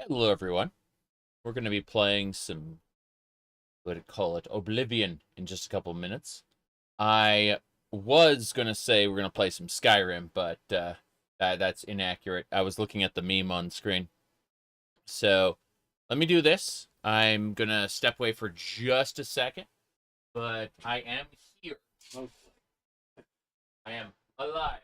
Hello, everyone. We're going to be playing some, what do you call it, Oblivion in just a couple minutes. I was going to say we're going to play some Skyrim, but that's inaccurate. I was looking at the meme on screen. So let me do this. I'm going to step away for just a second, but I am here, mostly. I am alive.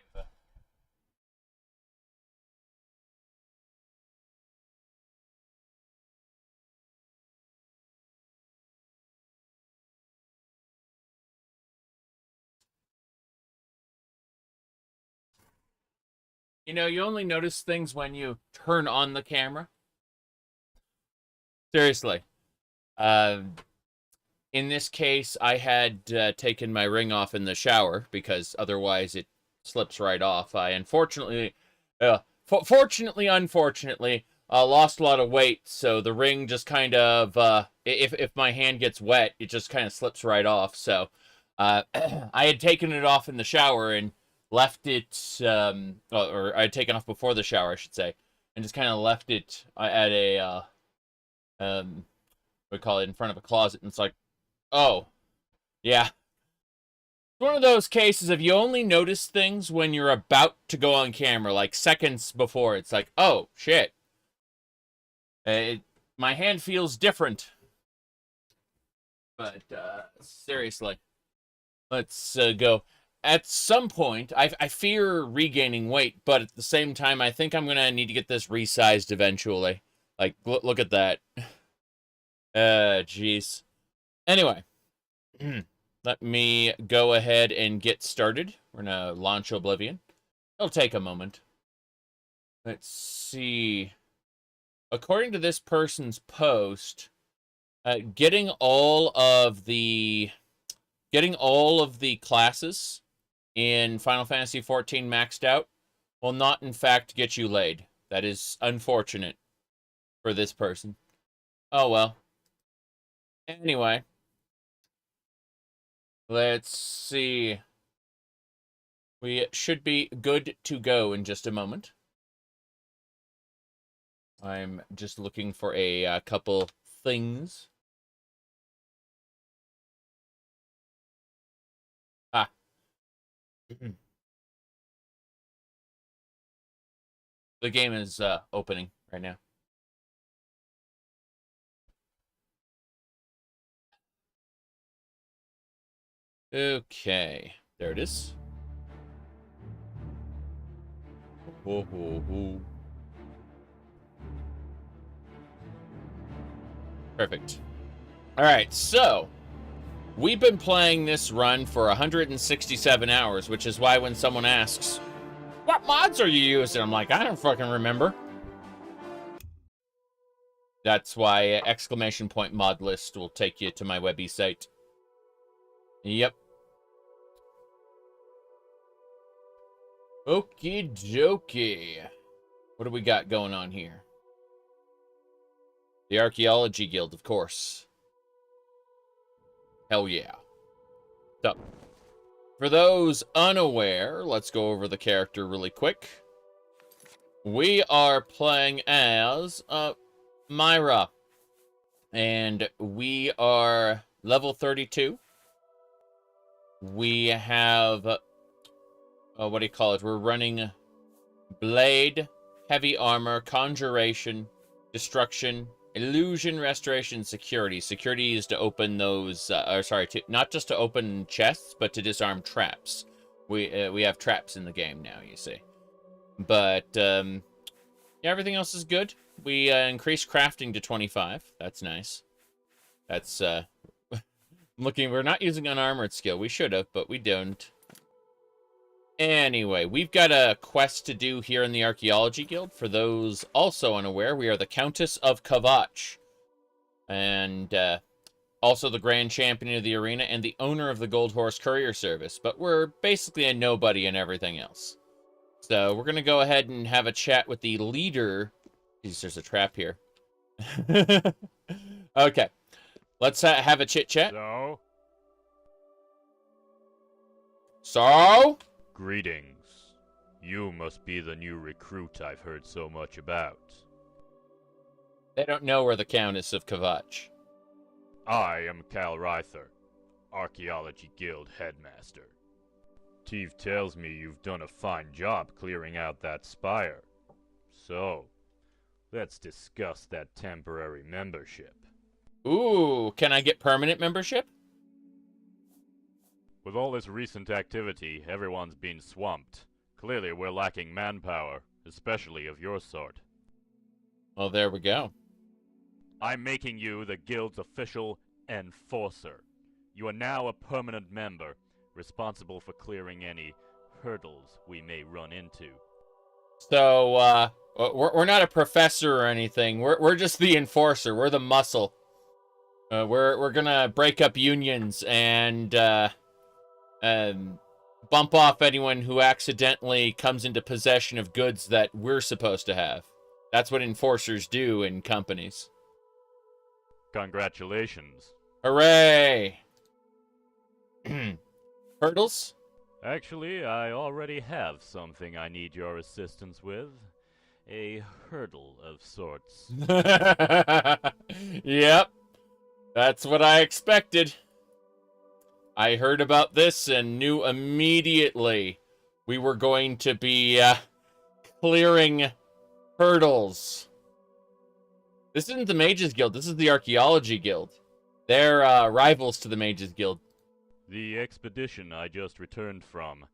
You know, you only notice things when you turn on the camera. Seriously. Uh, in this case, I had taken my ring off in the shower because otherwise it slips right off. I unfortunately, lost a lot of weight, so the ring just kind of, if my hand gets wet, it just kind of slips right off. So I had taken it off in the shower and left it, or I had taken off before the shower, I should say, and just kind of left it at a, we call it in front of a closet, and it's like, oh, yeah. It's one of those cases of you only notice things when you're about to go on camera, like seconds before. It's like, oh, shit. My hand feels different. But, seriously. Let's go. At some point, I fear regaining weight, but at the same time, I think I'm going to need to get this resized eventually. Like, look at that. Jeez. Anyway. Let me go ahead and get started. We're going to launch Oblivion. It'll take a moment. Let's see. According to this person's post, getting all of the classes in Final Fantasy XIV maxed out will not, in fact, get you laid. That is unfortunate for this person. Oh, well. Anyway. Let's see. We should be good to go in just a moment. I'm just looking for a couple things. Ah. The game is opening right now. Okay. There it is. Ho, ho, ho. Perfect. Alright, so we've been playing this run for 167 hours, which is why when someone asks, what mods are you using? I'm like, I don't fucking remember. That's why exclamation point mod list will take you to my webby site. Yep. Okie dokie. What do we got going on here? The Archaeology Guild, of course. Hell yeah. So, for those unaware, let's go over the character really quick. We are playing as Myra. And we are level 32. We have, what do you call it? We're running Blade, Heavy Armor, Conjuration, Destruction, Illusion, Restoration, Security. Security is to open those, not just to open chests, but to disarm traps. We have traps in the game now, you see. But, yeah, everything else is good. We increased crafting to 25. That's nice. That's, we're not using an armored skill. We should have, but we don't. Anyway, we've got a quest to do here in the Archaeology Guild. For those also unaware, we are the Countess of Kavach. And also the Grand Champion of the Arena and the owner of the Gold Horse Courier Service. But we're basically a nobody and everything else. So we're going to go ahead and have a chat with the leader. Jeez, there's a trap here. Okay. Let's have a chit-chat. So? Greetings. You must be the new recruit I've heard so much about. They don't know we're the Countess of Kvatch. I am Cal Ryther, Archaeology Guild Headmaster. Teeve tells me you've done a fine job clearing out that spire. So, let's discuss that temporary membership. Ooh, can I get permanent membership? With all this recent activity, everyone's been swamped. Clearly we're lacking manpower, especially of your sort. Well, there we go. I'm making you the Guild's official enforcer. You are now a permanent member, responsible for clearing any hurdles we may run into. So, we're not a professor or anything. We're just the enforcer. We're the muscle. We're gonna break up unions and bump off anyone who accidentally comes into possession of goods that we're supposed to have. That's what enforcers do in companies. Congratulations. Hooray! Hurdles? Actually, I already have something I need your assistance with. A hurdle of sorts. Yep. That's what I expected. I heard about this and knew immediately we were going to be clearing hurdles. This isn't the Mages Guild. This is the Archaeology Guild. They're rivals to the Mages Guild. The expedition I just returned from,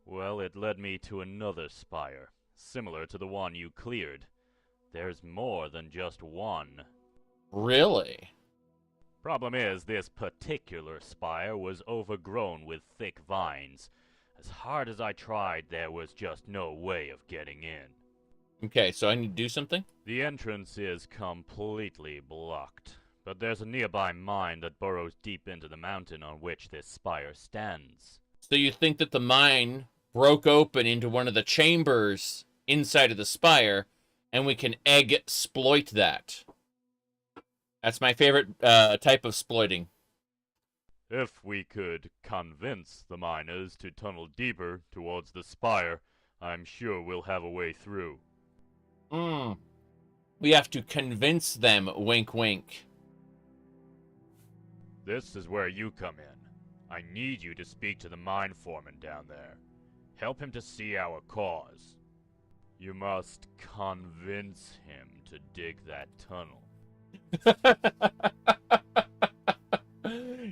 well, it led me to another spire, similar to the one you cleared. There's more than just one. Really? Problem is, this particular spire was overgrown with thick vines. As hard as I tried, there was just no way of getting in. Okay, so I need to do something? The entrance is completely blocked, but there's a nearby mine that burrows deep into the mountain on which this spire stands. So you think that the mine broke open into one of the chambers inside of the spire, and we can egg-sploit that? That's my favorite type of exploiting. If we could convince the miners to tunnel deeper towards the spire, I'm sure we'll have a way through. We have to convince them, wink wink. This is where you come in. I need you to speak to the mine foreman down there. Help him to see our cause. You must convince him to dig that tunnel.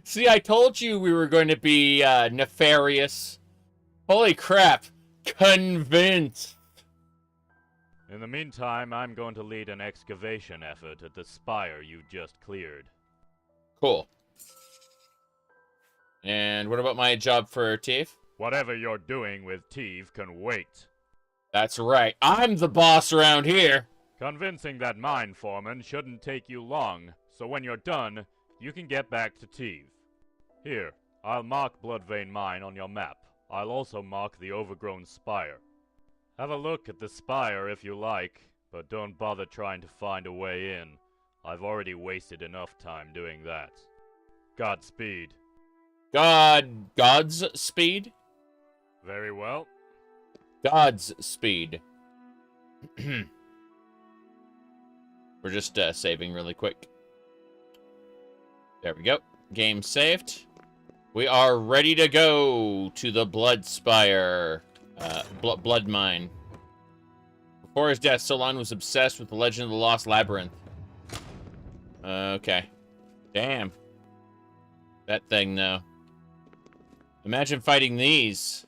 See, I told you we were going to be nefarious. Holy crap. Convinced. In the meantime, I'm going to lead an excavation effort at the spire you just cleared. Cool. And what about my job for Teeve? Whatever you're doing with Teeve can wait. That's right. I'm the boss around here. Convincing that mine foreman shouldn't take you long, so when you're done, you can get back to Teeve. Here, I'll mark Bloodvein Mine on your map. I'll also mark the overgrown spire. Have a look at the spire if you like, but don't bother trying to find a way in. I've already wasted enough time doing that. Godspeed. God's speed? Very well. God's speed. We're just saving really quick. There we go. Game saved. We are ready to go to the Blood Spire. Blood Mine. Before his death, Solon was obsessed with the Legend of the Lost Labyrinth. Okay. Damn. That thing, though. Imagine fighting these.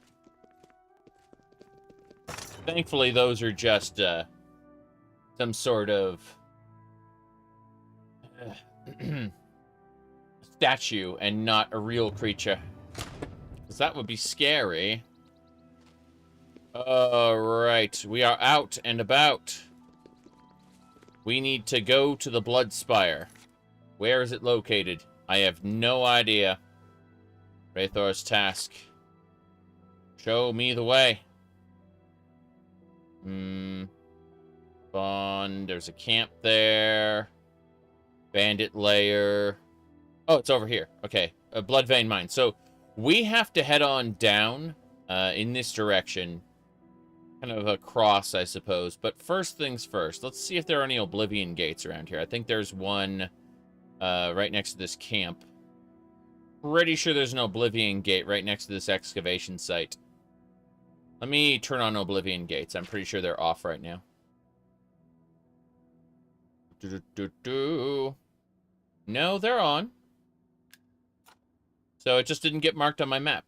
Thankfully, those are just, some sort of statue and not a real creature. Because that would be scary. Alright, we are out and about. We need to go to the Blood Spire. Where is it located? I have no idea. Rathor's task. Show me the way. Bond, there's a camp there. Bandit lair. Oh, it's over here. Okay, a Bloodvein Mine. So, we have to head on down in this direction kind of a cross, I suppose. But first things first, let's see if there are any Oblivion gates around here. I think there's one right next to this camp. Pretty sure there's an Oblivion gate right next to this excavation site. Let me turn on Oblivion gates. I'm pretty sure they're off right now. No, they're on. So it just didn't get marked on my map.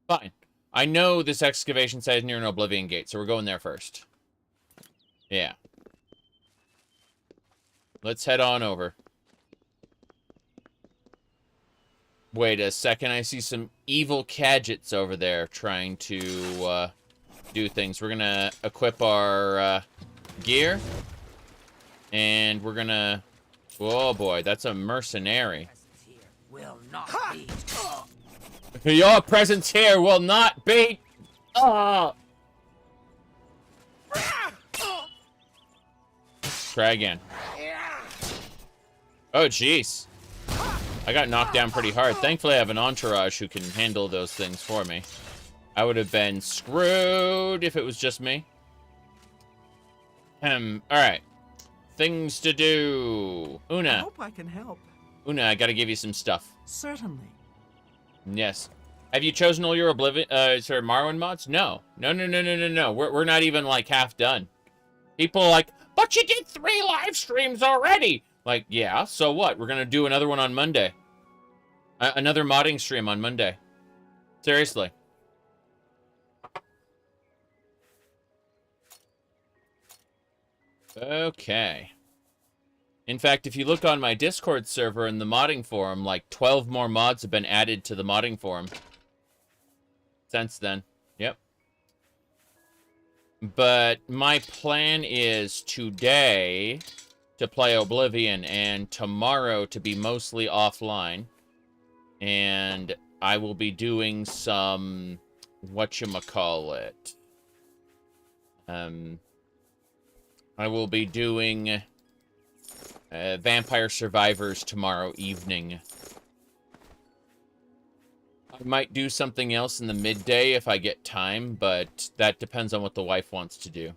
Fine. I know this excavation site is near an Oblivion gate, so we're going there first. Yeah. Let's head on over. Wait a second, I see some evil cadgets over there trying to do things. We're gonna equip our gear. And we're gonna... Oh boy, that's a mercenary. Your presence here will not be... Oh. Try again. Oh, jeez. I got knocked down pretty hard. Thankfully, I have an entourage who can handle those things for me. I would have been screwed if it was just me. Alright. Things to do. Una. I hope I can help. Una, I gotta give you some stuff. Certainly. Yes. Have you chosen all your Oblivion, Morrowind mods? No. No. We're not even, like, half done. People are like, but you did 3 live streams already! Like, yeah, so what? We're gonna do another one on Monday. Another modding stream on Monday. Seriously. Okay. In fact, if you look on my Discord server in the modding forum, like 12 more mods have been added to the modding forum since then. Yep. But my plan is today to play Oblivion and tomorrow to be mostly offline. And I will be doing some whatchamacallit. I will be doing Vampire Survivors tomorrow evening. I might do something else in the midday if I get time, but that depends on what the wife wants to do.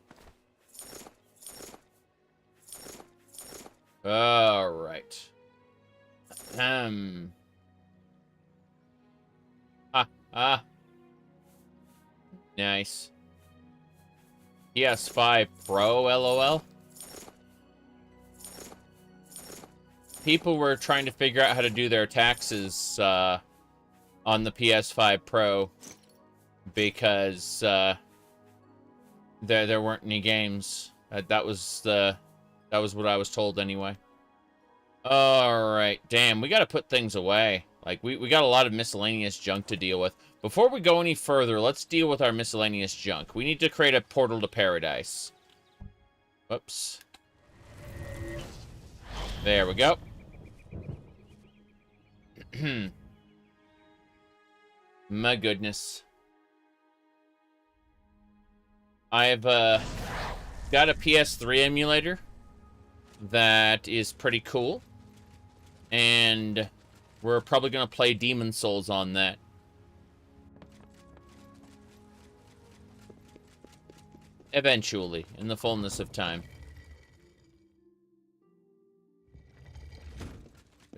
Alright. Nice. PS5 Pro, LOL. People were trying to figure out how to do their taxes on the PS5 Pro because there weren't any games. That was what I was told anyway. All right, damn, we got to put things away. Like we got a lot of miscellaneous junk to deal with. Before we go any further, let's deal with our miscellaneous junk. We need to create a portal to paradise. Whoops. There we go. My goodness. I've got a PS3 emulator that is pretty cool. And we're probably going to play Demon Souls on that. Eventually, in the fullness of time.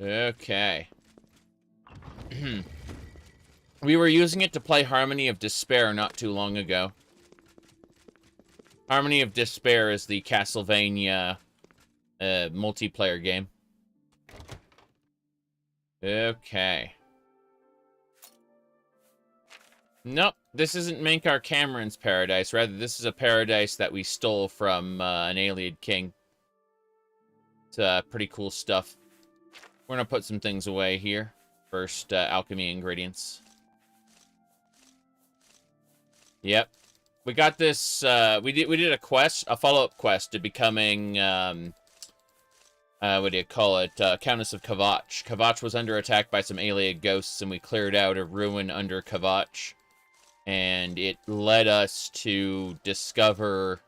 Okay. We were using it to play Harmony of Despair not too long ago. Harmony of Despair is the Castlevania multiplayer game. Okay. Nope, this isn't Mankar Cameron's paradise. Rather, this is a paradise that we stole from an Alien King. It's pretty cool stuff. We're gonna put some things away here. First, alchemy ingredients. Yep. We got this, we did a quest, a follow-up quest to becoming, what do you call it? Countess of Kavach. Kavach was under attack by some alien ghosts, and we cleared out a ruin under Kavach. And it led us to discover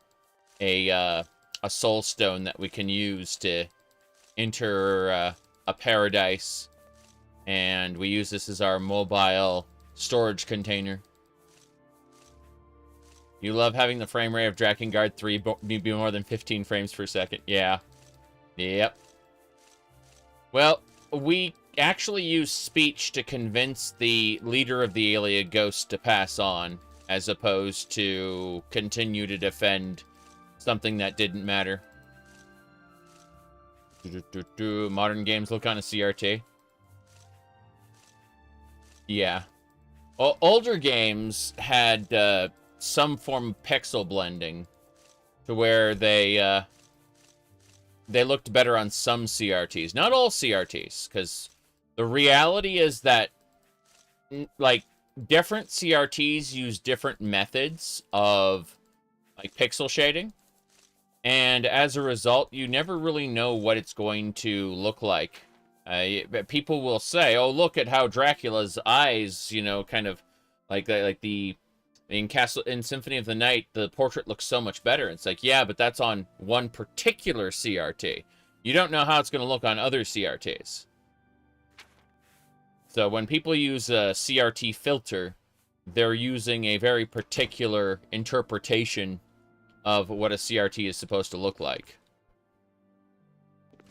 a soul stone that we can use to enter a paradise. And we use this as our mobile storage container. You love having the frame rate of Drakengard 3 be more than 15 frames per second. Yeah. Yep. Well, we actually use speech to convince the leader of the Alien Ghost to pass on, as opposed to continue to defend something that didn't matter. Modern games look on a CRT. Yeah. Older games had some form of pixel blending to where they looked better on some CRTs. Not all CRTs, because the reality is that, like, different CRTs use different methods of, like, pixel shading. And as a result, you never really know what it's going to look like. People will say, oh, look at how Dracula's eyes, you know, kind of like in Symphony of the Night, the portrait looks so much better. It's like, yeah, but that's on one particular CRT. You don't know how it's going to look on other CRTs. So when people use a CRT filter, they're using a very particular interpretation of what a CRT is supposed to look like.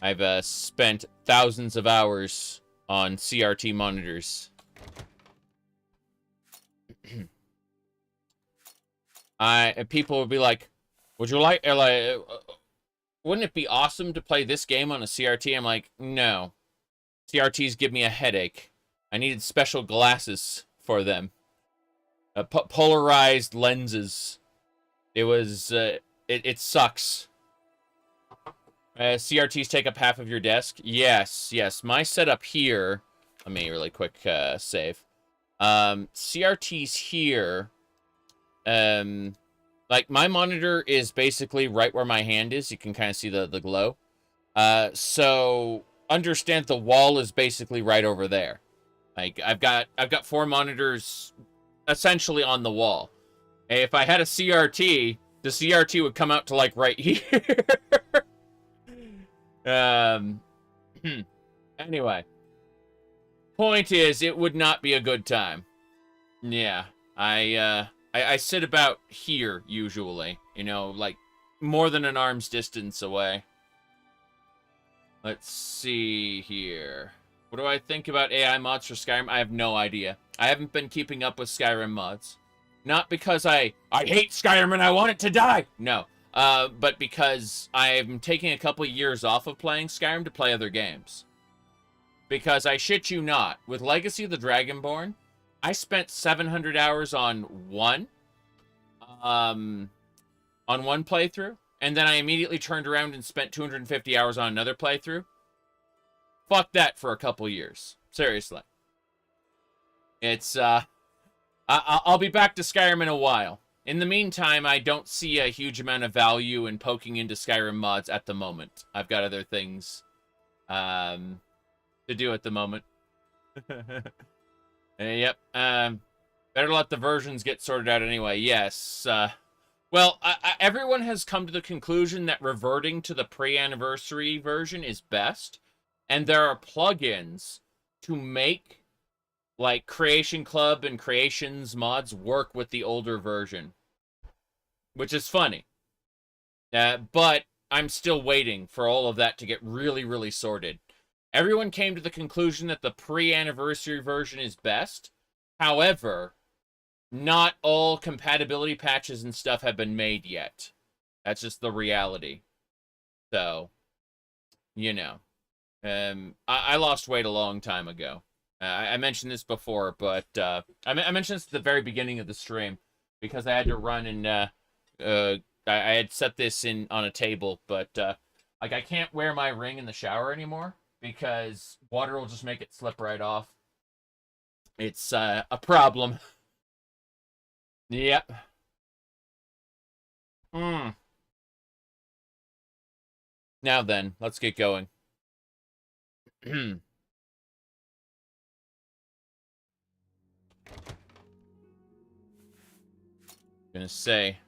I've spent thousands of hours on CRT monitors. People would be like, would you like, wouldn't it be awesome to play this game on a CRT? I'm like, no. CRTs give me a headache. I needed special glasses for them. Polarized lenses. It was, it sucks. CRTs take up half of your desk? Yes, yes. My setup here, let me really quick save. CRTs here, like, my monitor is basically right where my hand is. You can kind of see the glow. So, understand the wall is basically right over there. Like, I've got 4 monitors essentially on the wall. If I had a CRT, the CRT would come out to, like, right here. Anyway. Point is, it would not be a good time. Yeah. I sit about here, usually. You know, like, more than an arm's distance away. Let's see here. What do I think about AI mods for Skyrim? I have no idea. I haven't been keeping up with Skyrim mods. Not because I hate Skyrim and I want it to die! No. But because I'm taking a couple years off of playing Skyrim to play other games. Because I shit you not, with Legacy of the Dragonborn, I spent 700 hours on one playthrough, and then I immediately turned around and spent 250 hours on another playthrough. Fuck that for a couple years. Seriously. It's, I'll be back to Skyrim in a while. In the meantime, I don't see a huge amount of value in poking into Skyrim mods at the moment. I've got other things to do at the moment. Yep. Better let the versions get sorted out anyway. Yes. Well, everyone has come to the conclusion that reverting to the pre-anniversary version is best. And there are plugins to make, like, Creation Club and Creations mods work with the older version. Which is funny. But I'm still waiting for all of that to get really, really sorted. Everyone came to the conclusion that the pre-anniversary version is best. However, not all compatibility patches and stuff have been made yet. That's just the reality. So, you know. I lost weight a long time ago. I mentioned this before, but I mentioned this at the very beginning of the stream because I had to run and I had set this in on a table, but like, I can't wear my ring in the shower anymore because water will just make it slip right off. It's a problem. Yep. Now then, let's get going. Gonna say.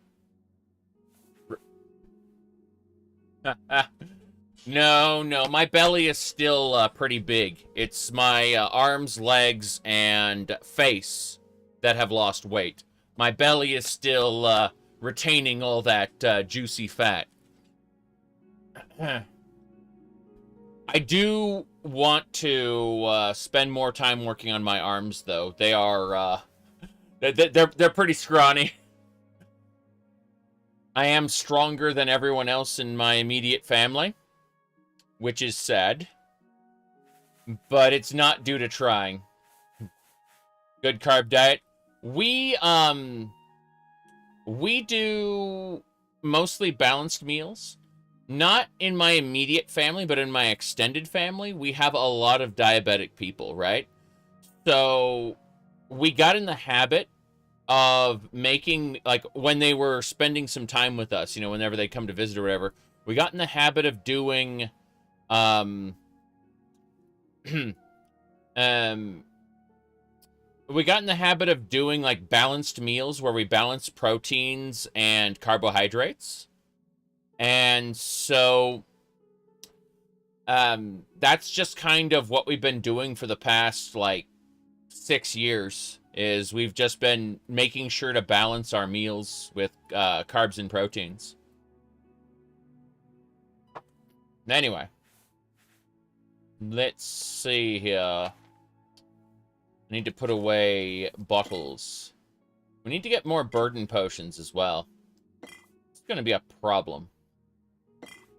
No, my belly is still pretty big. It's my arms, legs, and face that have lost weight. My belly is still retaining all that juicy fat. I do want to spend more time working on my arms, though. They are they're pretty scrawny. I am stronger than everyone else in my immediate family, which is sad. But it's not due to trying. Good carb diet. We do mostly balanced meals. Not in my immediate family, but in my extended family, we have a lot of diabetic people, right? So we got in the habit of making, like, when they were spending some time with us, you know, whenever they come to visit or whatever, we got in the habit of doing, we got in the habit of doing, like, balanced meals where we balance proteins and carbohydrates. And so, that's just kind of what we've been doing for the past, like, 6 years, is we've just been making sure to balance our meals with carbs and proteins. Anyway, let's see here. I need to put away bottles. We need to get more burden potions as well. It's going to be a problem.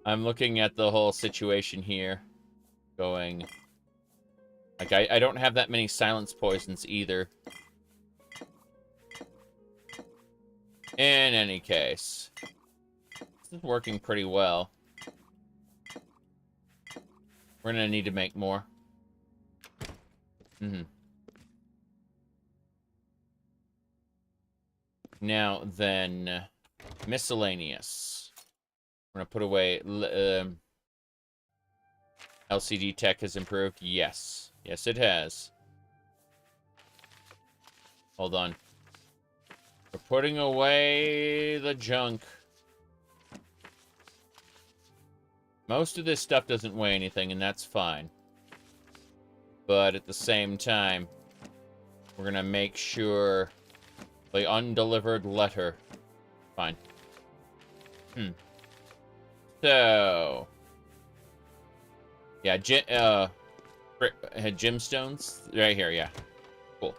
I'm looking at the whole situation here, going, like, I don't have that many silence poisons either. In any case, this is working pretty well. We're gonna need to make more. Now then, miscellaneous. We're gonna put away. LCD tech has improved. Yes, yes, it has. Hold on. We're putting away the junk. Most of this stuff doesn't weigh anything, and that's fine. But at the same time, we're gonna make sure the undelivered letter. Fine. So, yeah, gemstones right here. Yeah, cool.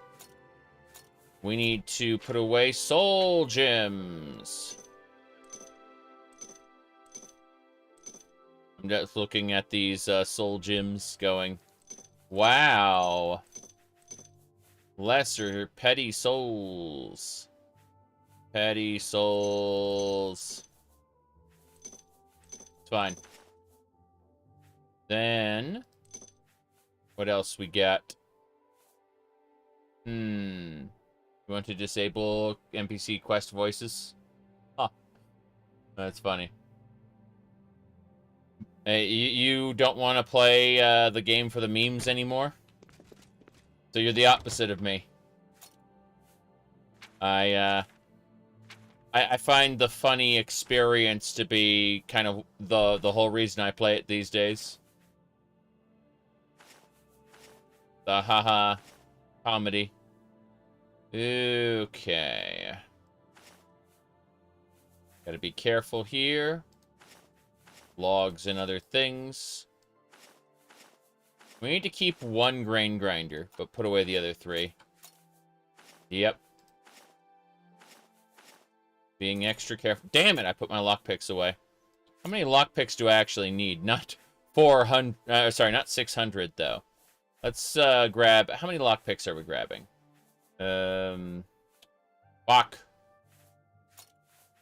We need to put away soul gems. I'm just looking at these soul gems, going, wow. Lesser petty souls. Petty souls. It's fine. Then, what else we got? You want to disable NPC quest voices? Huh. That's funny. Hey, you don't want to play the game for the memes anymore? So you're the opposite of me. I find the funny experience to be kind of the whole reason I play it these days. The haha comedy. Okay. Gotta be careful here. Logs and other things. We need to keep one grain grinder, but put away the other 3. Yep. Being extra careful. Damn it, I put my lockpicks away. How many lockpicks do I actually need? Not 400, sorry, not 600, though. Let's grab, how many lockpicks are we grabbing?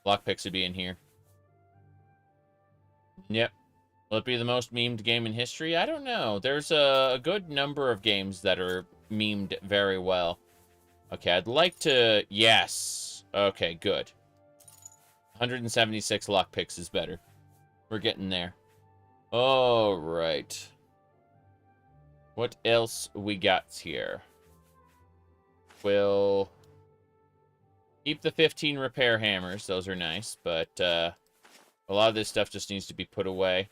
Lockpicks would be in here. Yep. Will it be the most memed game in history? I don't know. There's a good number of games that are memed very well. Okay, I'd like to... Yes. Okay, good. 176 lockpicks is better. We're getting there. All right. What else we got here? We'll keep the 15 repair hammers. Those are nice, but a lot of this stuff just needs to be put away.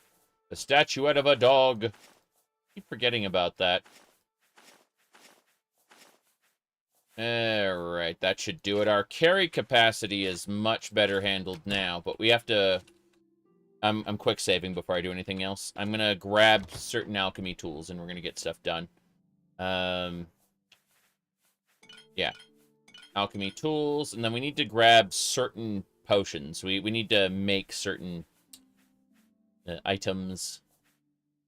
The statuette of a dog. Keep forgetting about that. Alright, that should do it. Our carry capacity is much better handled now, but we have to... I'm quick saving before I do anything else. I'm gonna grab certain alchemy tools, and we're gonna get stuff done. Yeah. Alchemy tools, and then we need to grab certain potions. We need to make certain items.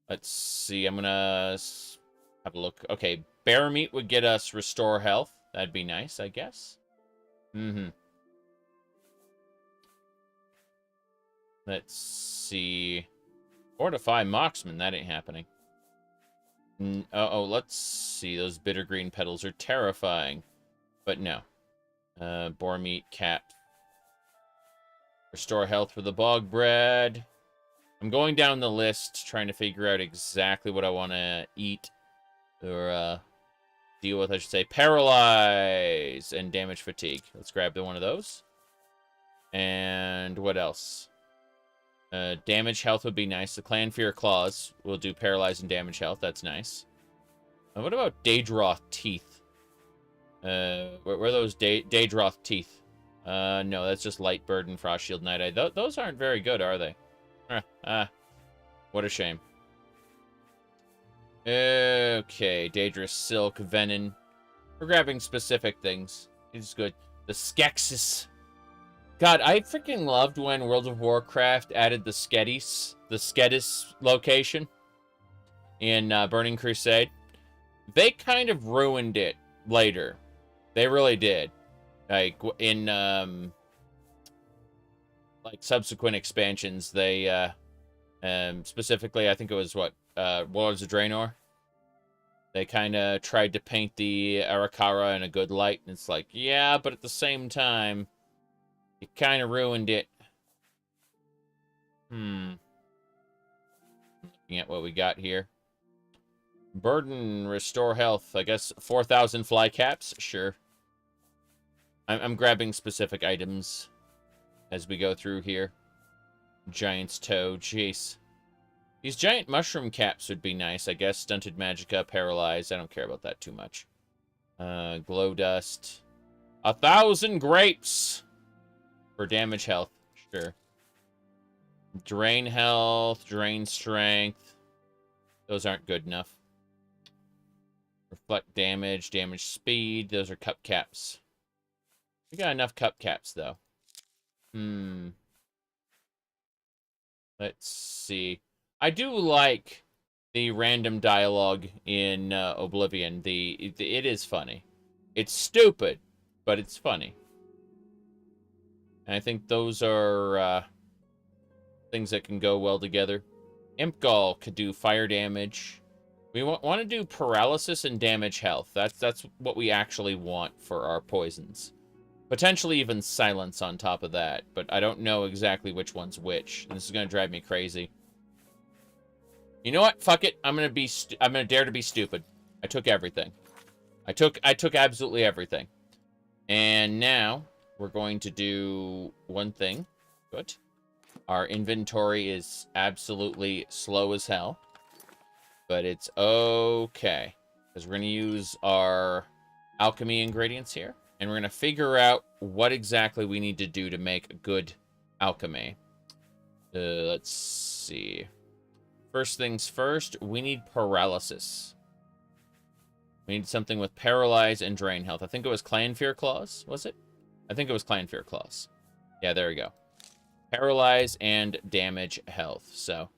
Let's see, I'm gonna have a look. Okay, bear meat would get us restore health. That'd be nice, I guess. Let's see. Fortify marksman, that ain't happening. Let's see. Those bitter green petals are terrifying. But no. Boar meat, cap. Restore health for the bog bread. I'm going down the list, trying to figure out exactly what I want to eat. Or, deal with, I should say. Paralyze and damage fatigue. Let's grab one of those. And what else? Damage health would be nice. The Clan Fear Claws will do paralyze and damage health. That's nice. What about Daedroth Teeth? Where are those Daedroth Teeth? No, that's just Light Bird and Frost Shield Night Eye. Those aren't very good, are they? What a shame. Okay, Daedrus Silk, Venom. We're grabbing specific things. It's good. The Skeksis. God, I freaking loved when World of Warcraft added the Skedis location in Burning Crusade. They kind of ruined it later. They really did. Like, in, like, subsequent expansions, they, specifically, I think it was, Warlords of Draenor? They kind of tried to paint the Arakara in a good light, and it's like, yeah, but at the same time, it kind of ruined it. Looking at what we got here. Burden, restore health. I guess 4,000 fly caps? Sure. I'm grabbing specific items as we go through here. Giant's toe. Jeez. These giant mushroom caps would be nice, I guess. Stunted magicka, paralyzed. I don't care about that too much. Glow dust. 1,000 grapes! For damage health, sure. Drain health, drain strength. Those aren't good enough. Reflect damage, damage speed. Those are cup caps. We got enough cup caps, though. Let's see. I do like the random dialogue in Oblivion. It is funny. It's stupid, but it's funny. And I think those are things that can go well together. Imp could do fire damage. We want to do paralysis and damage health. That's what we actually want for our poisons. Potentially even silence on top of that, but I don't know exactly which one's which. And this is gonna drive me crazy. You know what? Fuck it. I'm gonna dare to be stupid. I took everything. I took absolutely everything. And now we're going to do one thing. Good. Our inventory is absolutely slow as hell. But it's okay. Because we're going to use our alchemy ingredients here. And we're going to figure out what exactly we need to do to make good alchemy. Let's see. First things first, we need paralysis. We need something with paralyze and drain health. I think it was Clan Fear Claws, was it? I think it was Clan Fear Claws. Yeah, there we go. Paralyze and damage health. So,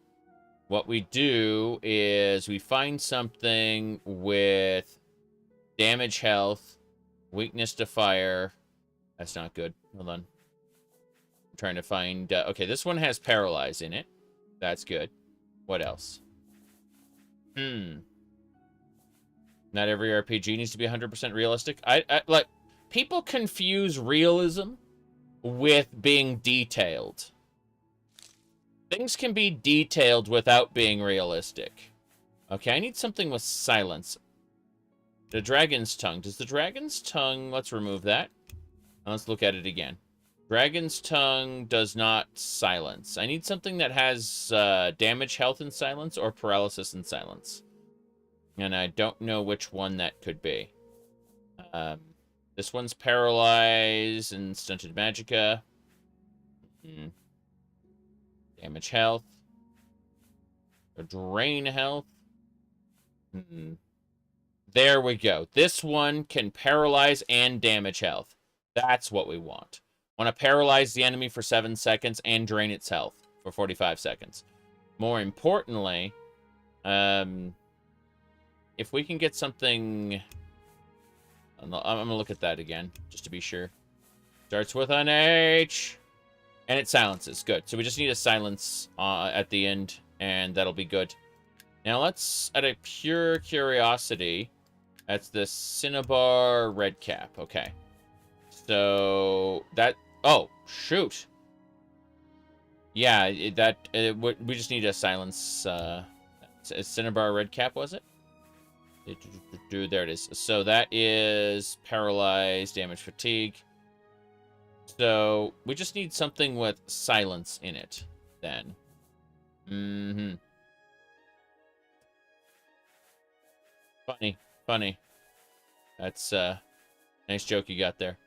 what we do is we find something with damage health, weakness to fire. That's not good. Hold on. I'm trying to find... okay, this one has paralyze in it. That's good. What else? Not every RPG needs to be 100% realistic. I like... People confuse realism with being detailed. Things can be detailed without being realistic. Okay, I need something with silence. The dragon's tongue. Does the dragon's tongue... Let's remove that. Let's look at it again. Dragon's tongue does not silence. I need something that has damage, health, and silence, or paralysis and silence. And I don't know which one that could be. This one's paralyzed and stunted magicka. Damage health. Or drain health. There we go. This one can paralyze and damage health. That's what we want. Want to paralyze the enemy for 7 seconds and drain its health for 45 seconds. More importantly, if we can get something... I'm going to look at that again, just to be sure. Starts with an H. And it silences. Good. So we just need a silence at the end, and that'll be good. Now let's, out of pure curiosity, that's the Cinnabar Redcap. Okay. So that... Oh, shoot. Yeah, we just need a silence. Cinnabar Redcap, was it? There it is. So that is paralyzed, damage, fatigue. So we just need something with silence in it, then. Funny. That's a nice joke you got there.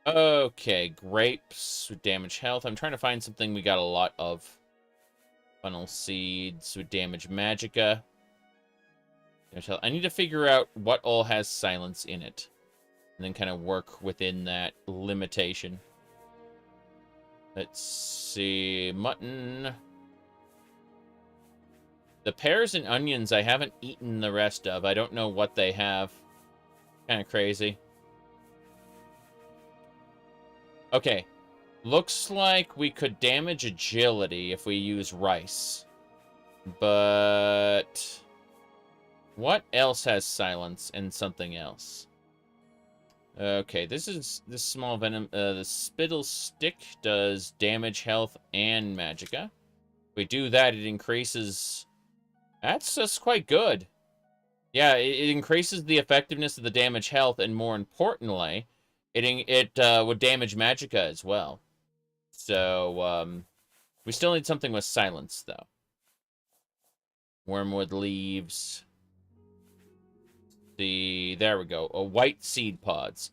Okay, grapes with damage health. I'm trying to find something we got a lot of. Funnel seeds with damage magicka. I need to figure out what all has silence in it. And then kind of work within that limitation. Let's see. Mutton. The pears and onions I haven't eaten the rest of. I don't know what they have. Kind of crazy. Okay. Looks like we could damage agility if we use rice. But... what else has silence and something else? Okay, this small venom. The spittle stick does damage, health, and magicka. If we do that, it increases... That's quite good. Yeah, it increases the effectiveness of the damage health, and more importantly, it would damage magicka as well. So, we still need something with silence, though. Wormwood leaves... there we go. White seed pods.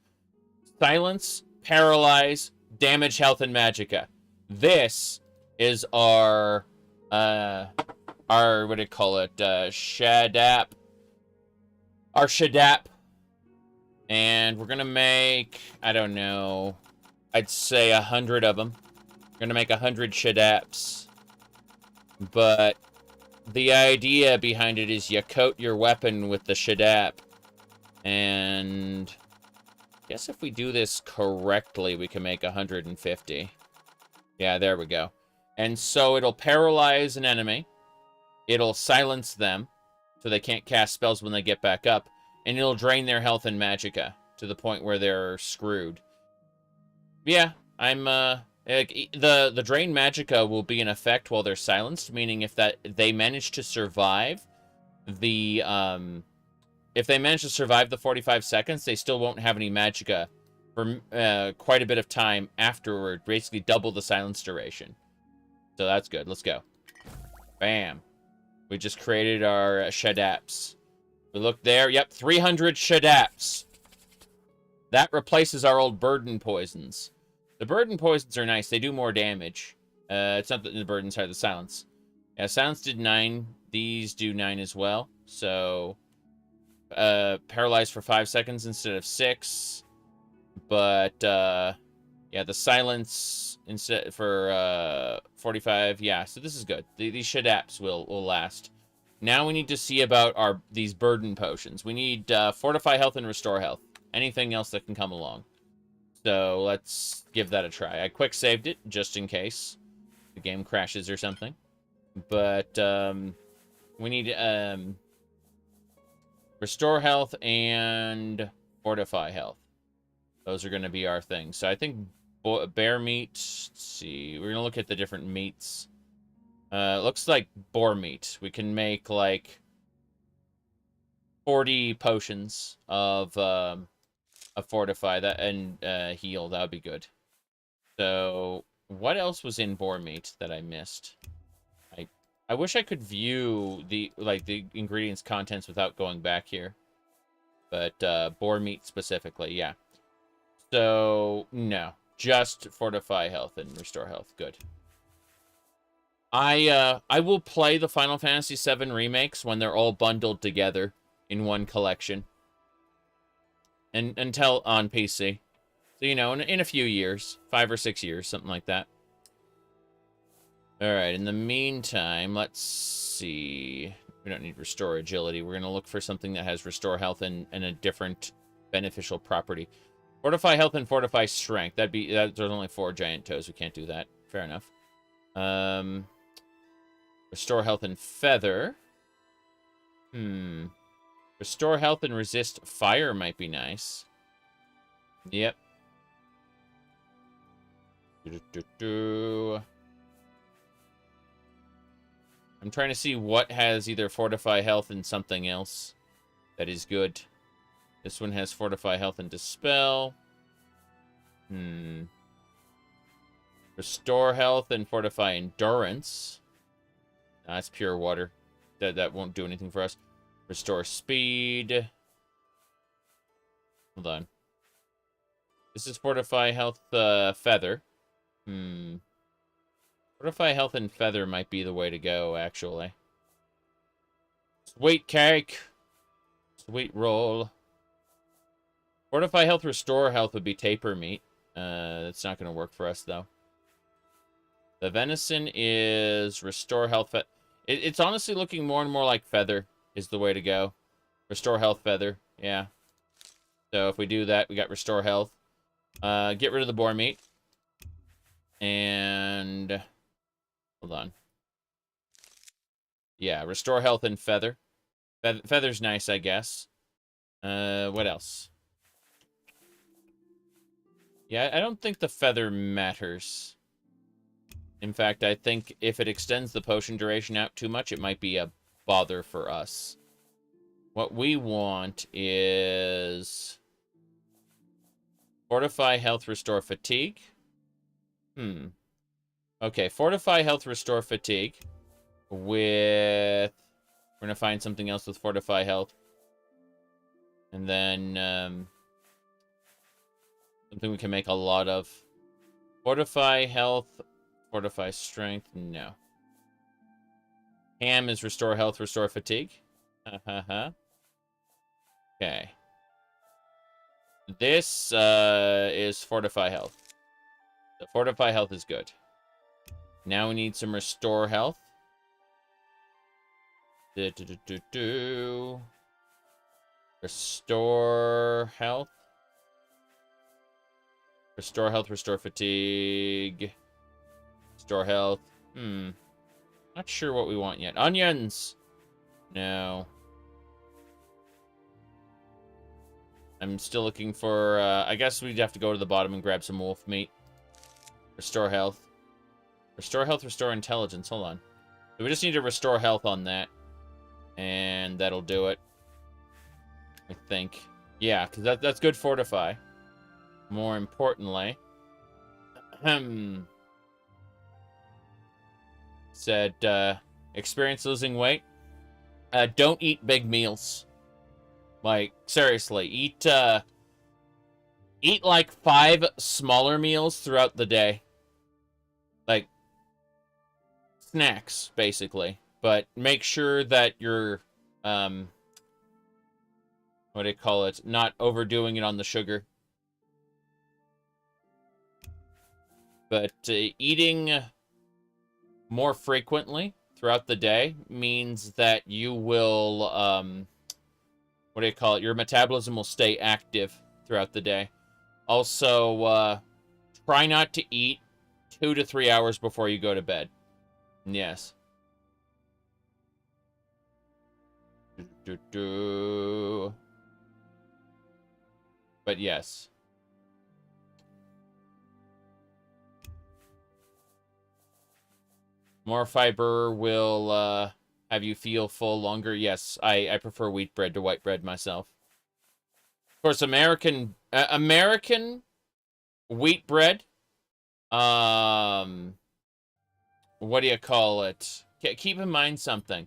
Silence, paralyze, damage, health, and magicka. This is our what do you call it? Shadap. Our Shadap. And we're gonna make, I don't know, I'd say 100 of them. We're gonna make 100 Shadaps. But the idea behind it is you coat your weapon with the Shadap. And I guess if we do this correctly, we can make 150. Yeah, there we go. And so it'll paralyze an enemy. It'll silence them, so they can't cast spells when they get back up. And it'll drain their health and magicka to the point where they're screwed. Yeah, I'm, the drain magicka will be in effect while they're silenced, meaning if they manage to survive the, if they manage to survive the 45 seconds, they still won't have any magicka for quite a bit of time afterward, basically double the silence duration. So that's good. Let's go. Bam. We just created our Shadaps. We look there. Yep, 300 Shadaps. That replaces our old burden poisons. The burden poisons are nice. They do more damage. It's not that the burdens are the silence. Yeah, silence did 9. These do 9 as well. So, paralyzed for 5 seconds instead of 6. But, yeah, the silence instead for 45. Yeah, so this is good. These Shadaps will last. Now we need to see about these burden potions. We need fortify health and restore health. Anything else that can come along. So let's give that a try. I quick saved it just in case the game crashes or something. But we need restore health and fortify health. Those are going to be our things. So I think bear meat. Let's see. We're going to look at the different meats. Looks like boar meat. We can make like 40 potions of fortify that and heal. That would be good. So what else was in boar meat that I missed? I wish I could view the ingredients contents without going back here. But boar meat specifically, yeah. So, no. Just fortify health and restore health. Good. I will play the Final Fantasy VII remakes when they're all bundled together in one collection. And until on PC. So, you know, in a few years. 5 or 6 years, something like that. Alright, in the meantime, let's see. We don't need restore agility. We're going to look for something that has restore health and a different beneficial property. Fortify health and fortify strength. There's only 4 giant toes. We can't do that. Fair enough. Restore health and feather. Restore health and resist fire might be nice. Yep. I'm trying to see what has either fortify health and something else that is good. This one has fortify health and dispel. Restore health and fortify endurance. That's pure water. That won't do anything for us. Restore speed. Hold on. This is fortify health feather. Fortify health and feather might be the way to go, actually. Sweet cake. Sweet roll. Fortify health, restore health would be taper meat. That's not going to work for us, though. The venison is restore health. It's honestly looking more and more like feather is the way to go. Restore health, feather. Yeah. So if we do that, we got restore health. Get rid of the boar meat. And... hold on. Yeah, restore health and feather. Feather's nice, I guess. What else? Yeah, I don't think the feather matters. In fact, I think if it extends the potion duration out too much, it might be a bother for us. What we want is... fortify health, restore fatigue. Okay, fortify health, restore fatigue. With... we're going to find something else with fortify health. And then... something we can make a lot of. Fortify health, fortify strength. No. Ham is restore health, restore fatigue. Okay. This is fortify health. The fortify health is good. Now we need some restore health. Restore health. Restore health, restore fatigue. Restore health. Not sure what we want yet. Onions! No. I'm still looking for... I guess we'd have to go to the bottom and grab some wolf meat. Restore health. Restore health, restore intelligence. Hold on. So we just need to restore health on that. And that'll do it. I think. Yeah, because that's good fortify. More importantly. Said, experience losing weight. Don't eat big meals. Like, seriously, eat like 5 smaller meals throughout the day. Like, snacks, basically. But make sure that you're, what do you call it? Not overdoing it on the sugar. But eating more frequently throughout the day means that you will, what do you call it? Your metabolism will stay active throughout the day. Also, try not to eat 2 to 3 hours before you go to bed. Yes. But yes. More fiber will have you feel full longer. Yes, I prefer wheat bread to white bread myself. Of course, American wheat bread. What do you call it? Keep in mind something.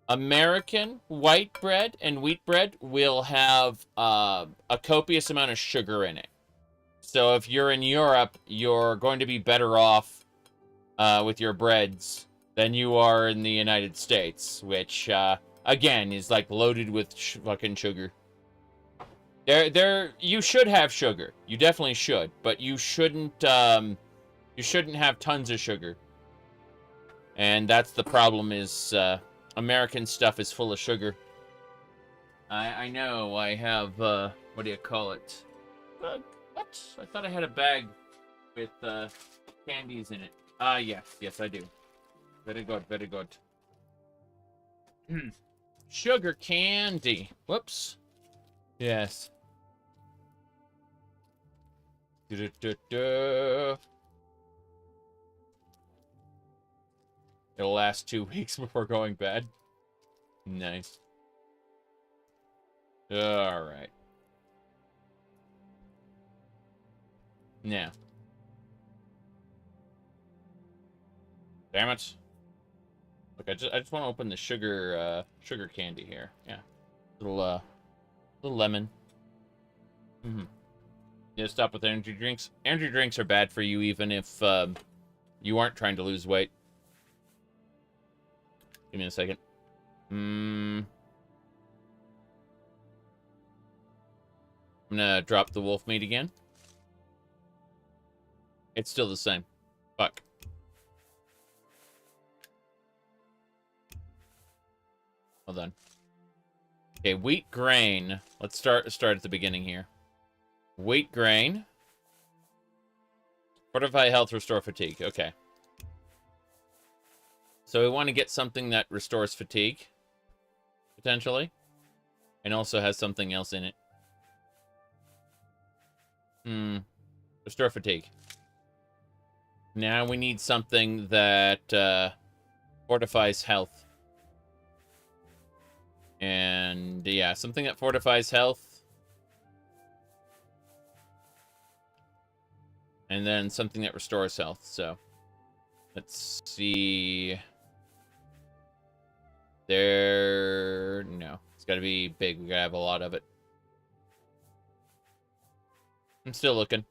American white bread and wheat bread will have a copious amount of sugar in it. So if you're in Europe, you're going to be better off with your breads than you are in the United States, which, again, is like loaded with fucking sugar. You should have sugar. You definitely should, but you shouldn't have tons of sugar. And that's the problem is, American stuff is full of sugar. I know, I have, what do you call it? What? I thought I had a bag with, candies in it. Yes, I do. Very good, very good. Sugar candy. Whoops. Yes. It'll last 2 weeks before going bad. Nice. Alright. Now. Damn it. Look, I just want to open the sugar candy here. Yeah. Little lemon. Yeah, stop with energy drinks. Energy drinks are bad for you even if you aren't trying to lose weight. Give me a second. I'm gonna drop the wolf meat again. It's still the same. Fuck. Hold on. Okay, wheat grain. Let's start at the beginning here. Wheat grain. Fortify health, restore fatigue. Okay. So we want to get something that restores fatigue, potentially, and also has something else in it. Restore fatigue. Now we need something that fortifies health. And yeah, something that fortifies health. And then something that restores health. So let's see. No. It's gotta be big. We gotta have a lot of it. I'm still looking.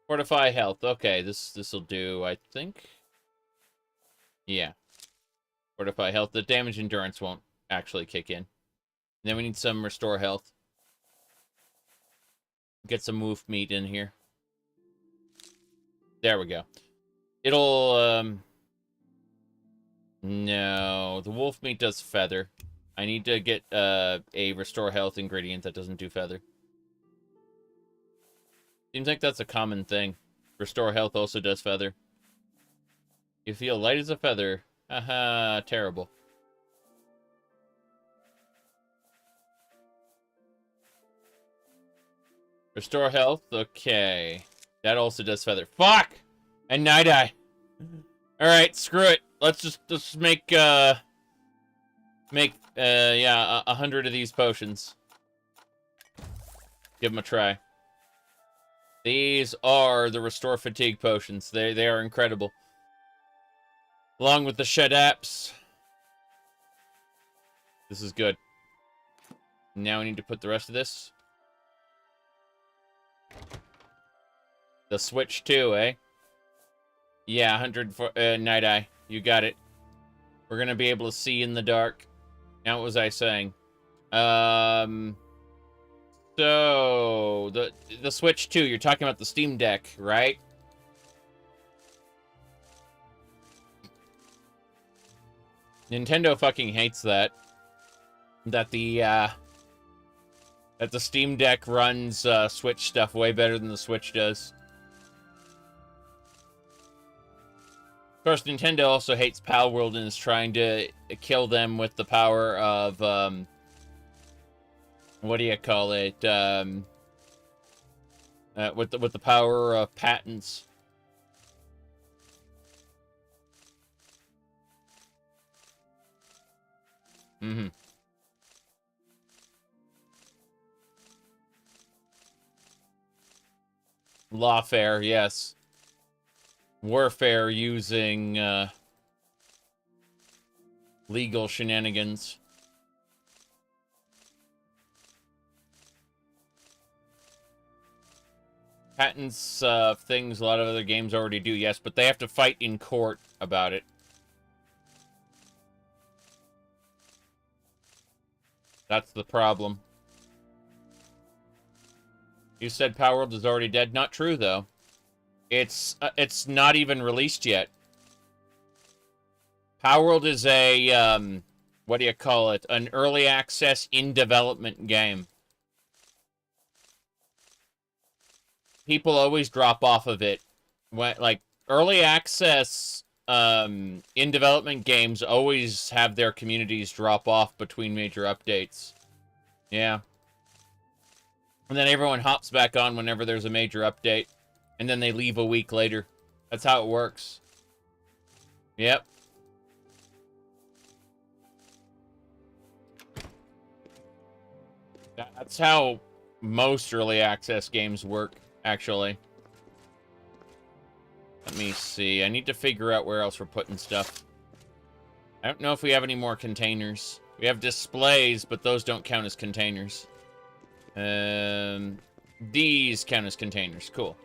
Fortify health. Okay, this'll do, I think. Yeah. Fortify health. The damage endurance won't actually kick in. And then we need some restore health. Get some wolf meat in here. There we go. It'll, no, the wolf meat does feather. I need to get a restore health ingredient that doesn't do feather. Seems like that's a common thing. Restore health also does feather. You feel light as a feather. Haha, terrible. Restore health, okay. That also does feather. Fuck! And night eye. Alright, screw it. Let's just make 100 of these potions. Give them a try. These are the restore fatigue potions. They are incredible. Along with the shed apps. This is good. Now we need to put the rest of this. The switch too, eh? Yeah, 100 for night eye. You got it. We're gonna be able to see in the dark. Now, what was I saying? So the Switch 2, you're talking about the Steam Deck, right? Nintendo fucking hates that. That the Steam Deck runs Switch stuff way better than the Switch does. Of course, Nintendo also hates Palworld and is trying to kill them with the power of what do you call it? With the power of patents. Lawfare, yes. Warfare using legal shenanigans. Patents things a lot of other games already do, yes, but they have to fight in court about it. That's the problem. You said Power World is already dead. Not true, though. It's not even released yet. Power World is a, what do you call it? An early access in development game. People always drop off of it. When, like, early access in development games always have their communities drop off between major updates. Yeah. And then everyone hops back on whenever there's a major update. And then they leave a week later. That's how it works. Yep. That's how most early access games work, actually. Let me see. I need to figure out where else we're putting stuff. I don't know if we have any more containers. We have displays, but those don't count as containers. These count as containers. Cool.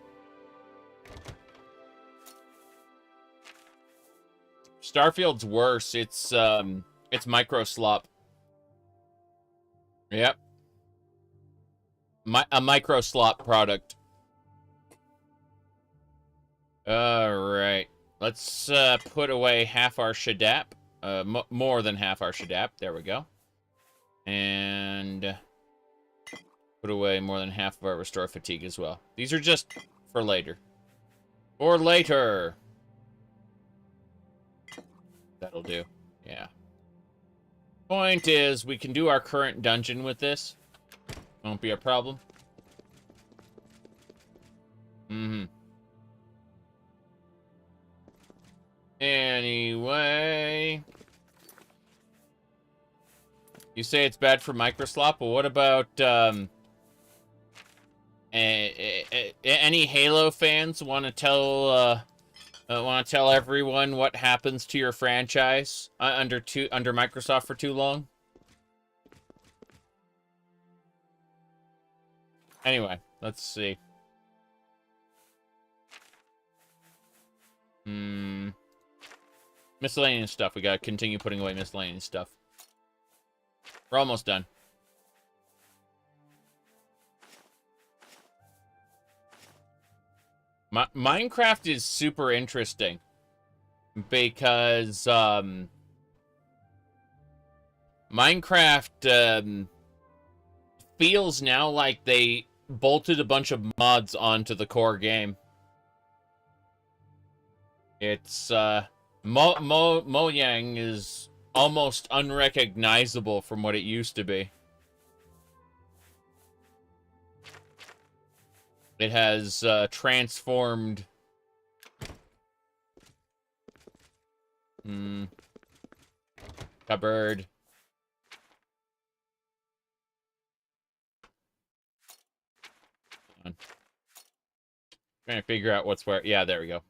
Starfield's worse. It's micro slop. Yep. A micro slop product. Alright. Let's put away half our Shadap. More than half our Shadap. There we go. And put away more than half of our Restore Fatigue as well. These are just for later. For later! That'll do. Yeah. Point is, we can do our current dungeon with this. Won't be a problem. Anyway. You say it's bad for microslop? Well, what about, any Halo fans want to tell everyone what happens to your franchise under Microsoft for too long? Anyway, let's see. Miscellaneous stuff. We gotta continue putting away miscellaneous stuff. We're almost done. Minecraft is super interesting because Minecraft feels now like they bolted a bunch of mods onto the core game. It's Mojang is almost unrecognizable from what it used to be. It has transformed. Cupboard. Trying to figure out what's where. Yeah, there we go.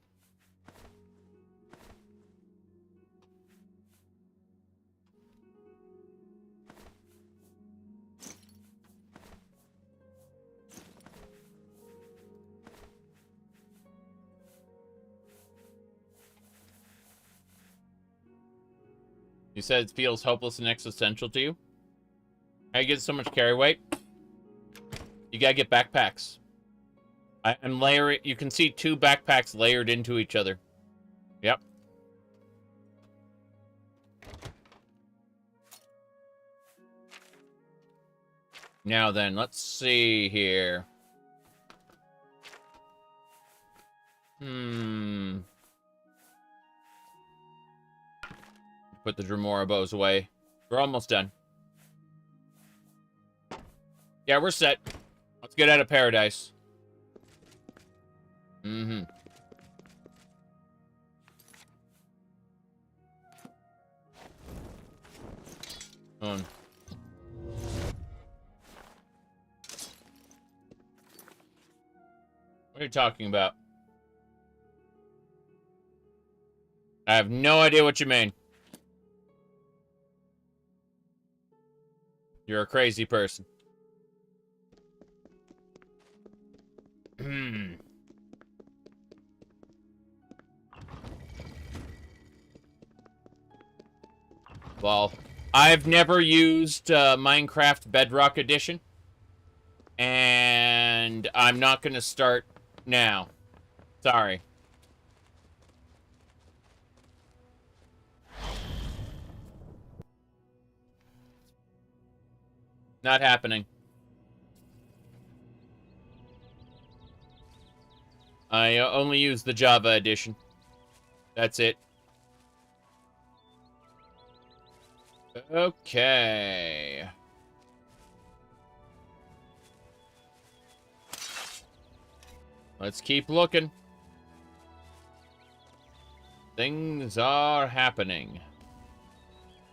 You said it feels hopeless and existential to you? How you get so much carry weight? You gotta get backpacks. And layer it. You can see 2 backpacks layered into each other. Yep. Now then, let's see here. Put the Dremora bows away. We're almost done. Yeah, we're set. Let's get out of paradise. On. What are you talking about? I have no idea what you mean. You're a crazy person. Well, I've never used Minecraft Bedrock Edition. And I'm not going to start now. Sorry. Not happening. I only use the Java edition. That's it. Okay. Let's keep looking. Things are happening.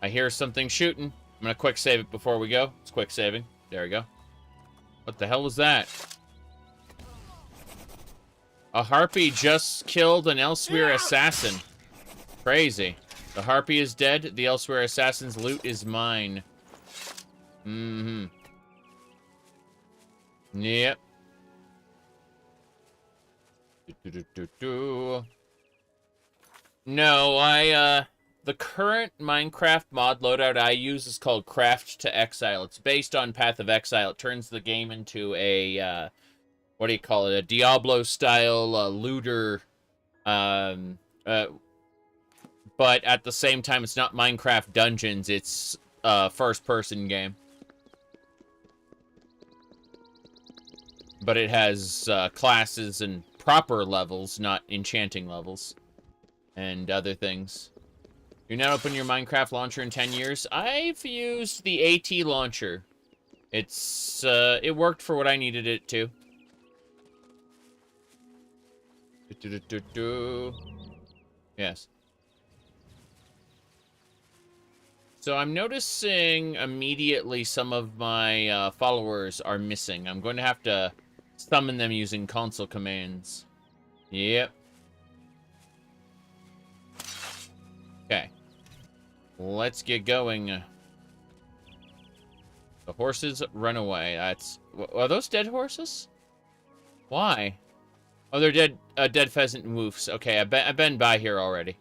I hear something shooting. I'm gonna quick save it before we go. It's quick saving. There we go. What the hell was that? A harpy just killed an Elsewhere assassin. Crazy. The harpy is dead. The Elsewhere assassin's loot is mine. Mm-hmm. Yep. No, the current Minecraft mod loadout I use is called Craft to Exile. It's based on Path of Exile. It turns the game into a, what do you call it? A Diablo-style looter, but at the same time, it's not Minecraft Dungeons. It's a first-person game. But it has classes and proper levels, not enchanting levels, and other things. Do not open your Minecraft launcher in 10 years. I've used the AT launcher. It's, it worked for what I needed it to. Yes. So I'm noticing immediately some of my followers are missing. I'm going to have to summon them using console commands. Yep. Okay. Let's get going. The horses run away. That's... Are those dead horses? Why? Oh, they're dead. Dead pheasant and woofs. Okay, I've been by here already.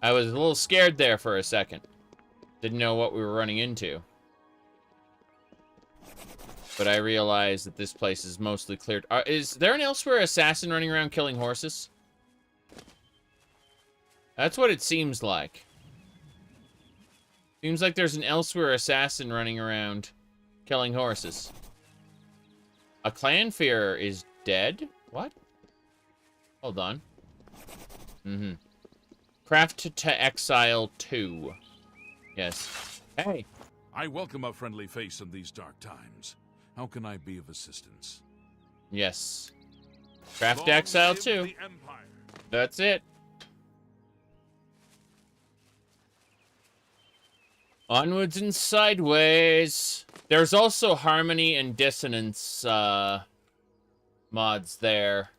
I was a little scared there for a second. Didn't know what we were running into. But I realized that this place is mostly cleared. Is there an Elsewhere assassin running around killing horses? That's what it seems like. Seems like there's an Elsewhere assassin running around killing horses. A clanfear is dead? What? Hold on. Mm-hmm. Craft to Exile 2. Yes. Hey. I welcome a friendly face in these dark times. How can I be of assistance? Yes. Craft to Exile 2. That's it. Onwards and sideways. There's also harmony and dissonance mods there.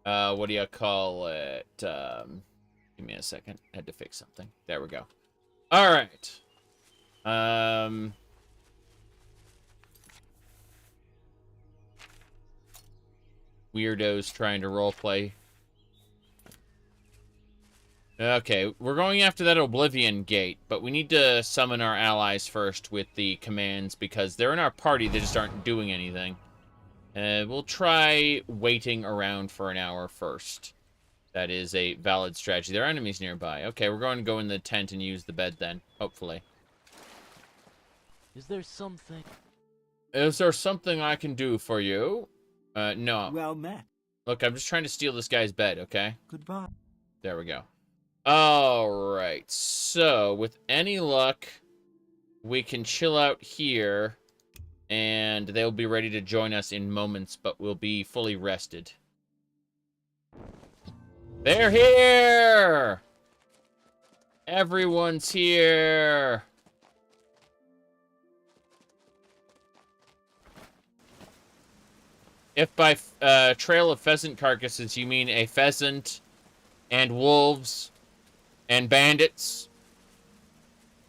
What do you call it? Give me a second. I had to fix something. There we go. All right. Weirdos trying to roleplay. Okay, we're going after that Oblivion gate, but we need to summon our allies first with the commands because they're in our party, they just aren't doing anything. We'll try waiting around for an hour first. That is a valid strategy. There are enemies nearby. Okay, we're going to go in the tent and use the bed then, hopefully. Is there something? Is there something I can do for you? No. Well met. Look, I'm just trying to steal this guy's bed, okay? Goodbye. There we go. Alright, so with any luck, we can chill out here, and they'll be ready to join us in moments, but we'll be fully rested. They're here! Everyone's here! If by trail of pheasant carcasses you mean a pheasant and wolves and bandits,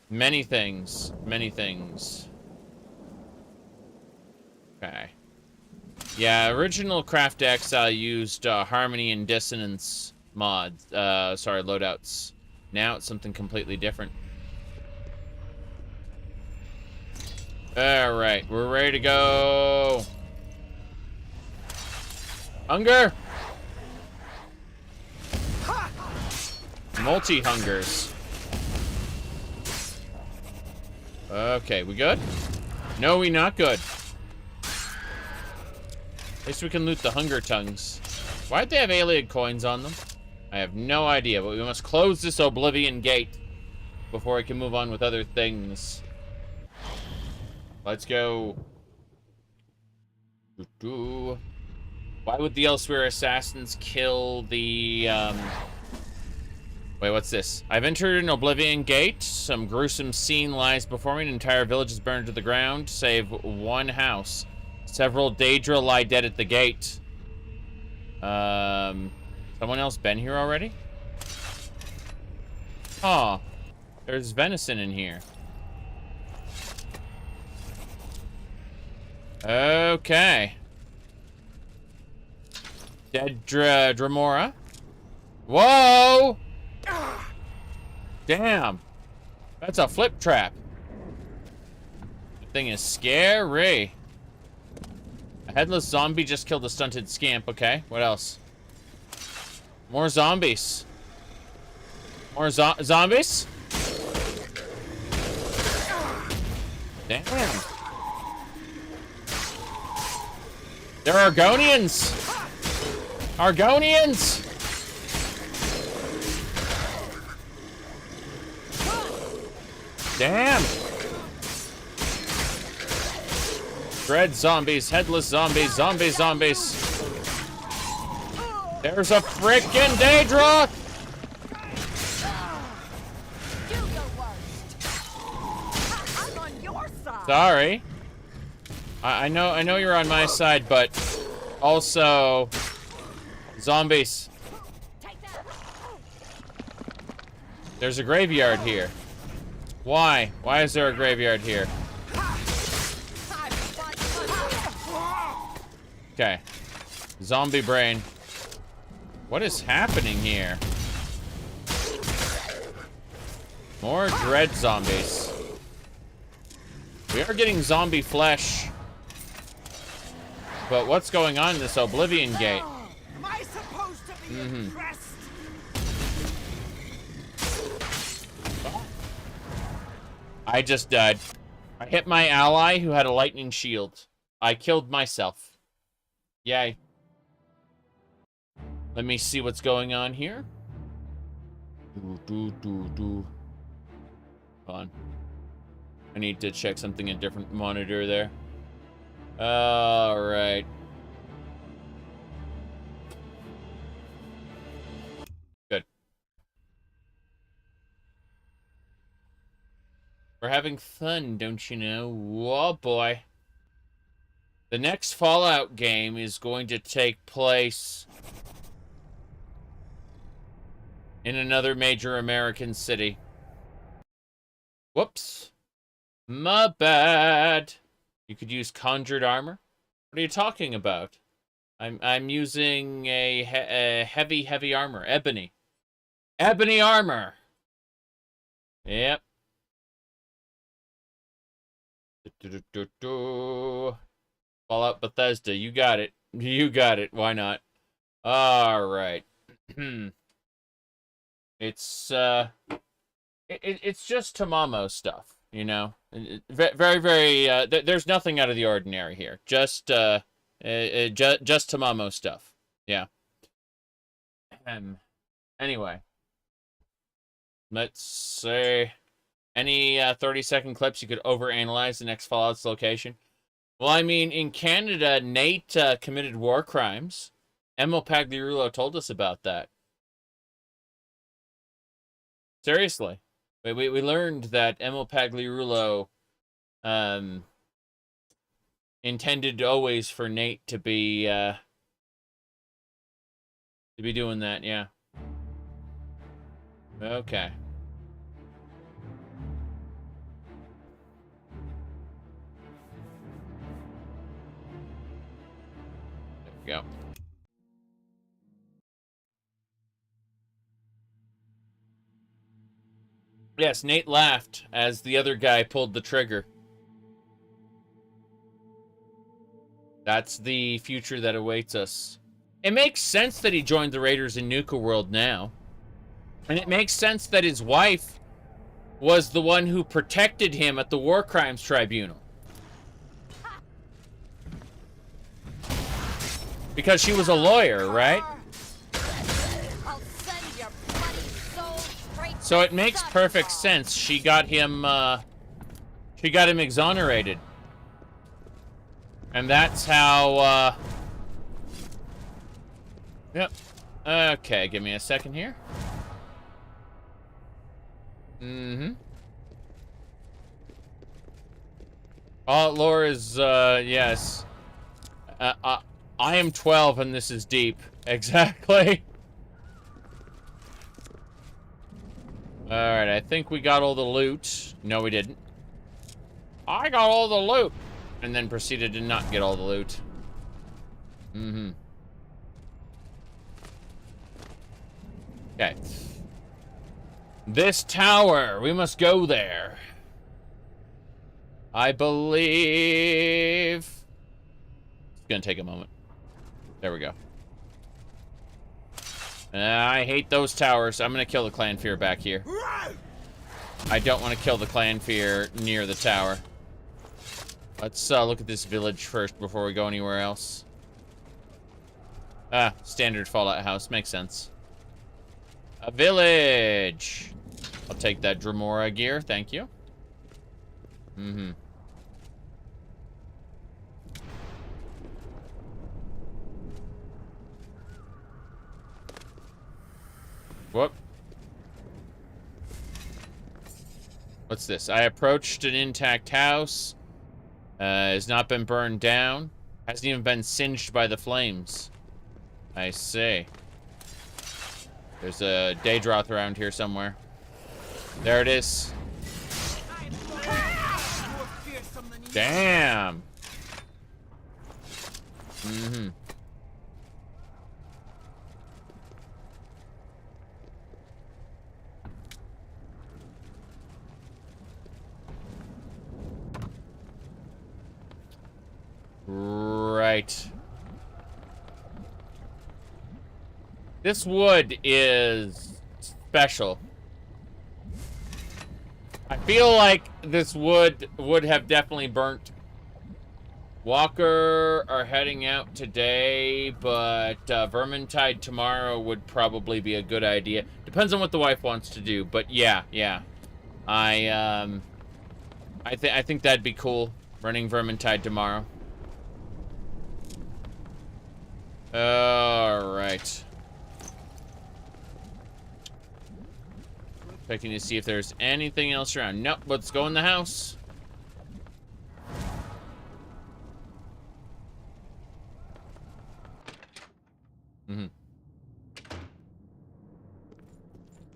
many things, many things. Okay. Yeah, original Craft Exile used harmony and dissonance mods, sorry, loadouts. Now it's something completely different. Alright, we're ready to go. Hunger! Multi-hungers. Okay, we good? No, we not good. At least we can loot the hunger tongues. Why'd they have alien coins on them? I have no idea, but we must close this Oblivion gate before I can move on with other things. Let's go. Why would the Elsewhere assassins kill the, Wait, what's this? I've entered an Oblivion gate. Some gruesome scene lies before me. An entire village is burned to the ground, save one house. Several Daedra lie dead at the gate. Someone else been here already? Huh. There's venison in here. Okay. Dead Dramora. Whoa! Damn. That's a flip trap. That thing is scary. A headless zombie just killed a stunted scamp. Okay, what else? More zombies. More zombies? Damn. They're Argonians! Argonians! Damn! Dread zombies, headless zombies, zombies. There's a frickin' Daedra! I'm on your side. Sorry. I know you're on my side, but also zombies. There's a graveyard here. Why? Why is there a graveyard here? Okay. Zombie brain. What is happening here? More dread zombies. We are getting zombie flesh. But what's going on in this Oblivion gate? Am I supposed to be impressed? I just died. I hit my ally who had a lightning shield. I killed myself. Yay. Let me see what's going on here. Hold on. I need to check something in a different monitor there. Alright. Good. We're having fun, don't you know? Oh boy. The next Fallout game is going to take place in another major American city. Whoops. My bad. You could use conjured armor. What are you talking about? I'm using a heavy armor. Ebony. Ebony armor. Yep. Fallout Bethesda. You got it. You got it. Why not? All right. It's just Tamamo stuff, you know. Very. There's nothing out of the ordinary here. Just Tamamo stuff. Yeah. Anyway, let's say any 30-second clips you could overanalyze the next Fallout's location. Well, I mean, in Canada, Nate committed war crimes. Emil Pagliarulo told us about that. Seriously. We learned that Emil Pagliarulo intended always for Nate to be doing that, yeah. Okay. There we go. Yes, Nate laughed as the other guy pulled the trigger. That's the future that awaits us. It makes sense that he joined the Raiders in Nuka World now. And it makes sense that his wife was the one who protected him at the War Crimes Tribunal. Because she was a lawyer, right? I'll send your bloody soul straight So to it makes perfect Zhakaron. sense. She got him exonerated. And that's how, Yep. Okay, give me a second here. Mm-hmm. Lore is, yes. I am 12 and this is deep. Exactly. Alright, I think we got all the loot. No, we didn't. I got all the loot. And then proceeded to not get all the loot. Mm-hmm. Okay. This tower. We must go there. I believe... It's gonna take a moment. There we go. I hate those towers. I'm gonna kill the clan fear back here. I don't want to kill the clan fear near the tower. Let's look at this village first before we go anywhere else. Ah, standard Fallout house. Makes sense. A village! I'll take that Dremora gear. Thank you. Mm-hmm. Whoop. What's this? I approached an intact house. Has not been burned down. Hasn't even been singed by the flames. I see. There's a Daedroth around here somewhere. There it is. Damn. Mm-hmm. Right. This wood is special. I feel like this wood would have definitely burnt. Walker are heading out today, but Vermintide tomorrow would probably be a good idea. Depends on what the wife wants to do, but yeah. I think that'd be cool, running Vermintide tomorrow. Alright. Checking to see if there's anything else around. Nope, let's go in the house. Mm-hmm.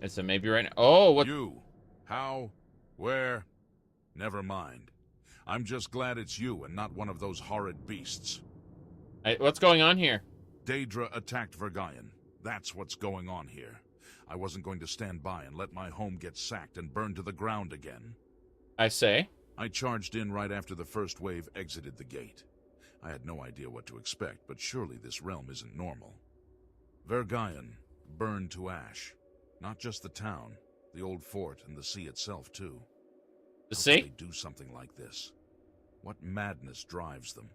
And so maybe right now. Oh, what? You? How? Where? Never mind. I'm just glad it's you and not one of those horrid beasts. What's going on here? Daedra attacked Vergayan. That's what's going on here. I wasn't going to stand by and let my home get sacked and burned to the ground again. I say. I charged in right after the first wave exited the gate. I had no idea what to expect, but surely this realm isn't normal. Vergayan burned to ash. Not just the town, the old fort and the sea itself, too. The How sea? could they do something like this? What madness drives them?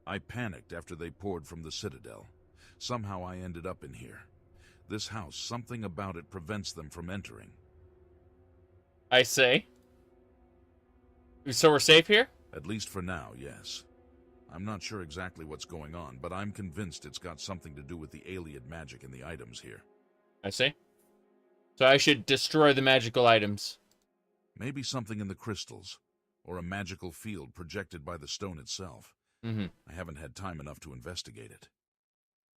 I panicked after they poured from the citadel. Somehow I ended up in here. This house, something about it prevents them from entering. I say. So we're safe here? At least for now, yes. I'm not sure exactly what's going on, but I'm convinced it's got something to do with the alien magic in the items here. I see. So I should destroy the magical items. Maybe something in the crystals, or a magical field projected by the stone itself. Mm-hmm. I haven't had time enough to investigate it.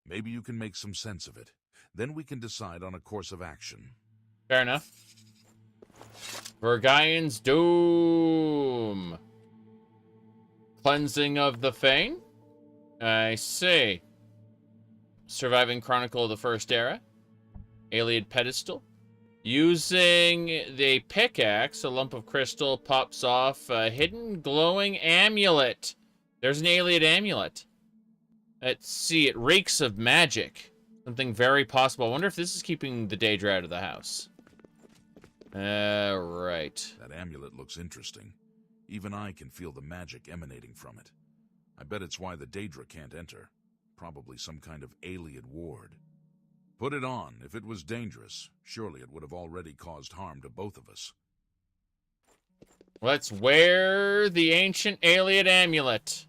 Maybe you can make some sense of it. Then we can decide on a course of action. Fair enough. Vergayan's Doom. Cleansing of the Fane? I see. Surviving Chronicle of the First Era. Alien Pedestal. Using the pickaxe, a lump of crystal pops off a hidden glowing amulet. There's an alien amulet. Let's see, it reeks of magic. Something very possible. I wonder if this is keeping the Daedra out of the house. Right. That amulet looks interesting. Even I can feel the magic emanating from it. I bet it's why the Daedra can't enter. Probably some kind of alien ward. Put it on. If it was dangerous, surely it would have already caused harm to both of us. Let's wear the ancient alien amulet.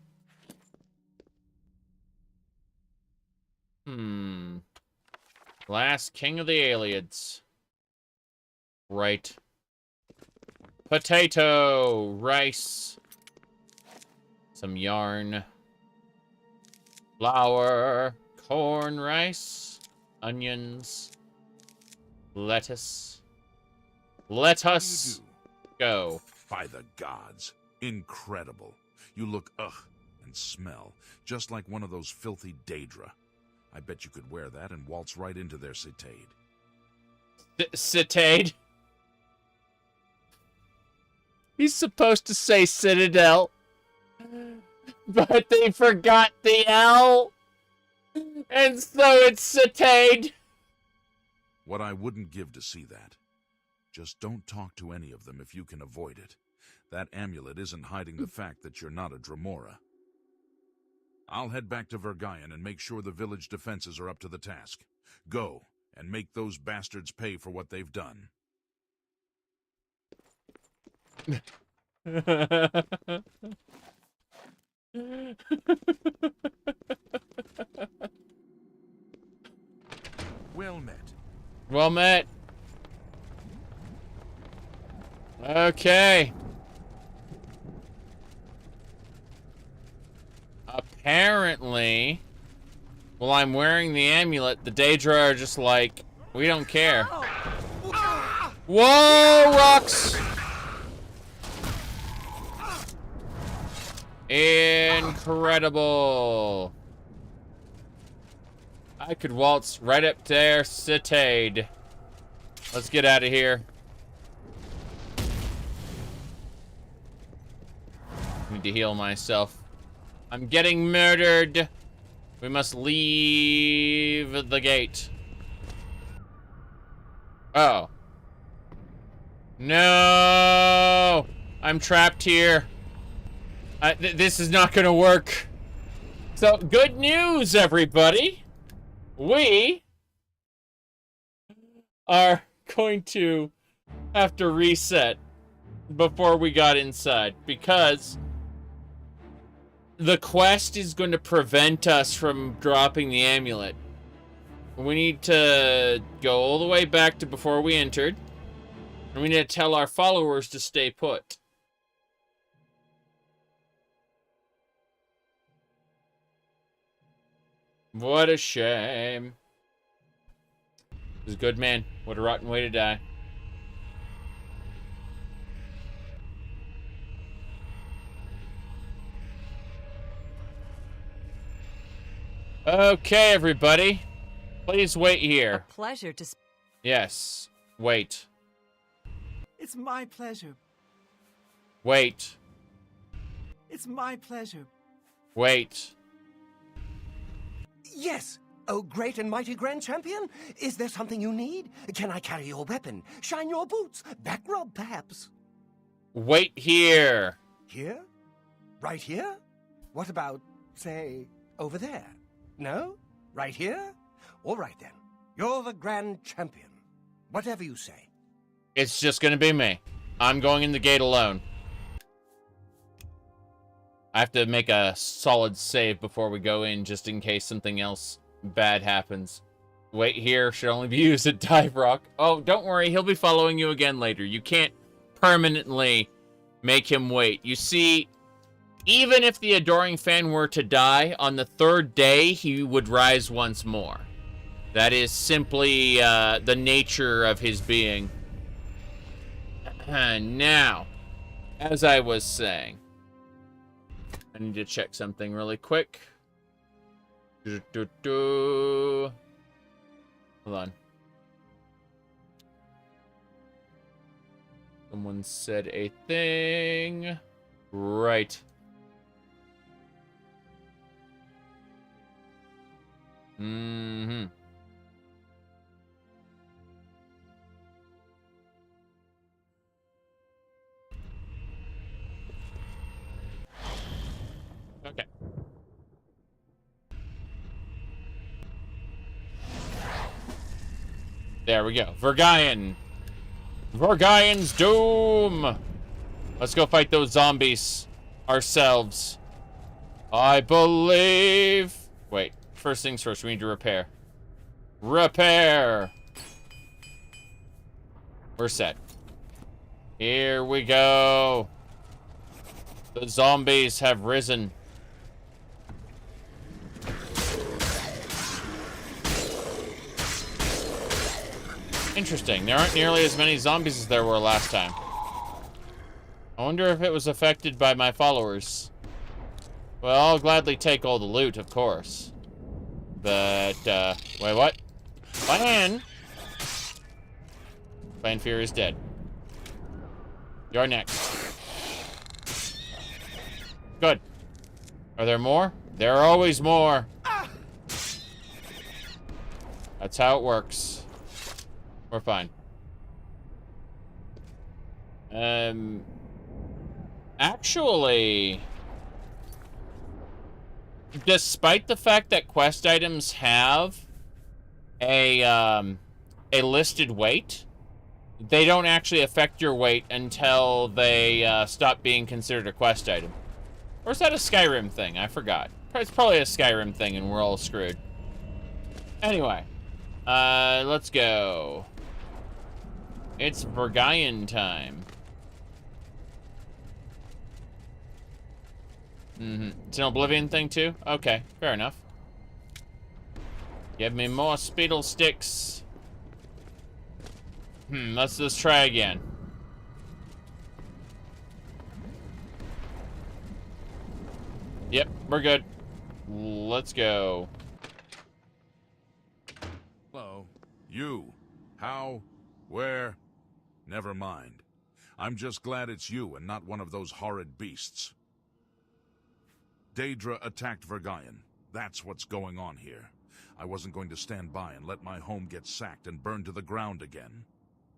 Last king of the aliens. Right. Potato, rice, some yarn, flour, corn, rice, onions, lettuce. Let us go. By the gods. Incredible. You look and smell just like one of those filthy Daedra. I bet you could wear that and waltz right into their citade. Citade? He's supposed to say citadel, but they forgot the L, and so it's citade. What I wouldn't give to see that. Just don't talk to any of them if you can avoid it. That amulet isn't hiding the fact that you're not a Dremora. I'll head back to Vergayan and make sure the village defenses are up to the task. Go, and make those bastards pay for what they've done. Well met. Well met. Okay. Apparently, while I'm wearing the amulet, the Daedra are just like, we don't care. Whoa, rocks! Incredible. I could waltz right up there, citade. Let's get out of here. Need to heal myself. I'm getting murdered. We must leave the gate. Oh. No! I'm trapped here. This is not gonna work. So, good news, everybody. We are going to have to reset before we got inside, because the quest is going to prevent us from dropping the amulet. We need to go all the way back to before we entered, and we need to tell our followers to stay put. What a shame. It was good, man. What a rotten way to die. Okay, everybody. Please wait here. A pleasure to... Yes. Wait. It's my pleasure. Wait. It's my pleasure. Wait. Yes. Oh, great and mighty Grand Champion. Is there something you need? Can I carry your weapon? Shine your boots? Back rub, perhaps? Wait here. Here? Right here? What about, say, over there? No? Right here? All right, then. You're the Grand Champion. Whatever you say. It's just gonna be me. I'm going in the gate alone. I have to make a solid save before we go in, just in case something else bad happens. Wait here should only be used at Dive Rock. Oh, don't worry, he'll be following you again later. You can't permanently make him wait. You see, even if the Adoring Fan were to die, on the third day, he would rise once more. That is simply the nature of his being. Now, as I was saying, I need to check something really quick. Hold on. Someone said a thing. Right. Mm-hmm. Okay. There we go. Vergayan. Vergayan's doom. Let's go fight those zombies ourselves. I believe. Wait. First things first. We need to repair. Repair. We're set. Here we go. The zombies have risen. Interesting. There aren't nearly as many zombies as there were last time. I wonder if it was affected by my followers. Well, I'll gladly take all the loot, of course. But, wait, what? Plan! Plan Fear is dead. You're next. Good. Are there more? There are always more. That's how it works. We're fine. Actually, despite the fact that quest items have a listed weight, they don't actually affect your weight until they stop being considered a quest item. Or is that a Skyrim thing? I forgot. It's probably a Skyrim thing and we're all screwed. Anyway, let's go. It's Vergayan time. It's an Oblivion thing too? Okay, fair enough. Give me more speedle sticks. Let's try again. Yep, we're good. Let's go. Hello. You. How? Where? Never mind. I'm just glad it's you and not one of those horrid beasts. Daedra attacked Vergayan. That's what's going on here. I wasn't going to stand by and let my home get sacked and burned to the ground again.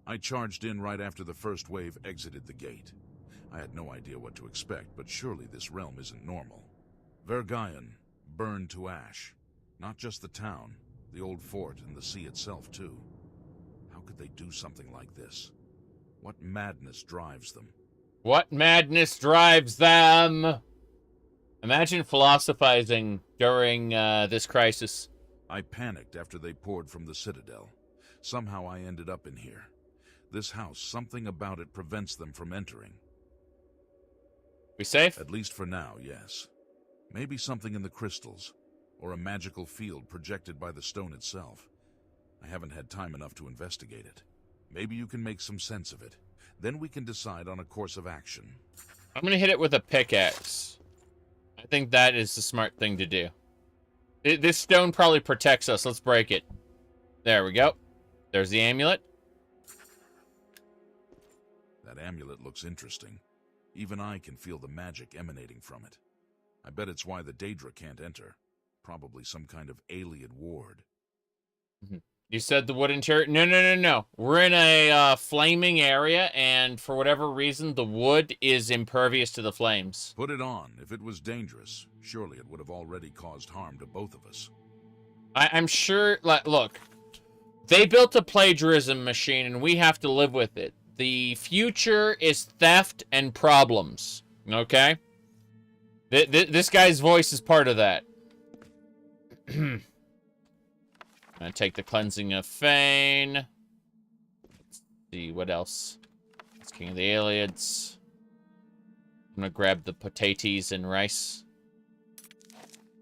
I charged in right after the first wave exited the gate. I had no idea what to expect, but surely this realm isn't normal. Vergayan burned to ash. Not just the town, the old fort and the sea itself too. How could they do something like this? What madness drives them? What madness drives them? Imagine philosophizing during this crisis. I panicked after they poured from the citadel. Somehow I ended up in here. This house, something about it prevents them from entering. We safe? At least for now, yes. Maybe something in the crystals, or a magical field projected by the stone itself. I haven't had time enough to investigate it. Maybe you can make some sense of it. Then we can decide on a course of action. I'm gonna hit it with a pickaxe. I think that is the smart thing to do. This stone probably protects us. Let's break it. There we go. There's the amulet. That amulet looks interesting. Even I can feel the magic emanating from it. I bet it's why the Daedra can't enter. Probably some kind of alien ward. You said the wood interior? No. We're in a flaming area, and for whatever reason, the wood is impervious to the flames. Put it on. If it was dangerous, surely it would have already caused harm to both of us. I'm sure... Look, they built a plagiarism machine, and we have to live with it. The future is theft and problems, okay? This guy's voice is part of that. I'm gonna take the Cleansing of Fane. Let's see, what else? It's King of the Aliens. I'm gonna grab the potatoes and rice.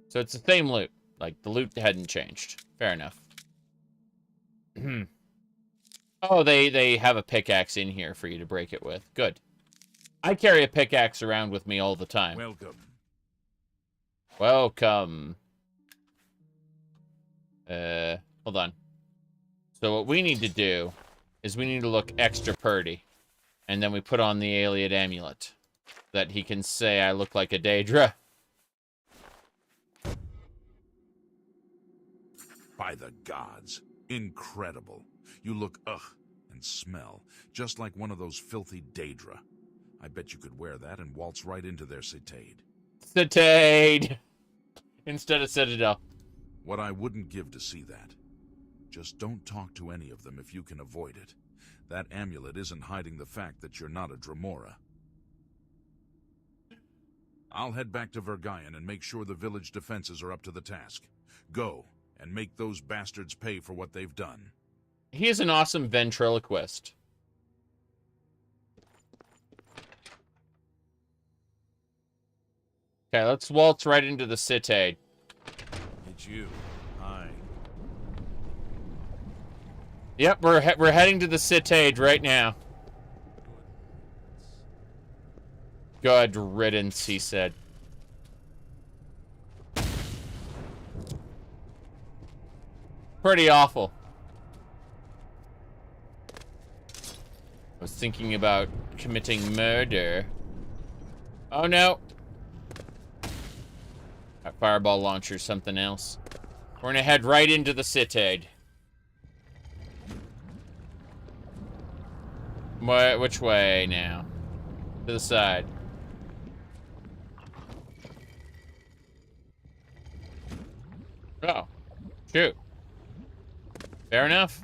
So it's the same loot. Like, the loot hadn't changed. Fair enough. Oh, they have a pickaxe in here for you to break it with. Good. I carry a pickaxe around with me all the time. Welcome. Welcome. Hold on. So what we need to do is we need to look extra purty. And then we put on the alien amulet. That he can say I look like a Daedra. By the gods. Incredible. You look, and smell, just like one of those filthy Daedra. I bet you could wear that and waltz right into their citade. Citade! Instead of Citadel. What I wouldn't give to see that. Just don't talk to any of them if you can avoid it. That amulet isn't hiding the fact that you're not a Dremora. I'll head back to Vergayan and make sure the village defenses are up to the task. Go, and make those bastards pay for what they've done. He is an awesome ventriloquist. Okay, let's waltz right into the citade. It's you. Hi. Yep, we're heading to the citade right now. Good riddance, he said. Pretty awful. I was thinking about committing murder. Oh no. That fireball launcher's something else. We're gonna head right into the citade. Which way now? To the side. Oh. Shoot. Fair enough.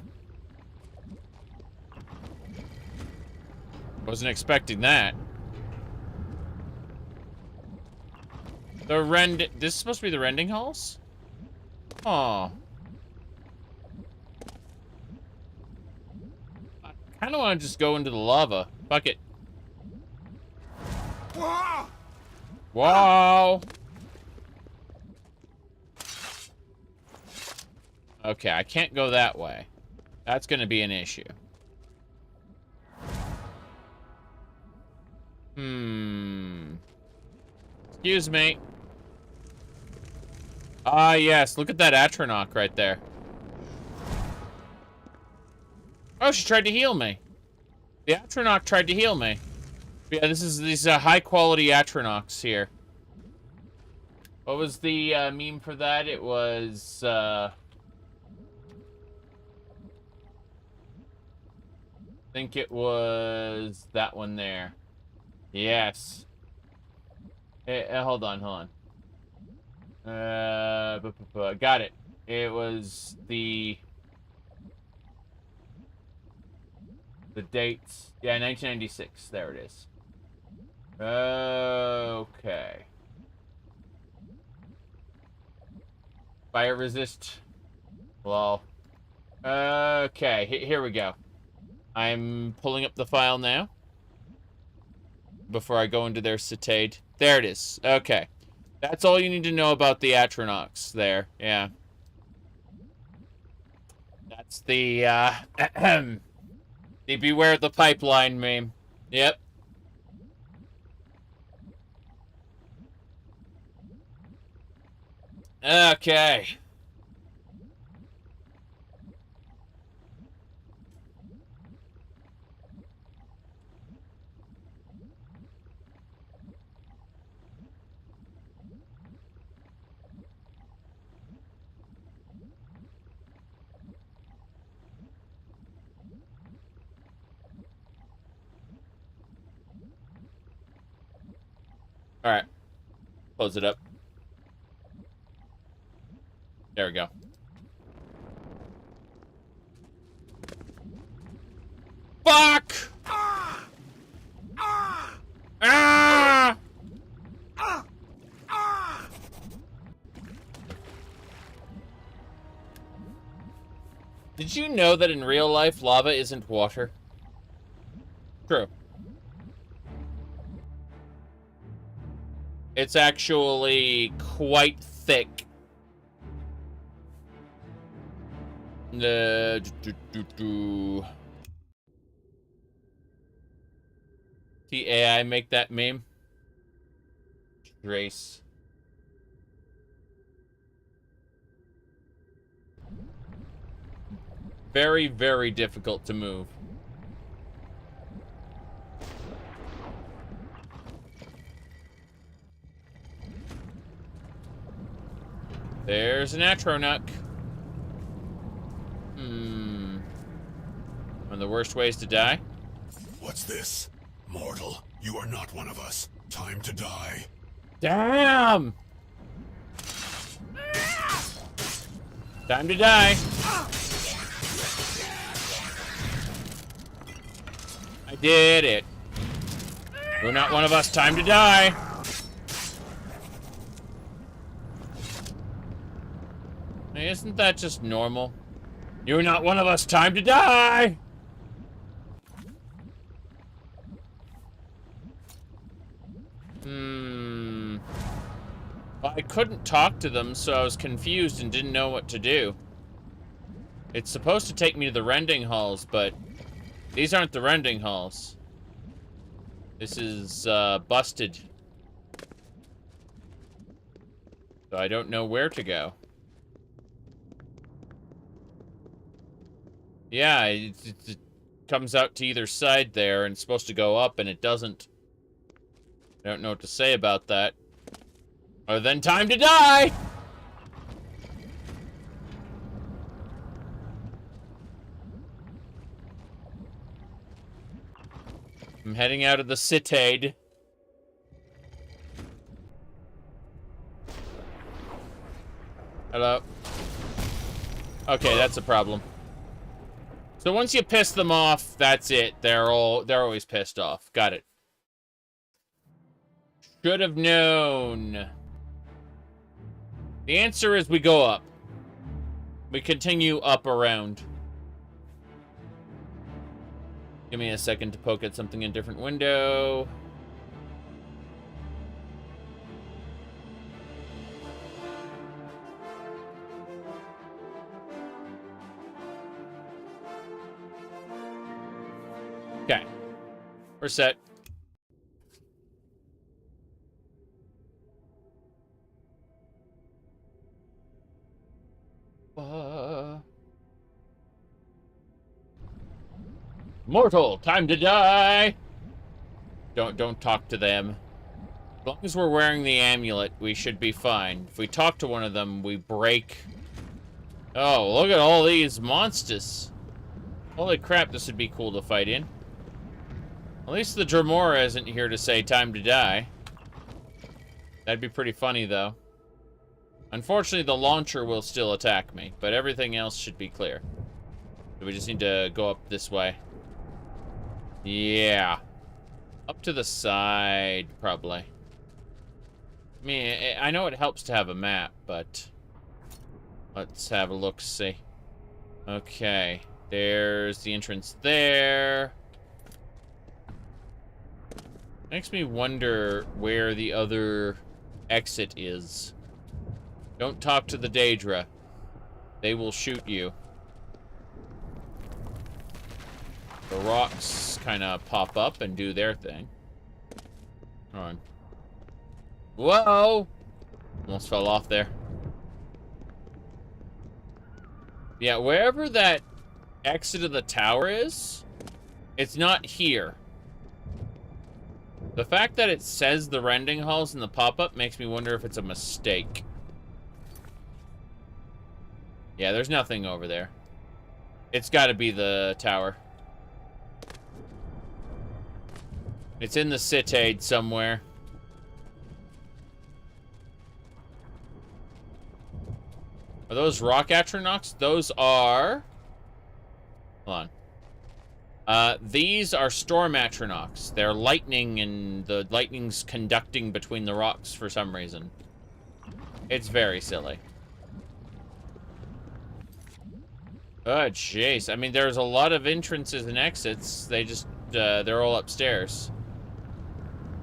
Wasn't expecting that. This is supposed to be the rending halls? Oh. I kind of want to just go into the lava. Fuck it. Whoa! Okay, I can't go that way. That's going to be an issue. Excuse me. Ah, yes. Look at that Atronach right there. Oh, she tried to heal me. The Atronach tried to heal me. Yeah, this is these high-quality Atronachs here. What was the meme for that? It was... I think it was that one there. Yes. Hold on. Got it. It was the dates. Yeah, 1996. There it is. Okay. Fire resist. Well. Okay, here we go. I'm pulling up the file now. Before I go into their citade. There it is. Okay. That's all you need to know about the Atronachs there. Yeah. That's the, the beware the pipeline meme. Yep. Okay. All right. Close it up. There we go. Fuck! Ah! Did you know that in real life, lava isn't water? True. It's actually quite thick. The AI make that meme? Trace. Very, very difficult to move. There's an Atronach. One of the worst ways to die. What's this? Mortal, you are not one of us. Time to die. Damn! Time to die. I did it. You're not one of us. Time to die. Hey, isn't that just normal? You're not one of us. Time to die. I couldn't talk to them, so I was confused and didn't know what to do. It's supposed to take me to the rending halls, but these aren't the rending halls. This is, busted. So I don't know where to go. Yeah, it comes out to either side there, and it's supposed to go up, and it doesn't. I don't know what to say about that. Other than time to die! I'm heading out of the citade. Hello? Okay, that's a problem. So once you piss them off, that's it. They're always pissed off. Got it. Should have known. The answer is we go up. We continue up around. Give me a second to poke at something in a different window. Okay. We're set. Mortal, time to die! Don't talk to them. As long as we're wearing the amulet, we should be fine. If we talk to one of them, we break. Oh, look at all these monsters. Holy crap, this would be cool to fight in. At least the Dremora isn't here to say time to die. That'd be pretty funny, though. Unfortunately, the launcher will still attack me, but everything else should be clear. So we just need to go up this way. Yeah. Up to the side, probably. I mean, I know it helps to have a map, but let's have a look-see. Okay. There's the entrance there. Makes me wonder where the other exit is. Don't talk to the Daedra. They will shoot you. The rocks kind of pop up and do their thing. Hold on. Whoa! Almost fell off there. Yeah, wherever that exit of the tower is, it's not here. The fact that it says the rending halls in the pop-up makes me wonder if it's a mistake. Yeah, there's nothing over there. It's got to be the tower. It's in the citade somewhere. Are those rock atronachs? Those are... Hold on. These are storm atronachs. They're lightning, and the lightning's conducting between the rocks for some reason. It's very silly. Oh, jeez. I mean, there's a lot of entrances and exits. They just, they're all upstairs.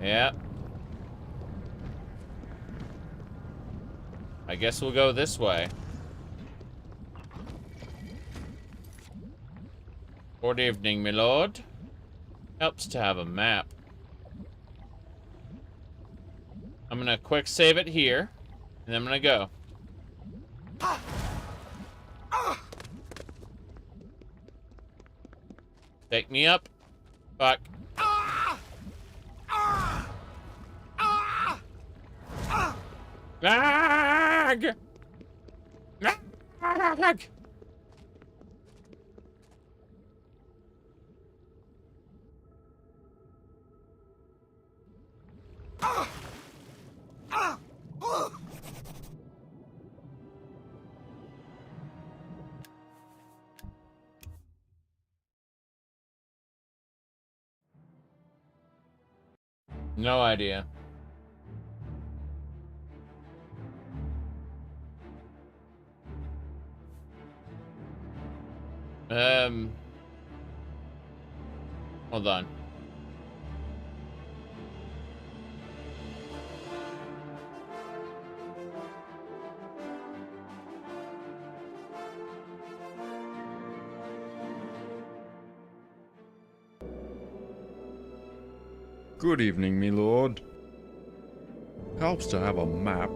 Yep. I guess we'll go this way. Good evening, my lord. Helps to have a map. I'm gonna quick save it here, and I'm gonna go. Take me up. Fuck. Lag! Lag! No idea. Hold on. Good evening, me lord. Helps to have a map.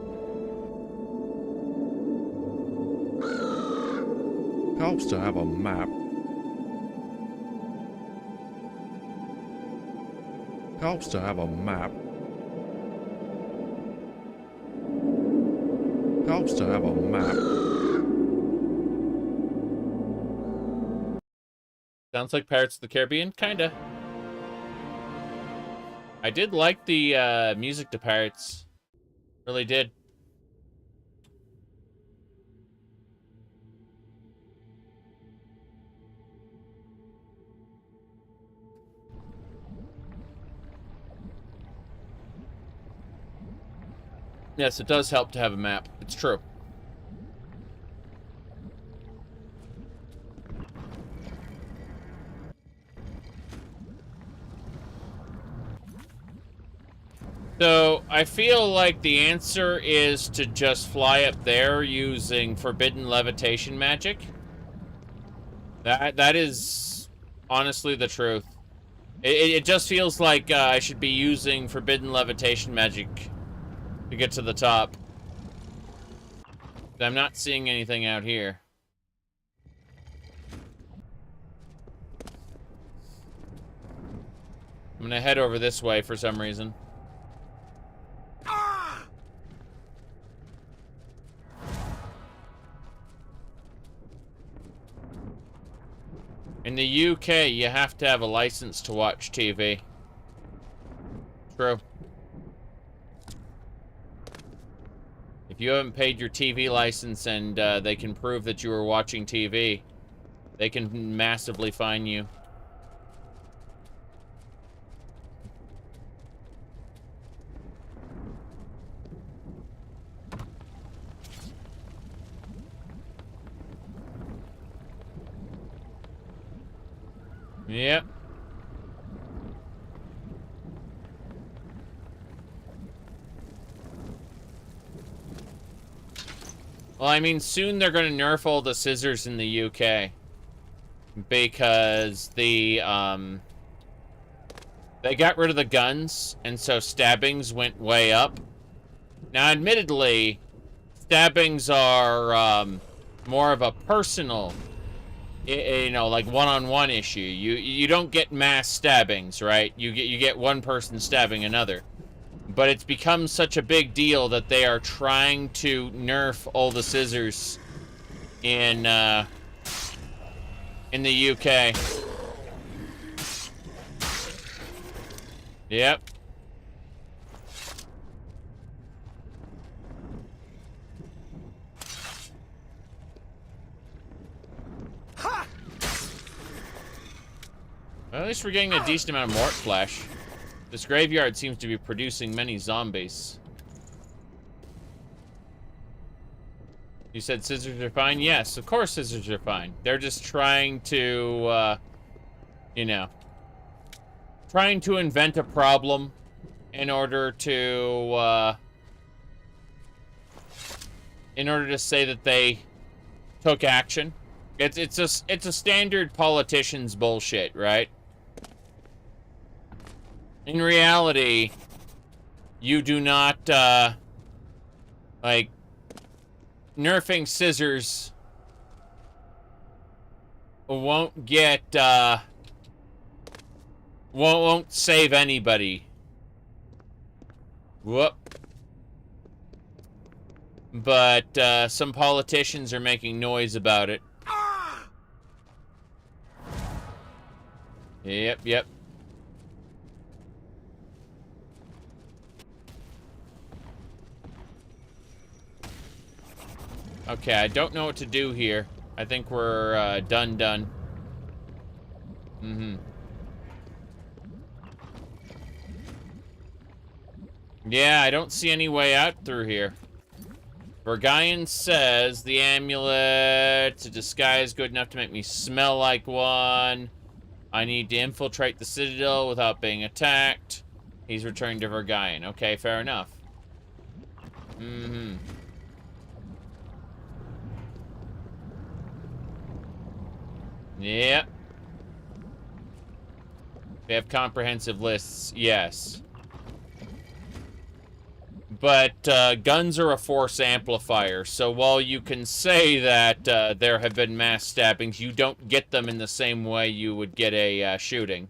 Helps to have a map. Helps to have a map. Helps to have a map. Sounds like Pirates of the Caribbean, kinda. I did like the music to Pirates. Really did. Yes, it does help to have a map. It's true. So, I feel like the answer is to just fly up there using forbidden levitation magic. That is honestly the truth. It just feels like I should be using forbidden levitation magic to get to the top. I'm not seeing anything out here. I'm gonna head over this way for some reason. In the UK, you have to have a license to watch TV. True. If you haven't paid your TV license and they can prove that you were watching TV, they can massively fine you. Yep. Well, I mean, soon they're going to nerf all the scissors in the UK. Because they got rid of the guns, and so stabbings went way up. Now, admittedly, stabbings are more of a personal, you know, like one-on-one issue. You don't get mass stabbings, right? You get one person stabbing another. But it's become such a big deal that they are trying to nerf all the scissors in the UK. Yep. Well, at least we're getting a decent amount of mort flesh. This graveyard seems to be producing many zombies. You said scissors are fine? Yes, of course scissors are fine. They're just trying to, you know, trying to invent a problem in order to say that they took action. It's a standard politician's bullshit, right? In reality, you do not, like, nerfing scissors won't get, won't save anybody. Whoop. But, some politicians are making noise about it. Yep. Okay, I don't know what to do here. I think we're done. Yeah, I don't see any way out through here. Vergayan says the amulet, a disguise good enough to make me smell like one. I need to infiltrate the citadel without being attacked. He's returned to Vergayan. Okay, fair enough. Yep. They have comprehensive lists, yes. But guns are a force amplifier, so while you can say that there have been mass stabbings, you don't get them in the same way you would get a shooting.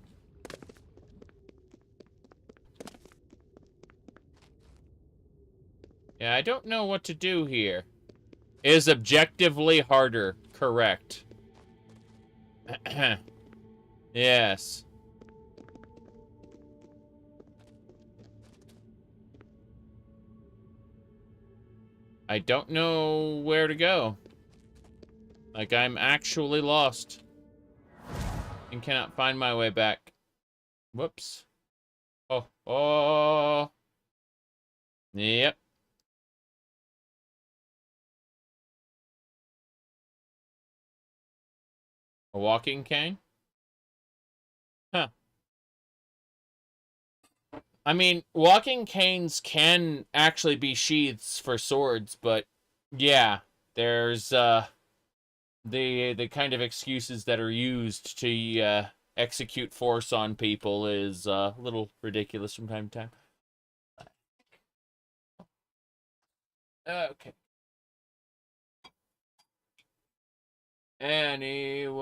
Yeah, I don't know what to do here. It is objectively harder, correct. Yes. I don't know where to go. Like, I'm actually lost. And cannot find my way back. Whoops. Oh. Yep. A walking cane? Huh. I mean, walking canes can actually be sheaths for swords, but yeah, there's the kind of excuses that are used to execute force on people is a little ridiculous from time to time. Okay. Anyway.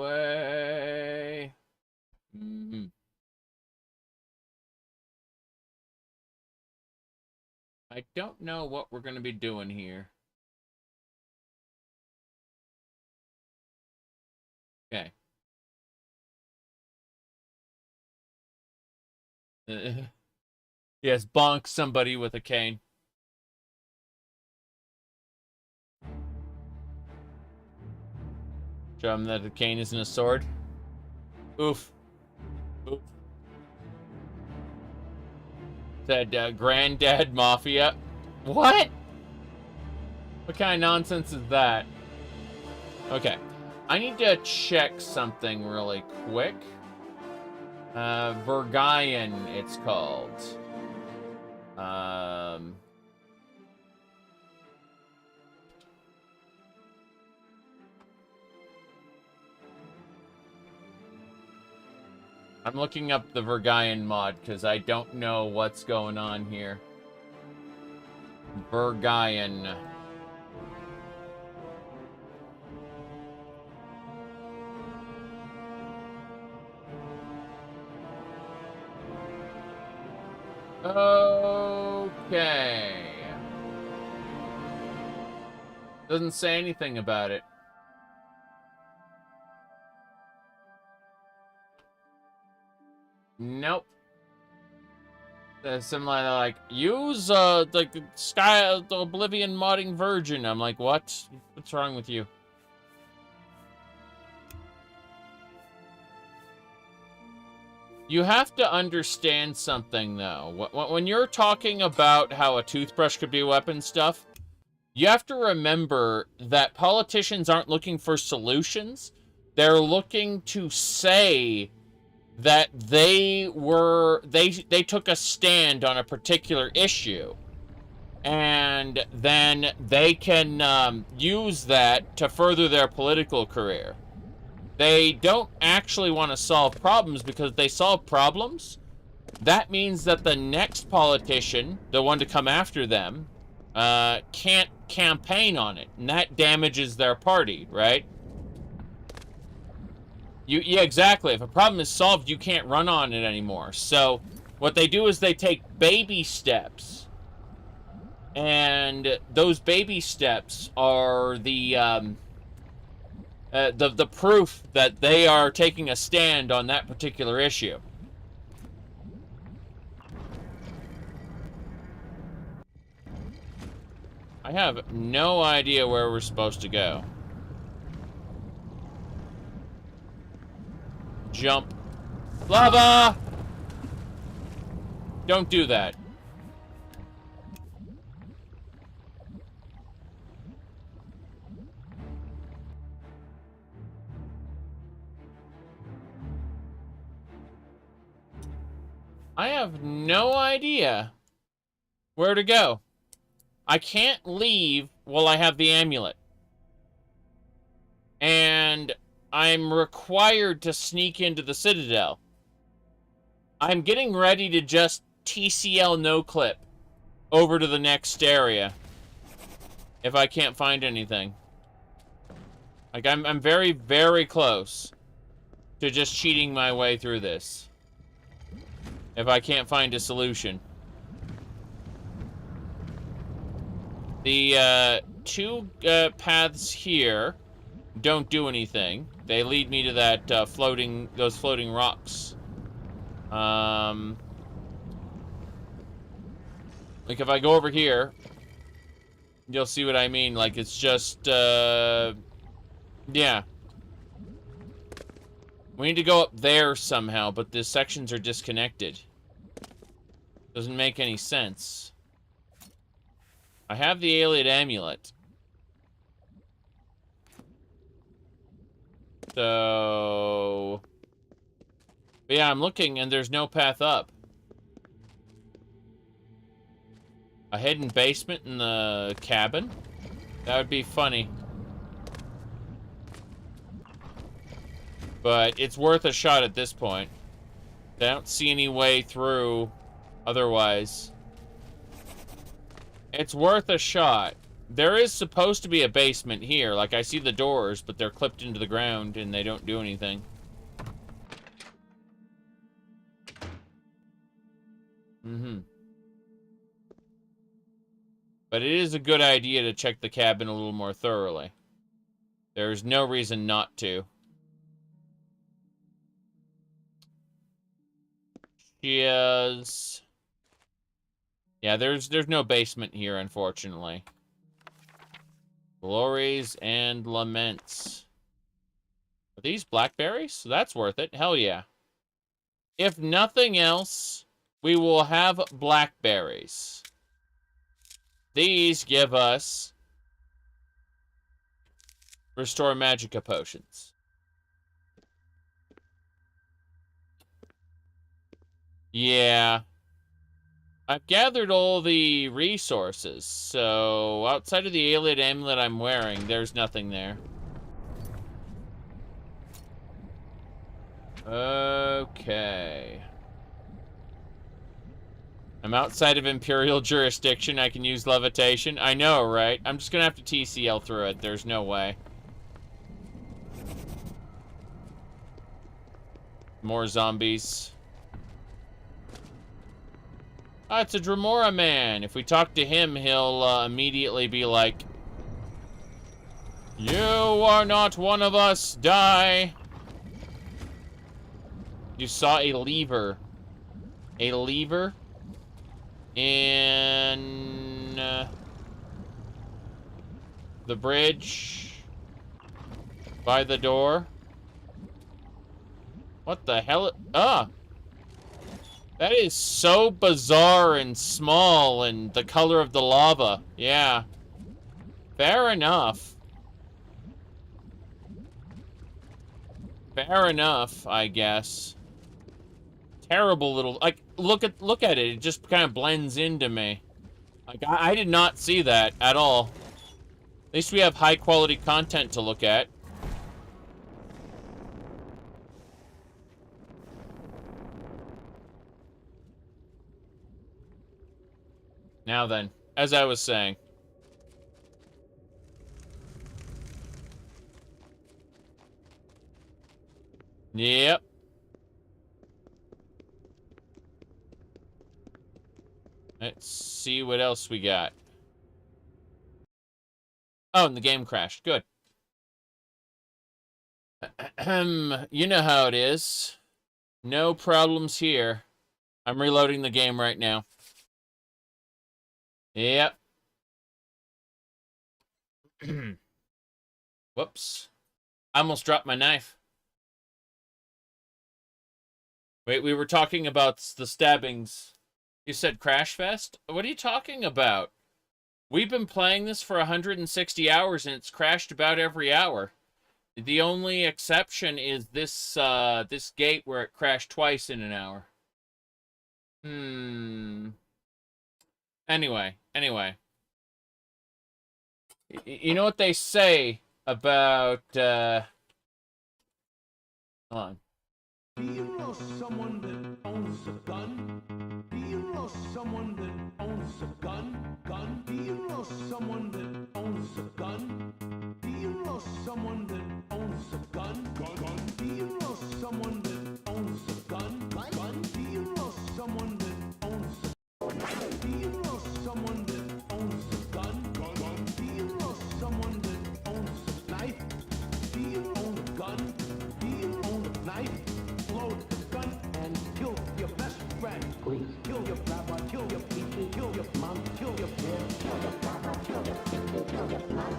I don't know what we're going to be doing here. Okay. Yes, bonk somebody with a cane. Show him that a cane isn't a sword. Oof. Oof. Said Granddad Mafia. What? What kind of nonsense is that? Okay. I need to check something really quick. Vergayan, it's called. I'm looking up the Vergayan mod because I don't know what's going on here. Vergayan. Okay. Doesn't say anything about it. Nope. Similar, like, use the the Oblivion modding version. I'm like, what? What's wrong with you? You have to understand something, though. When you're talking about how a toothbrush could be a weapon stuff, you have to remember that politicians aren't looking for solutions. They're looking to say that they took a stand on a particular issue, and then they can use that to further their political career. They don't actually want to solve problems, because if they solve problems, that means that the next politician, the one to come after them, can't campaign on it, and that damages their party, right? Yeah, exactly. If a problem is solved, you can't run on it anymore. So what they do is they take baby steps. And those baby steps are the proof that they are taking a stand on that particular issue. I have no idea where we're supposed to go. Jump. Lava! Don't do that. I have no idea where to go. I can't leave while I have the amulet. And I'm required to sneak into the Citadel. I'm getting ready to just TCL no-clip over to the next area if I can't find anything. Like, I'm very, very close to just cheating my way through this if I can't find a solution. The two paths here don't do anything. They lead me to that those floating rocks. Like if I go over here, you'll see what I mean. Like it's just yeah. We need to go up there somehow, but the sections are disconnected. Doesn't make any sense. I have the alien amulet. So... But yeah, I'm looking and there's no path up. A hidden basement in the cabin? That would be funny. But it's worth a shot at this point. I don't see any way through otherwise. It's worth a shot. There is supposed to be a basement here. Like, I see the doors, but they're clipped into the ground and they don't do anything. But it is a good idea to check the cabin a little more thoroughly. There's no reason not to. Cheers. Yeah, there's no basement here, unfortunately. Glories and laments. Are these blackberries? That's worth it. Hell yeah. If nothing else, we will have blackberries. These give us restore magicka potions. Yeah. I've gathered all the resources, so outside of the alien amulet I'm wearing, there's nothing there. Okay. I'm outside of Imperial jurisdiction. I can use levitation. I know, right? I'm just gonna have to TCL through it. There's no way. More zombies. Ah, it's a Dremora man. If we talk to him, he'll immediately be like, "You are not one of us. Die." You saw a lever. A lever in the bridge by the door. What the hell? Ah! That is so bizarre and small and the color of the lava. Yeah. Fair enough. Fair enough, I guess. Terrible little, like, look at it. It just kind of blends into me. Like, I did not see that at all. At least we have high quality content to look at. Now then, as I was saying. Yep. Let's see what else we got. Oh, and the game crashed. Good. You know how it is. No problems here. I'm reloading the game right now. Yep. Whoops. I almost dropped my knife. Wait, we were talking about the stabbings. You said Crash Fest? What are you talking about? We've been playing this for 160 hours and it's crashed about every hour. The only exception is this this gate where it crashed twice in an hour. Anyway. You know what they say about hold on. Do you know someone that owns a gun? Do you know someone that owns a gun? Do you know someone that owns a gun? Do you know someone that owns a gun? Do you know someone that owns a gun? Do you know someone that owns a gun? Do you know someone that owns a gun? Do you know someone that owns a knife? Do you own a gun? Do you own a knife? Load the gun and kill your best friend. Please kill your grandma, kill your people, kill your mom, kill your dad, kill your grandma, kill your people, kill your mom,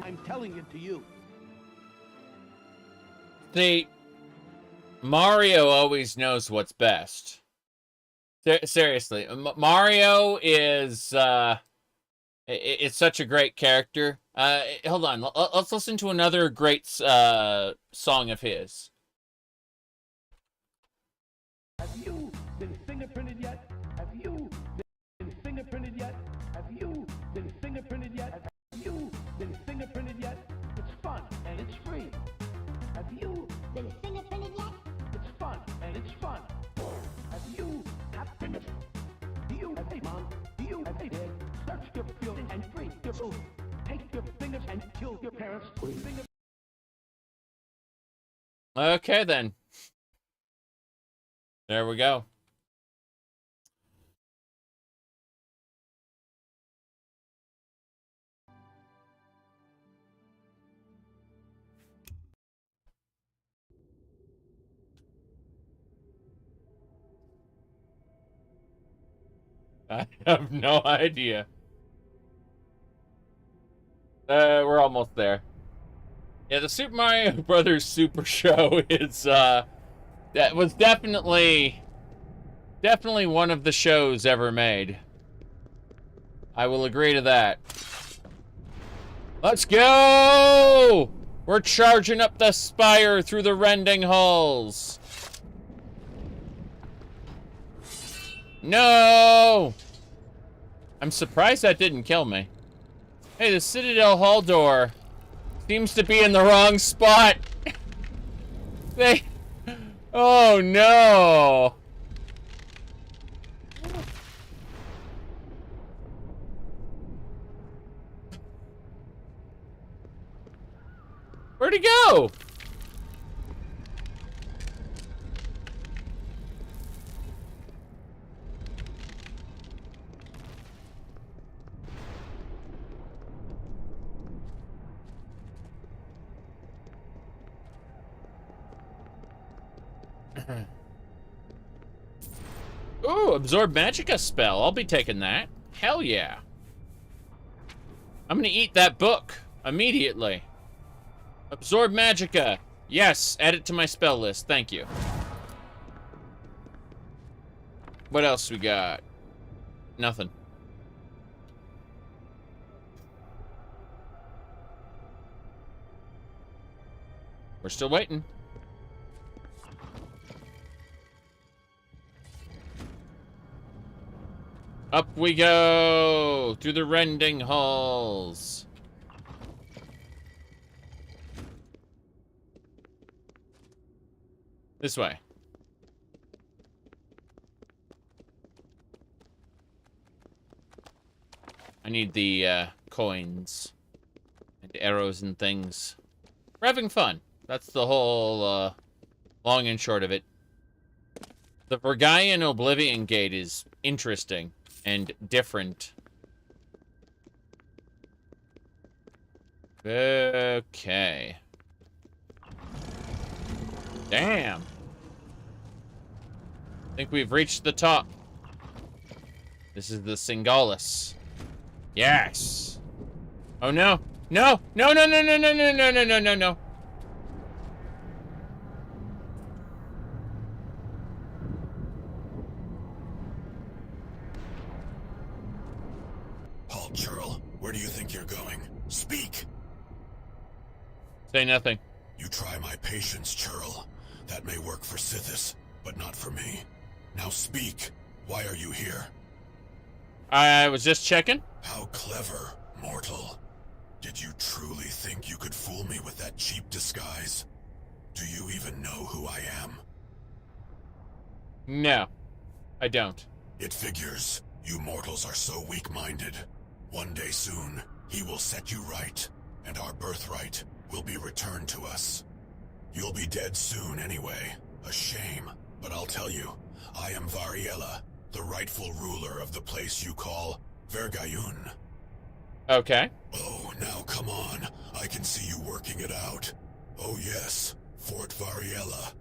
I'm telling it to you. See, Mario always knows what's best. Seriously, Mario is it's such a great character. Hold on, let's listen to another great song of his. Have you been fingerprinted yet? Have you been fingerprinted yet? Have you been fingerprinted yet? Have you been fingerprinted yet? It's fun and it's free. Have you been fingerprinted yet? It's fun and it's fun. Have you happened? Do you have a mom? Do you have a dad? Search your field and free your food. Take your fingers and kill your parents. Okay then. There we go. I have no idea. We're almost there. Yeah, the Super Mario Brothers Super Show is, that was definitely one of the shows ever made. I will agree to that. Let's go! We're charging up the spire through the rending halls. No! I'm surprised that didn't kill me. Hey, the Citadel Hall door seems to be in the wrong spot. Oh no! Where'd he go? Ooh, absorb magicka spell. I'll be taking that. Hell yeah. I'm gonna eat that book immediately. Absorb magicka. Yes, add it to my spell list. Thank you. What else we got? Nothing. We're still waiting. Up we go! Through the rending halls. This way. I need the coins and arrows and things. We're having fun. That's the whole long and short of it. The Vergaian Oblivion gate is interesting and different. Okay. Damn. I think we've reached the top. This is the Singalis. Yes. Oh no. No. No, no, no, no, no, no, no, no, no, no, no. Halt, Churl. Where do you think you're going? Speak! Say nothing. You try my patience, Churl. That may work for Sithis, but not for me. Now speak. Why are you here? I was just checking. How clever, mortal. Did you truly think you could fool me with that cheap disguise? Do you even know who I am? No, I don't. It figures. You mortals are so weak-minded. One day soon, he will set you right, and our birthright will be returned to us. You'll be dead soon anyway. A shame, but I'll tell you, I am Variella, the rightful ruler of the place you call Vergayun. Okay. Oh, now come on. I can see you working it out. Oh yes, Fort Variella.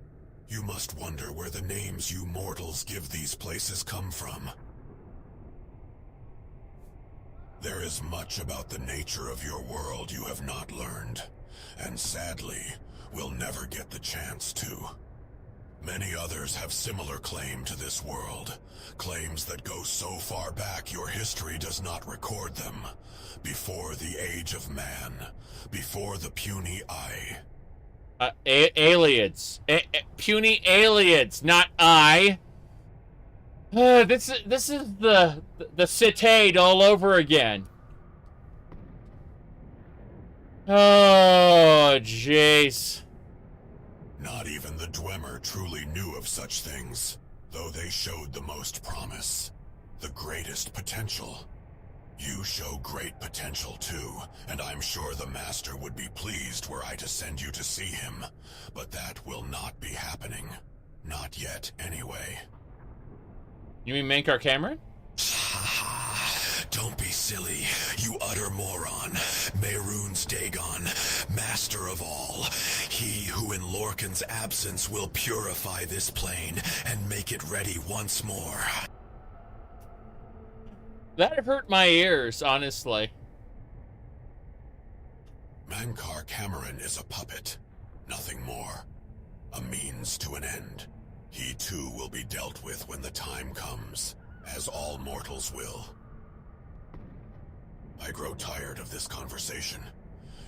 You must wonder where the names you mortals give these places come from. There is much about the nature of your world you have not learned, and sadly, will never get the chance to. Many others have similar claim to this world, claims that go so far back your history does not record them, before the age of man, before the puny eye. Aliens. Puny aliens, not I. This is the Citade all over again. Oh, jeez. Not even the Dwemer truly knew of such things, though they showed the most promise, the greatest potential. You show great potential too, and I'm sure the Master would be pleased were I to send you to see him, but that will not be happening. Not yet, anyway. You mean Mankar Cameron? Don't be silly, you utter moron. Mehrunes Dagon, master of all. He who in Lorcan's absence will purify this plane and make it ready once more. That hurt my ears, honestly. Mankar Cameron is a puppet, nothing more. A means to an end. He too will be dealt with when the time comes, as all mortals will. I grow tired of this conversation.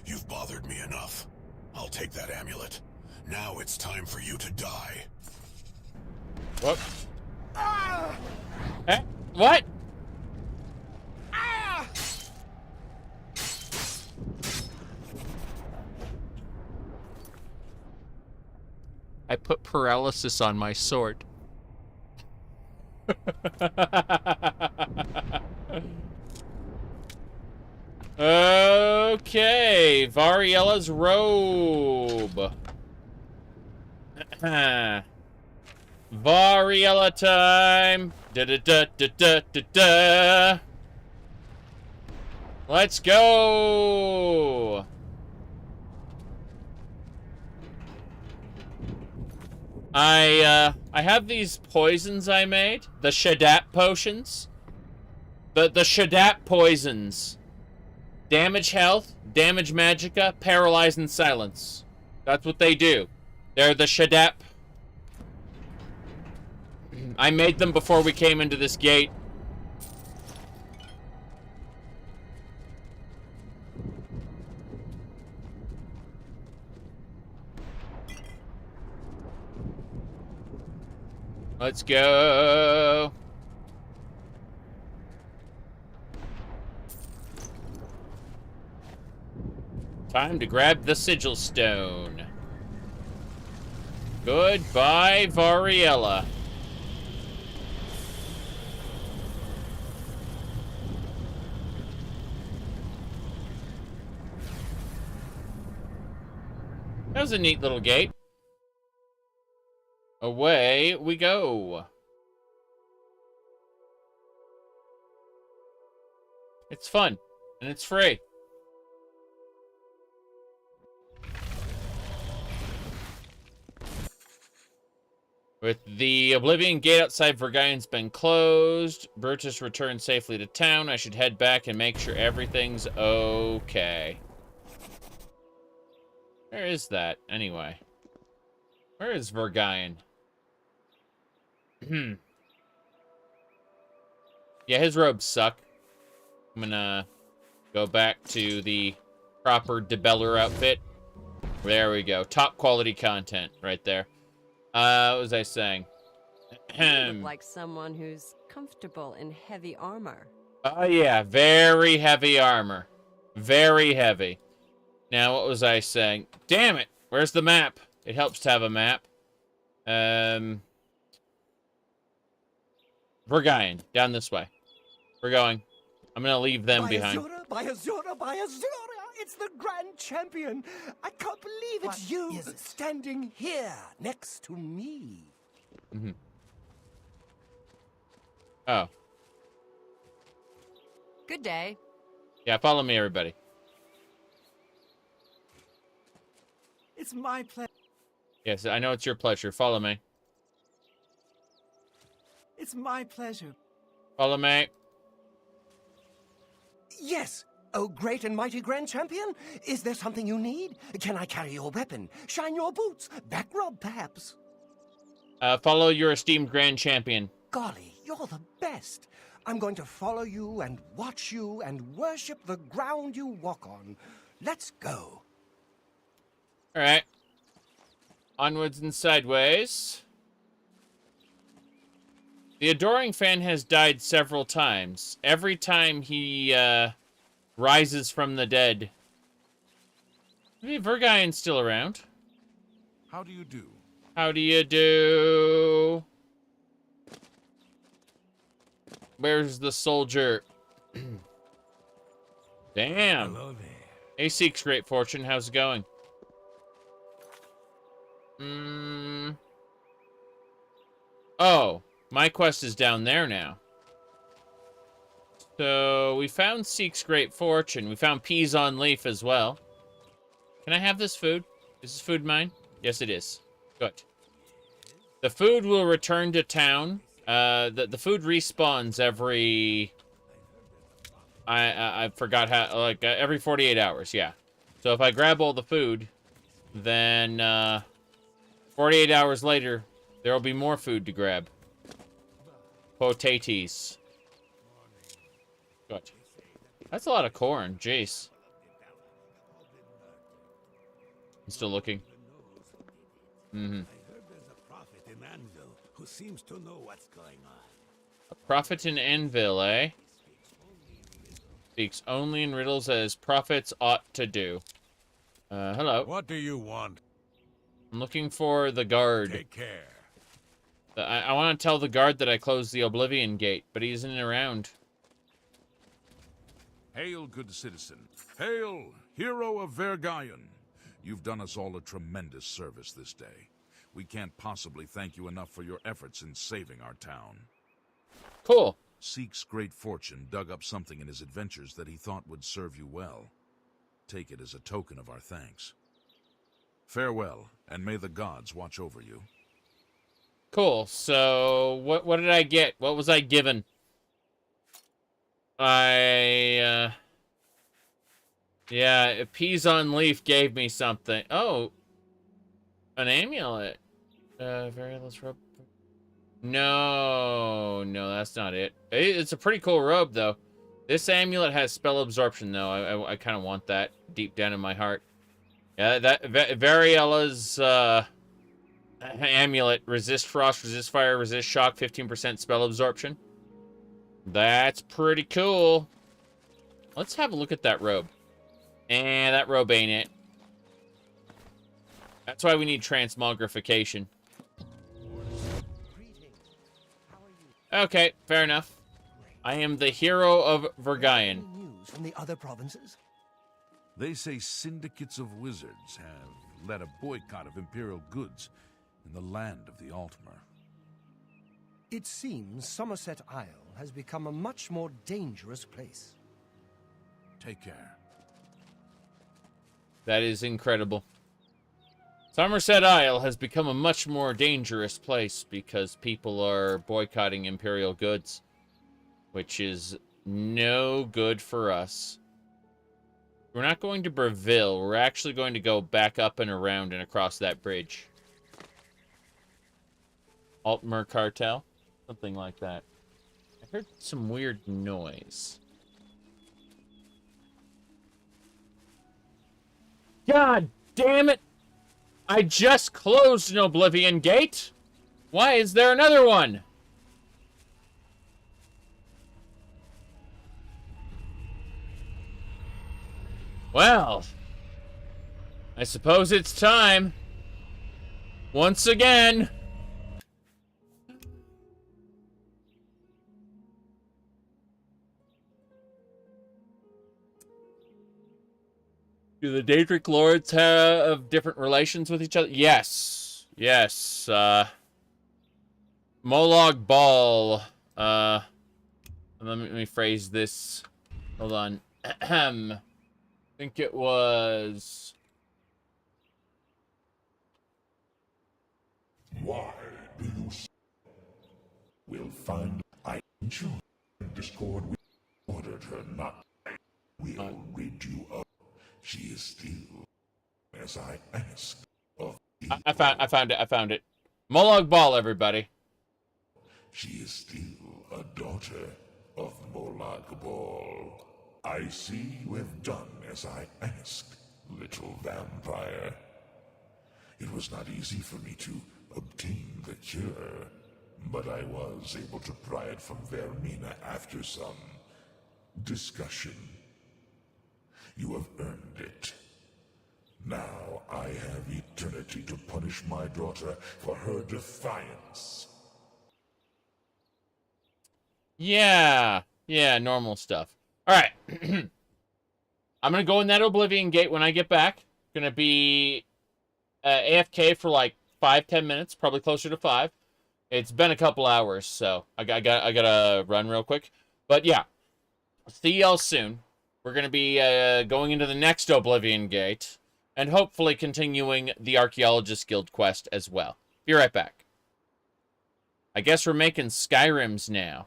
You've bothered me enough. I'll take that amulet. Now it's time for you to die. What? Eh? What? I put paralysis on my sword. Okay, Variella's robe. Variella time. Da da da da da da da. Let's go. I have these poisons I made, the Shadat potions. The Shadat poisons. Damage health, damage magicka, paralyze and silence. That's what they do. They're the Shadat. I made them before we came into this gate. Let's go. Time to grab the sigil stone. Goodbye, Variella. That was a neat little gate. Away we go. It's fun, and it's free. With the Oblivion gate outside Vergaion's been closed, Brutus returned safely to town. I should head back and make sure everything's okay. Where is that, anyway? Where is Vergaion? Yeah, his robes suck. I'm gonna go back to the proper Debeller outfit. There we go. Top quality content right there. What was I saying? You look like someone who's comfortable in heavy armor. Oh, yeah. Very heavy armor. Very heavy. Now, what was I saying? Damn it. Where's the map? It helps to have a map. Vergaion. Down this way. We're going. I'm going to leave them behind. By Azura! It's the Grand Champion! I can't believe it's you standing here next to me. Mm-hmm. Oh. Good day. Yeah, follow me, everybody. It's my pleasure. Yes, I know it's your pleasure. Follow me. It's my pleasure. Follow me. Yes! Oh, great and mighty Grand Champion! Is there something you need? Can I carry your weapon? Shine your boots? Back rub, perhaps? Follow your esteemed Grand Champion. Golly, you're the best! I'm going to follow you and watch you and worship the ground you walk on. Let's go. Alright. Onwards and sideways. The Adoring Fan has died several times. Every time he, rises from the dead. Maybe Vergaion's still around. How do you do? How do you do? Where's the soldier? Damn. Hello there. Hey, Seeks Great Fortune. How's it going? Oh, my quest is down there now. So, we found Seek's Great Fortune. We found Peas on Leaf as well. Can I have this food? Is this food mine? Yes, it is. Good. The food will return to town. The food respawns every... I forgot how... Like, every 48 hours, yeah. So if I grab all the food, then, 48 hours later, there will be more food to grab. Potatoes. Good. That's a lot of corn. Jeez. I'm still looking. Mm-hmm. I heard there's a prophet in Anvil who seems to know what's going on. A prophet in Anvil, eh? Speaks only in riddles as prophets ought to do. Hello. What do you want? I'm looking for the guard. Take care. I want to tell the guard that I closed the Oblivion gate, but he isn't around. Hail, good citizen. Hail, hero of Vergaion. You've done us all a tremendous service this day. We can't possibly thank you enough for your efforts in saving our town. Cool. Seek's Great Fortune dug up something in his adventures that he thought would serve you well. Take it as a token of our thanks. Farewell, and may the gods watch over you. Cool. So, what did I get? What was I given? Yeah, Peas on Leaf gave me something. Oh, an amulet. Very less robe. No, that's not it. It's a pretty cool robe, though. This amulet has spell absorption, though. I kind of want that deep down in my heart. Yeah, that Variella's amulet. Resist frost, resist fire, resist shock, 15% spell absorption. That's pretty cool. Let's have a look at that robe. And that robe ain't it. That's why we need transmogrification. Okay, fair enough. I am the hero of Vergaion. Any news from the other provinces? They say syndicates of wizards have led a boycott of imperial goods in the land of the Altmer. It seems Somerset Isle has become a much more dangerous place. Take care. That is incredible. Somerset Isle has become a much more dangerous place because people are boycotting Imperial goods, which is no good for us. We're not going to Breville. We're actually going to go back up and around and across that bridge. Altmer Cartel? Something like that. I heard some weird noise. God damn it! I just closed an Oblivion gate! Why is there another one? Well, I suppose it's time. Once again. Do the Daedric Lords have different relations with each other? Yes. Yes. Molag Bal. Let me phrase this. Hold on. I think it was... Why do you... We'll find... I enjoy discord. We ordered her not... We'll rid you of... She is still... As I asked of... I found it. Molag Bal, everybody. She is still a daughter of Molag Bal. I see you have done as I asked, little vampire. It was not easy for me to obtain the cure, but I was able to pry it from Vermina after some discussion. You have earned it. Now I have eternity to punish my daughter for her defiance. Yeah, normal stuff. Alright. I'm gonna go in that Oblivion gate when I get back. Gonna be AFK for like 5-10 minutes, probably closer to 5. It's been a couple hours, so I gotta run real quick. But yeah, see y'all soon. We're gonna be going into the next Oblivion gate, and hopefully continuing the Archaeologist Guild quest as well. Be right back. I guess we're making Skyrims now.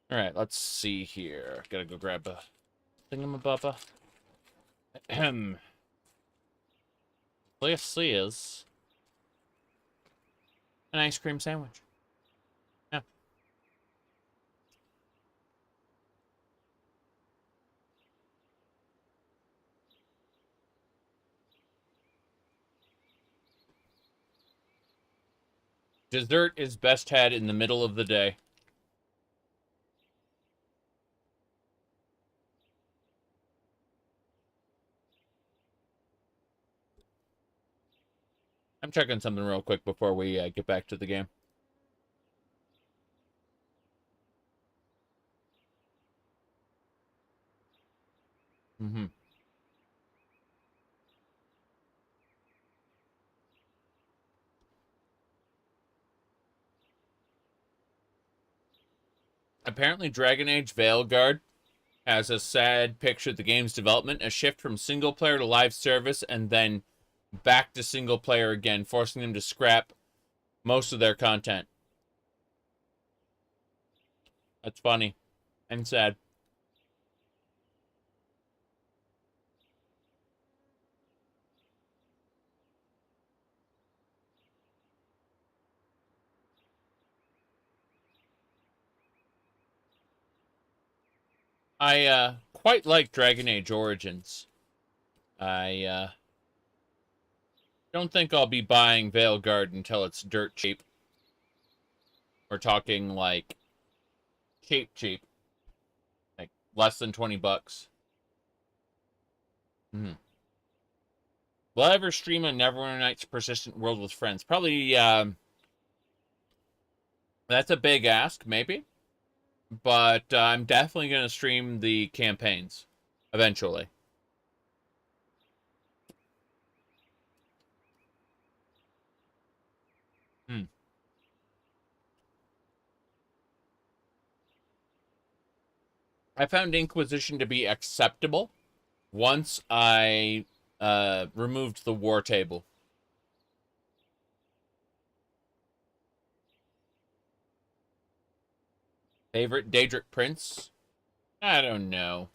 Alright, let's see here. Gotta go grab a thingamabubba. Ahem. This is an ice cream sandwich. Yeah. Dessert is best had in the middle of the day. I'm checking something real quick before we get back to the game. Apparently, Dragon Age Veilguard has a sad picture of the game's development, a shift from single player to live service, and then back to single player again, forcing them to scrap most of their content. That's funny and sad. I quite like Dragon Age Origins. I don't think I'll be buying Veilguard until it's dirt cheap. We're talking like cheap. Like less than $20. Will I ever stream a Neverwinter Nights Persistent World with friends? Probably, that's a big ask, maybe. But I'm definitely going to stream the campaigns eventually. I found Inquisition to be acceptable once I removed the war table. Favorite Daedric Prince? I don't know.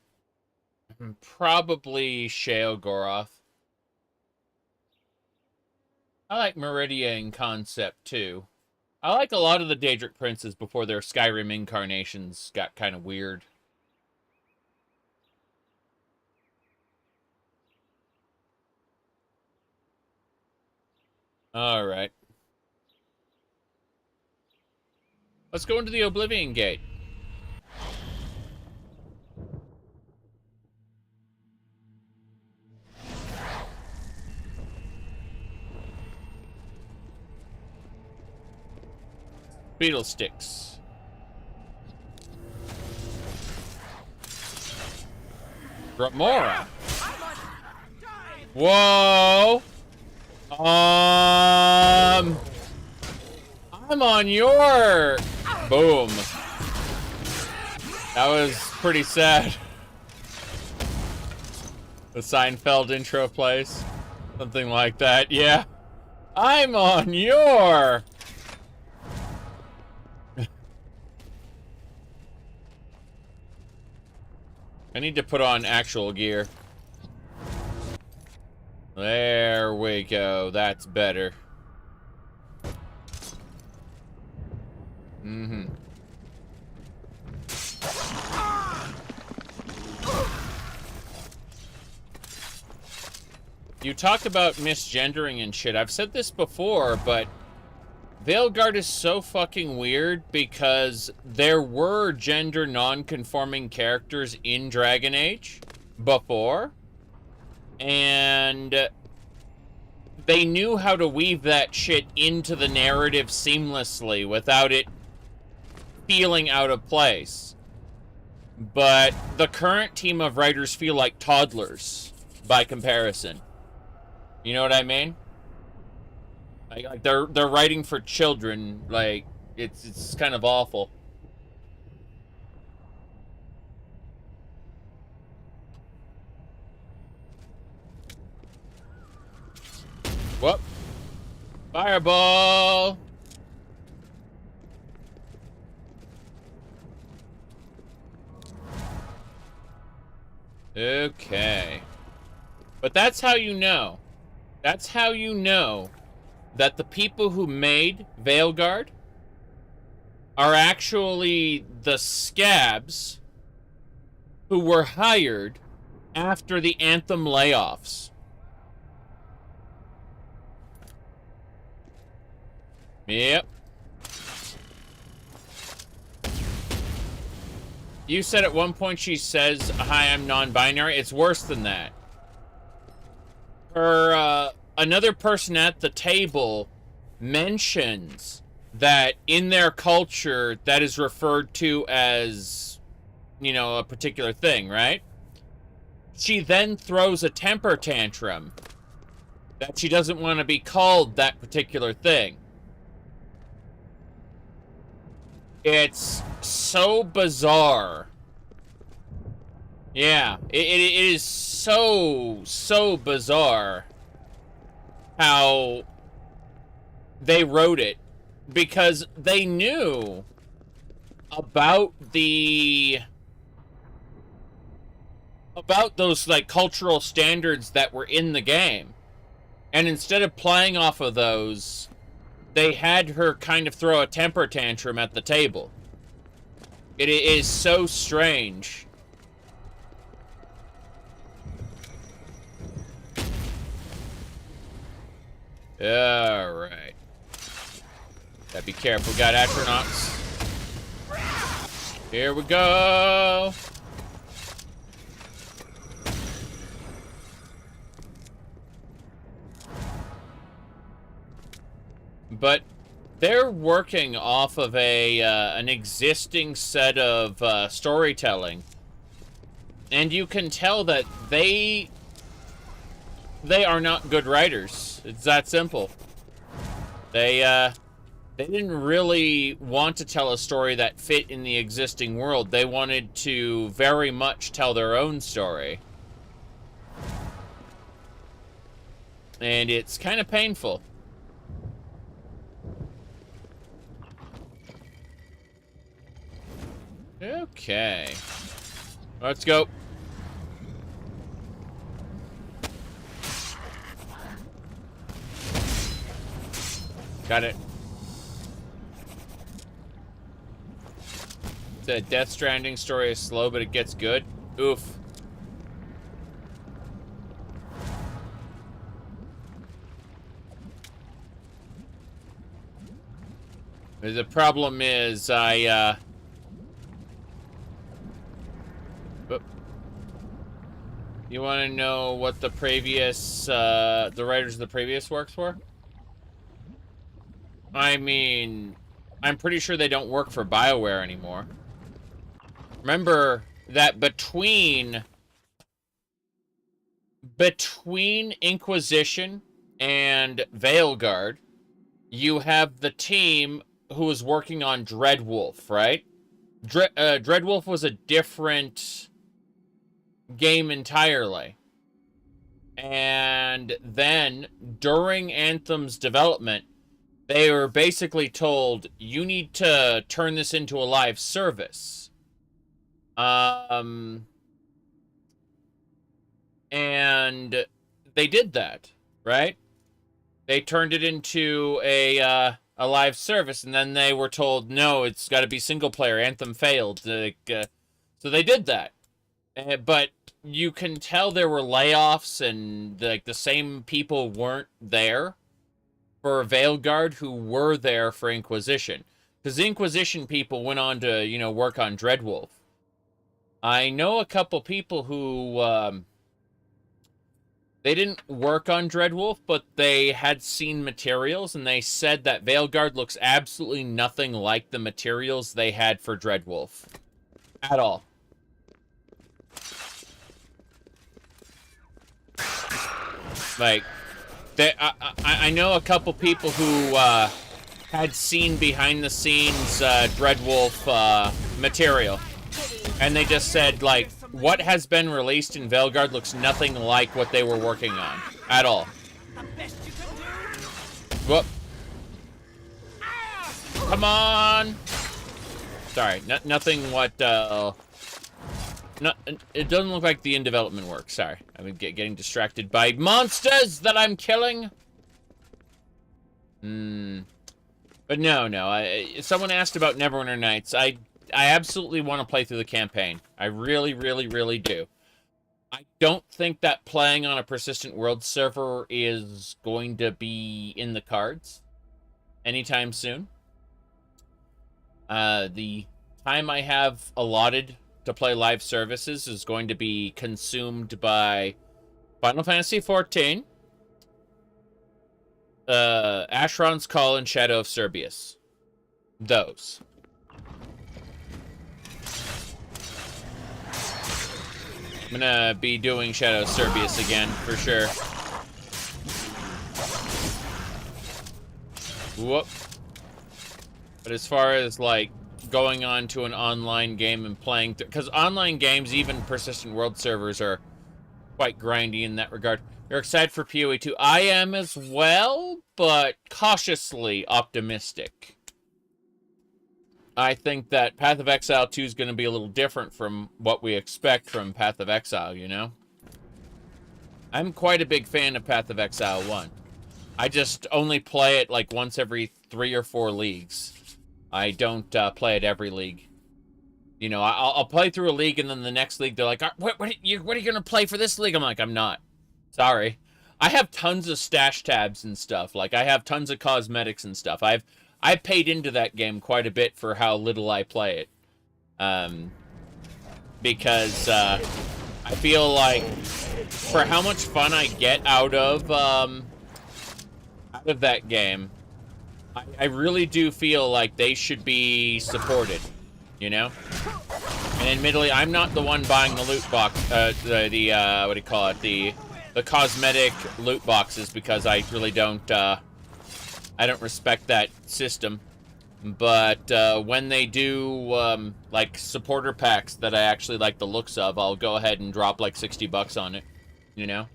Probably Sheogorath. I like Meridia in concept, too. I like a lot of the Daedric Princes before their Skyrim incarnations got kind of weird. Alright. Let's go into the Oblivion Gate. Beetle sticks. Gramora. Whoa. I'm on your... Boom. That was pretty sad. The Seinfeld intro plays. Something like that, yeah. I'm on your... I need to put on actual gear. There we go. That's better. You talk about misgendering and shit. I've said this before, but Veilguard is so fucking weird because there were gender non-conforming characters in Dragon Age before, and they knew how to weave that shit into the narrative seamlessly without it feeling out of place. But the current team of writers feel like toddlers by comparison. You know what I mean? Like they're writing for children. Like it's kind of awful. Whoop! Fireball! Okay. But that's how you know. That's how you know that the people who made Veilguard are actually the scabs who were hired after the Anthem layoffs. Yep. You said at one point she says, "Hi, I'm non-binary." It's worse than that. Another person at the table mentions that in their culture that is referred to as, you know, a particular thing, right? She then throws a temper tantrum that she doesn't want to be called that particular thing. It's so bizarre. Yeah, it is so bizarre how they wrote it, because they knew about those like cultural standards that were in the game, and instead of playing off of those, they had her kind of throw a temper tantrum at the table. It is so strange. Alright. Gotta be careful, got astronauts. Here we go! But they're working off of an existing set of storytelling. And you can tell that they are not good writers. It's that simple. They didn't really want to tell a story that fit in the existing world. They wanted to very much tell their own story. And it's kind of painful. Okay. Let's go. Got it. The Death Stranding story is slow, but it gets good. Oof. The problem is, you want to know what the previous, the writers of the previous works were? I mean, I'm pretty sure they don't work for BioWare anymore. Remember that between Inquisition and Veilguard, you have the team who was working on Dreadwolf, right? Dreadwolf was a different game entirely. And then, during Anthem's development, they were basically told, you need to turn this into a live service. And they did that, right? They turned it into a live service, and then they were told, no, it's got to be single player. Anthem failed. So they did that. But you can tell there were layoffs, and the same people weren't there for Veilguard who were there for Inquisition. Because the Inquisition people went on to, you know, work on Dreadwolf. I know a couple people who, they didn't work on Dreadwolf, but they had seen materials, and they said that Veilguard looks absolutely nothing like the materials they had for Dreadwolf. At all. Like, I know a couple people who had seen behind-the-scenes Dreadwolf material, and they just said, like, what has been released in Veilguard looks nothing like what they were working on. At all. Whoop. Come on! Sorry, nothing what it doesn't look like the in development work. Sorry, I'm getting distracted by monsters that I'm killing. But no. Someone asked about Neverwinter Nights. I absolutely want to play through the campaign. I really, really, really do. I don't think that playing on a persistent world server is going to be in the cards anytime soon. The time I have allotted to play live services is going to be consumed by Final Fantasy XIV, Asheron's Call, and Shadow of Cerberus. Those. I'm gonna be doing Shadow of Cerberus again, for sure. Whoop. But as far as, like, going on to an online game and playing... Because online games, even persistent world servers, are quite grindy in that regard. You're excited for PoE 2. I am as well, but cautiously optimistic. I think that Path of Exile 2 is going to be a little different from what we expect from Path of Exile, you know? I'm quite a big fan of Path of Exile 1. I just only play it like once every 3 or 4 leagues. I don't play it every league. You know, I'll play through a league and then the next league they're like, what are you going to play for this league? I'm like, I'm not. Sorry. I have tons of stash tabs and stuff. Like, I have tons of cosmetics and stuff. I paid into that game quite a bit for how little I play it. Because I feel like for how much fun I get out of that game, I really do feel like they should be supported, you know? And admittedly, I'm not the one buying the loot box, what do you call it, the cosmetic loot boxes, because I really don't, I don't respect that system. But when they do, like, supporter packs that I actually like the looks of, I'll go ahead and drop, like, $60 on it, you know?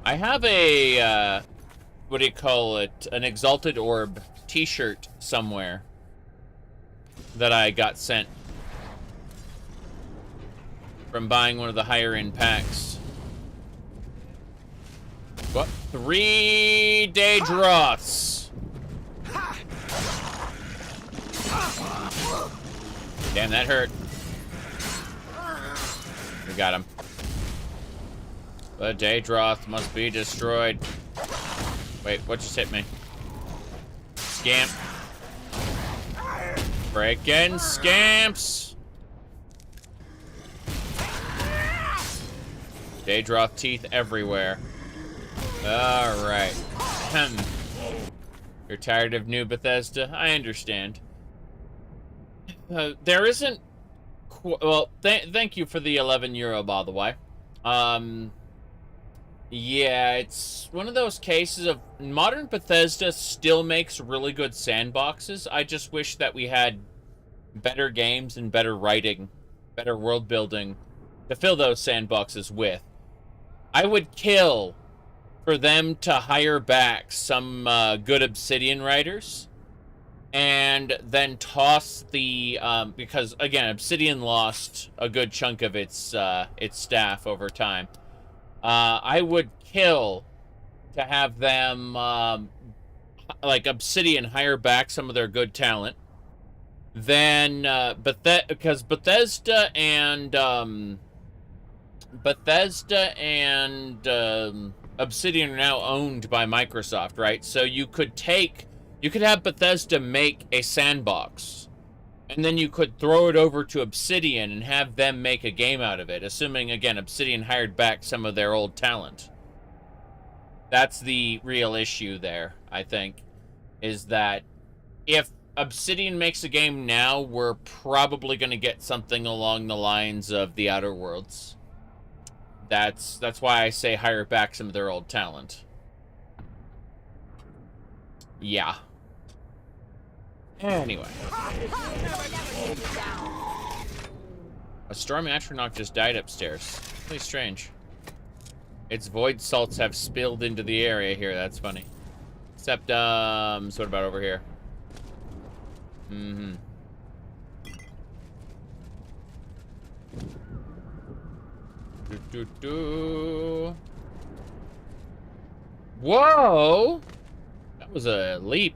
I have a, what do you call it, an Exalted Orb t-shirt somewhere that I got sent from buying one of the higher-end packs. What? 3 Daedroths! Damn, that hurt. We got him. The Daedroth must be destroyed. Wait, what just hit me? Scamp. Frickin' scamps! Daedroth teeth everywhere. Alright. You're tired of New Bethesda? I understand. There isn't... Well, thank you for the €11, by the way. Yeah, it's one of those cases of... Modern Bethesda still makes really good sandboxes. I just wish that we had better games and better writing, better world building to fill those sandboxes with. I would kill for them to hire back some good Obsidian writers and then toss the... because, again, Obsidian lost a good chunk of its staff over time. I would kill to have them, like, Obsidian hire back some of their good talent. Then, because Bethesda and Obsidian are now owned by Microsoft, right? So you could have Bethesda make a sandbox, and then you could throw it over to Obsidian and have them make a game out of it, assuming, again, Obsidian hired back some of their old talent. That's the real issue there, I think, is that if Obsidian makes a game now, we're probably going to get something along the lines of The Outer Worlds. That's why I say hire back some of their old talent. Yeah. Anyway. A stormy astronaut just died upstairs. Really strange. Its void salts have spilled into the area here. That's funny. Except, so what about over here? Whoa! That was a leap.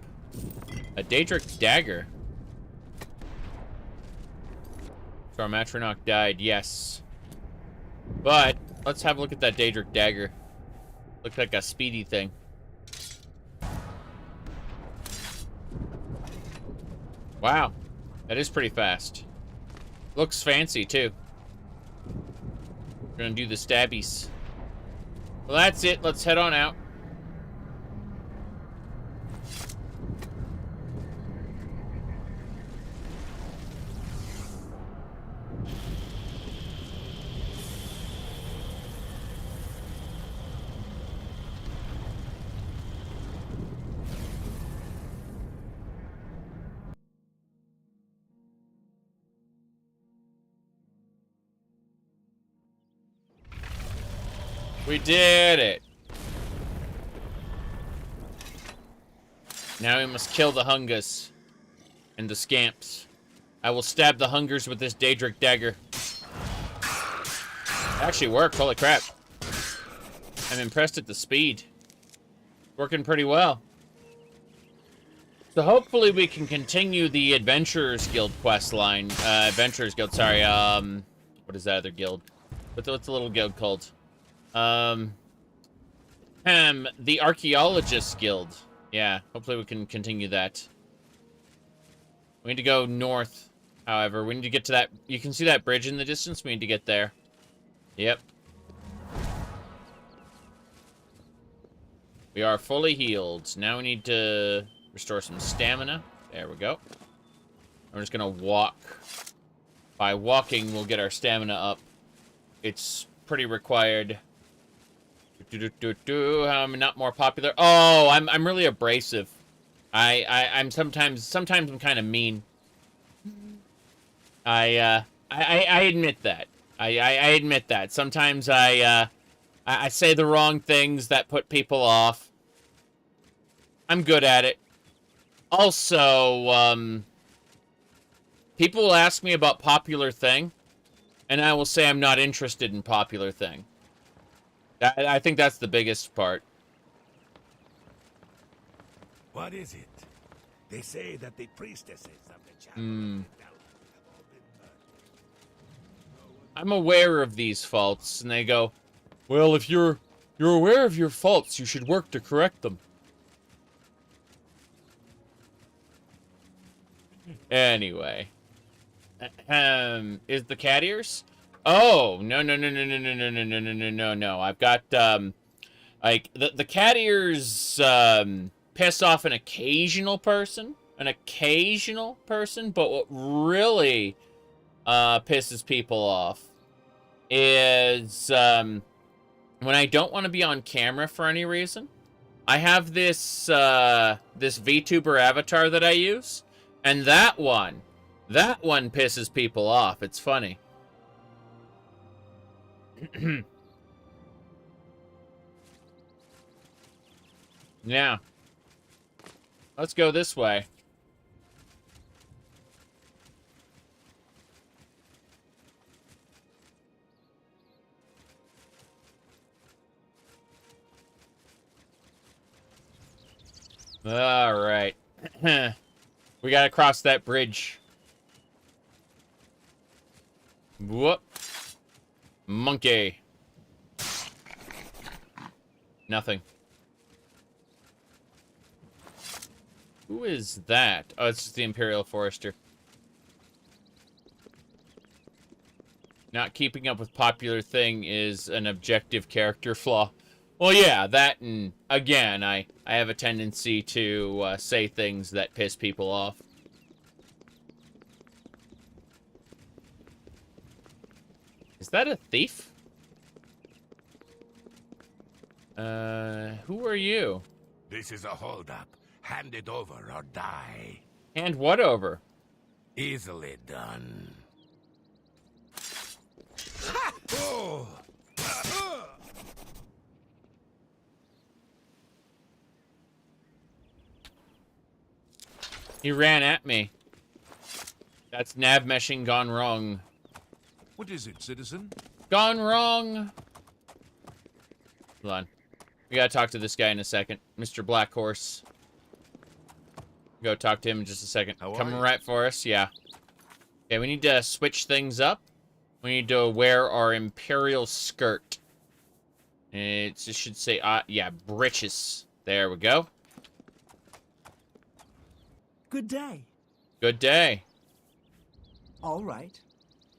A Daedric dagger. So our Matronach died, yes. But, let's have a look at that Daedric dagger. Looks like a speedy thing. Wow. That is pretty fast. Looks fancy, too. We're gonna do the stabbies. Well, that's it. Let's head on out. We did it. Now we must kill the Hungas and the Scamps. I will stab the Hungers with this Daedric dagger. It actually worked, holy crap. I'm impressed at the speed. Working pretty well. So hopefully we can continue the Adventurers Guild quest line. Adventurers Guild, sorry, what is that other guild? What's the little guild called? The Archaeologists Guild. Yeah, hopefully we can continue that. We need to go north, however. We need to get to that... You can see that bridge in the distance? We need to get there. Yep. We are fully healed. Now we need to restore some stamina. There we go. I'm just gonna walk. By walking, we'll get our stamina up. It's pretty required. I'm not more popular. Oh, I'm really abrasive. I'm sometimes I'm kind of mean. I admit that. I admit that. Sometimes I say the wrong things that put people off. I'm good at it. Also, people will ask me about popular thing, and I will say I'm not interested in popular thing. I think that's the biggest part. What is it? They say that the priestesses of the chapel... I'm aware of these faults, and they go, well, if you're aware of your faults, you should work to correct them. Anyway. Is the cat ears? Oh, no. I've got, like, the cat ears, piss off an occasional person. But what really, pisses people off is, when I don't want to be on camera for any reason. I have this, this VTuber avatar that I use, and that one pisses people off. It's funny. Now, let's go this way. All right. We gotta cross that bridge. Whoop. Monkey. Nothing. Who is that? Oh, it's just the Imperial Forester. Not keeping up with popular thing is an objective character flaw. Well, yeah, that, and again, I have a tendency to say things that piss people off. Is that a thief? Who are you? This is a holdup. Hand it over or die. Hand what over? Easily done. Ha! Oh! He ran at me. That's nav meshing gone wrong. What is it, citizen? Gone wrong. Hold on. We gotta talk to this guy in a second. Mr. Black Horse. Go talk to him in just a second. Coming right for us, yeah. Okay, we need to switch things up. We need to wear our Imperial skirt. It should say, yeah, breeches. There we go. Good day. Good day. All right.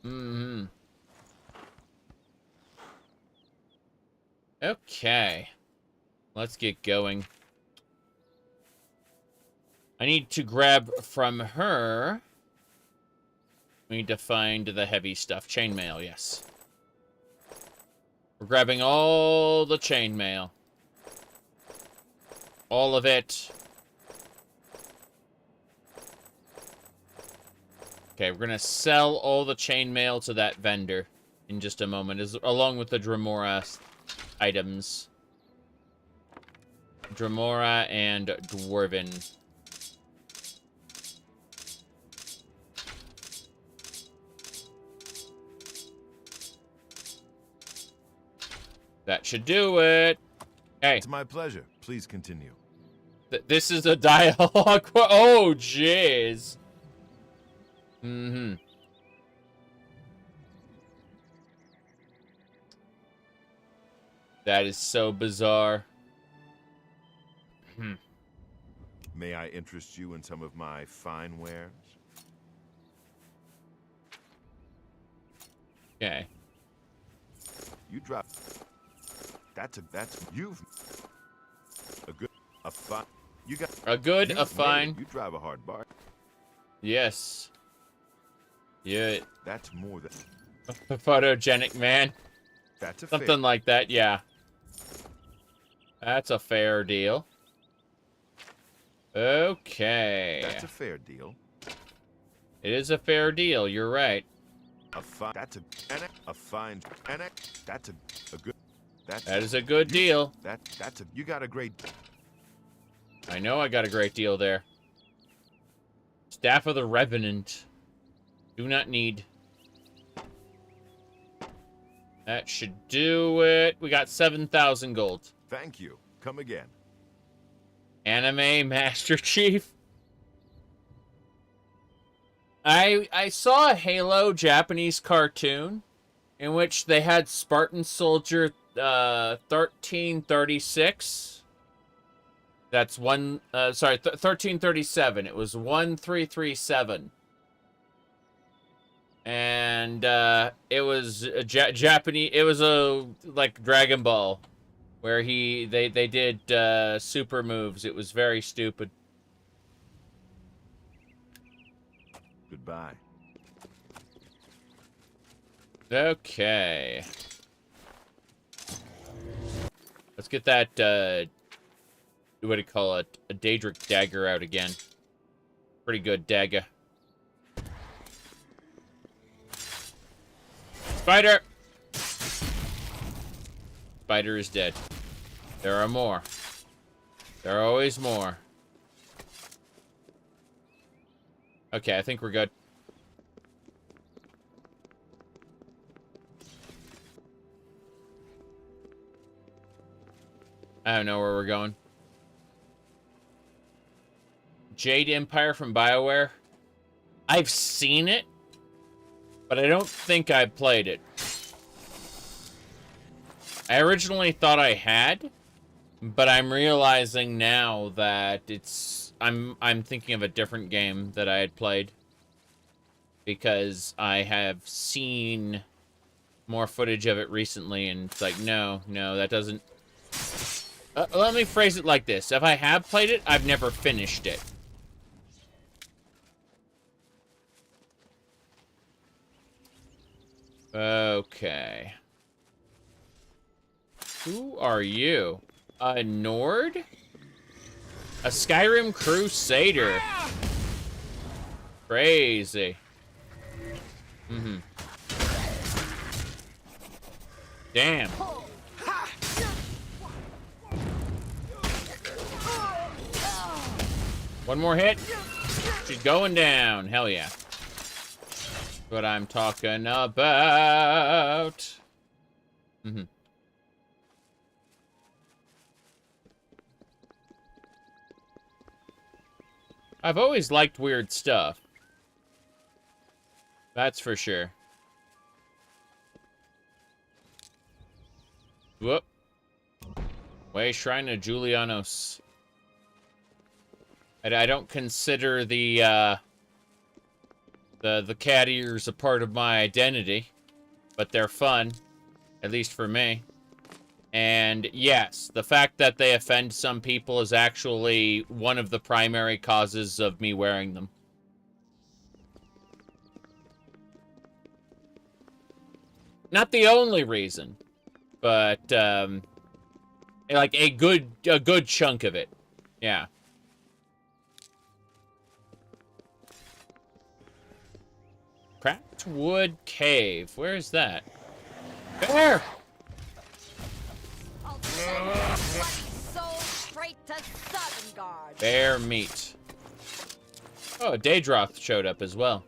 Mm-hmm. Okay. Let's get going. I need to grab from her. We need to find the heavy stuff. Chainmail, yes. We're grabbing all the chainmail. All of it. Okay, we're gonna sell all the chainmail to that vendor in just a moment, along with the Dremora items. Dremora and Dwarven. That should do it. Hey. It's my pleasure. Please continue. This is a dialogue. Oh, jeez. Mm-hmm. That is so bizarre. May I interest you in some of my fine wares? Okay. You drop. That's you've a fine. You got a good, a fine. You drive a hard bar. Yes. Yeah. That's more than a photogenic man. That's a something fair. Like that. Yeah. That's a fair deal. Okay. That's a fair deal. It is a fair deal. You're right. A fine. That's a fine. That's a good. That is a good deal. That's a. You got a great. I know I got a great deal there. Staff of the Revenant. Do not need. That should do it. We got 7,000 gold. Thank you. Come again. Anime Master Chief. I saw a Halo Japanese cartoon in which they had Spartan Soldier 1336. That's 1337. It was 1337. And it was a Japanese. It was a like Dragon Ball, where they did super moves. It was very stupid. Goodbye. Okay. Let's get that, what do you call it? A Daedric dagger out again. Pretty good dagger. Spider! Spider is dead. There are more. There are always more. Okay, I think we're good. I don't know where we're going. Jade Empire from BioWare. I've seen it, but I don't think I played it. I originally thought I had, but I'm realizing now that I'm thinking of a different game that I had played, because I have seen more footage of it recently, and it's like, no, that doesn't... let me phrase it like this. If I have played it, I've never finished it. Okay. Who are you? A Nord? A Skyrim Crusader. Crazy. Mm-hmm. Damn. One more hit. She's going down. Hell yeah. What I'm talking about. Mm-hmm. I've always liked weird stuff. That's for sure. Whoop. Way Shrine of Julianos. I don't consider the cat ears a part of my identity, but they're fun, at least for me. And yes, the fact that they offend some people is actually one of the primary causes of me wearing them. Not the only reason, but like a good chunk of it. Yeah. Cracked Wood Cave. Where is that? There! I'll send your bloody soul straight to Sovngarde. Bear meat. Oh, a Daedroth showed up as well.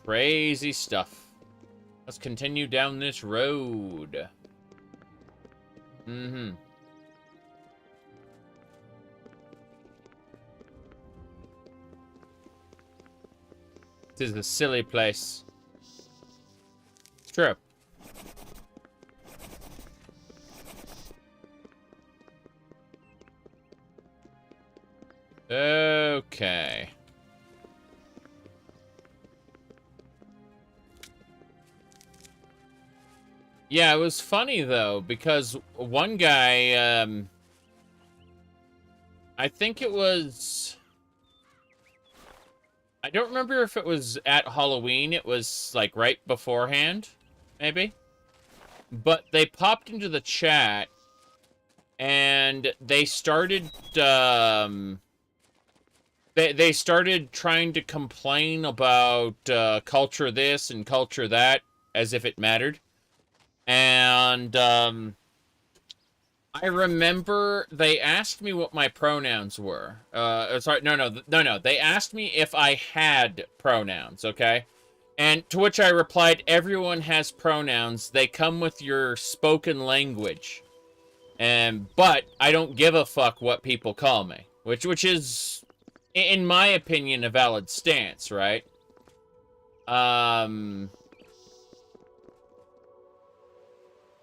Crazy stuff. Let's continue down this road. Mm-hmm. This is a silly place. True. Okay. Yeah, it was funny though, because one guy, I think it was, I don't remember if it was at Halloween, it was like right beforehand, maybe, but they popped into the chat and they started, they started trying to complain about culture this and culture that, as if it mattered. And I remember they asked me what my pronouns were. Sorry, no. They asked me if I had pronouns, okay? And to which I replied, everyone has pronouns. They come with your spoken language. But I don't give a fuck what people call me. Which is, in my opinion, a valid stance, right?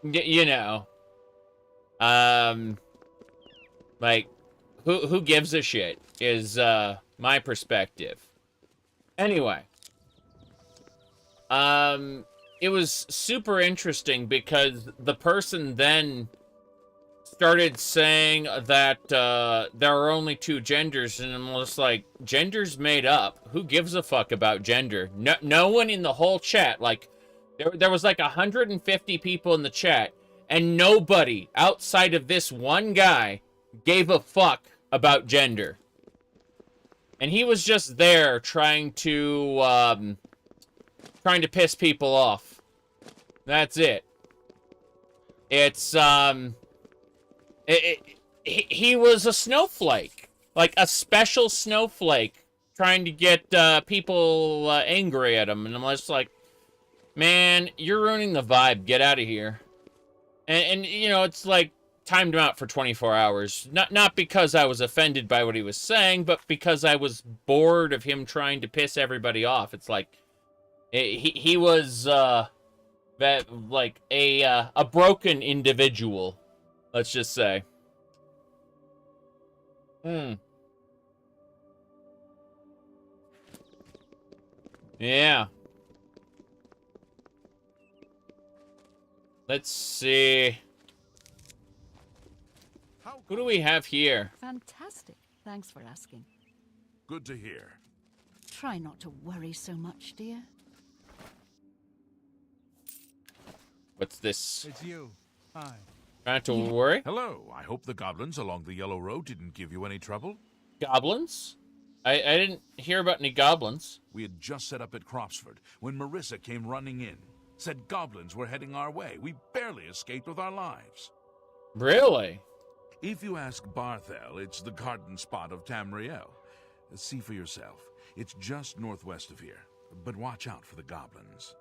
You know, like, who gives a shit is, my perspective. Anyway, it was super interesting because the person then started saying that, there are only two genders, and I'm just like, gender's made up. Who gives a fuck about gender? No one in the whole chat, like, there was like 150 people in the chat, and nobody outside of this one guy gave a fuck about gender. And he was just there trying to piss people off. That's it. It's, he was a snowflake. Like a special snowflake trying to get people angry at him. And I'm just like, man, you're ruining the vibe. Get out of here. And you know, it's like, timed him out for 24 hours. Not because I was offended by what he was saying, but because I was bored of him trying to piss everybody off. It's like, he was, like, a broken individual. Let's just say. Yeah. Let's see. Who do we have here? Fantastic. Thanks for asking. Good to hear. Try not to worry so much, dear. What's this? It's you. Hi. Not to worry? Hello. I hope the goblins along the Yellow Road didn't give you any trouble. Goblins? I didn't hear about any goblins. We had just set up at Cropsford when Marissa came running in. Said goblins were heading our way. We barely escaped with our lives. Really? If you ask Barthel, it's the garden spot of Tamriel. See for yourself. It's just northwest of here. But watch out for the goblins.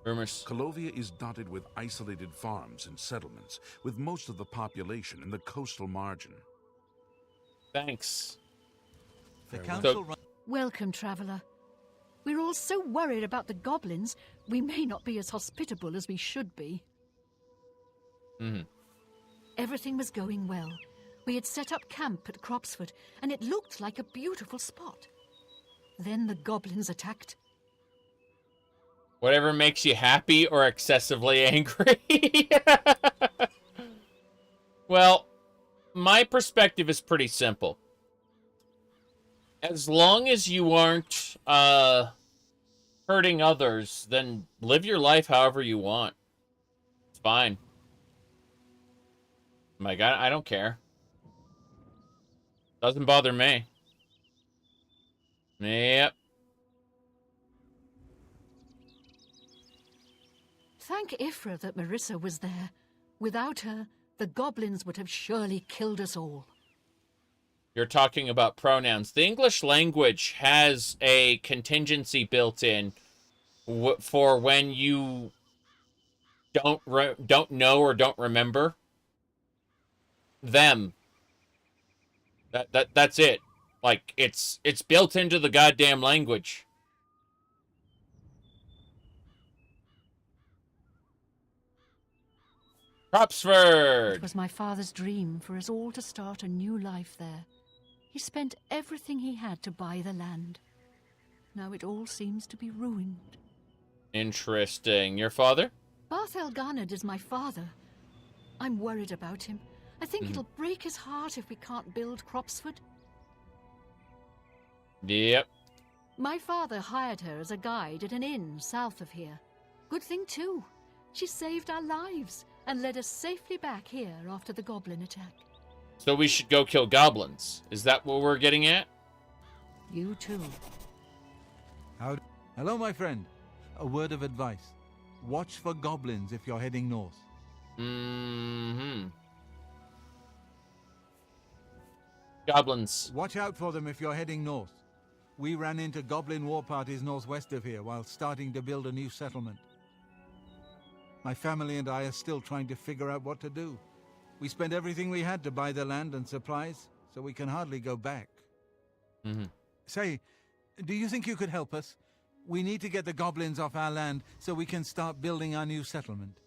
Rumors. Calovia is dotted with isolated farms and settlements, with most of the population in the coastal margin. Thanks. The council... Welcome, traveler. We're all so worried about the goblins, we may not be as hospitable as we should be. Everything was going well. We had set up camp at Cropsford, and it looked like a beautiful spot. Then the goblins attacked. Whatever makes you happy or excessively angry. Well, my perspective is pretty simple. As long as you aren't hurting others, then live your life however you want. It's fine. My God, I don't care. Doesn't bother me. Yep. Thank Ifra that Marissa was there. Without her, the goblins would have surely killed us all. You're talking about pronouns. The English language has a contingency built in for when you don't know or don't remember them. That's it. Like it's built into the goddamn language. Cropsford! It was my father's dream for us all to start a new life there. He spent everything he had to buy the land. Now it all seems to be ruined. Interesting. Your father? Barthel Garnard is my father. I'm worried about him. I think it'll break his heart if we can't build Cropsford. Yep. My father hired her as a guide at an inn south of here. Good thing, too. She saved our lives and led us safely back here after the goblin attack. So we should go kill goblins. Is that what we're getting at? You too. Hello, my friend. A word of advice. Watch for goblins if you're heading north. Goblins. Watch out for them if you're heading north. We ran into goblin war parties northwest of here while starting to build a new settlement. My family and I are still trying to figure out what to do. We spent everything we had to buy the land and supplies, so we can hardly go back. Say, do you think you could help us? We need to get the goblins off our land so we can start building our new settlement.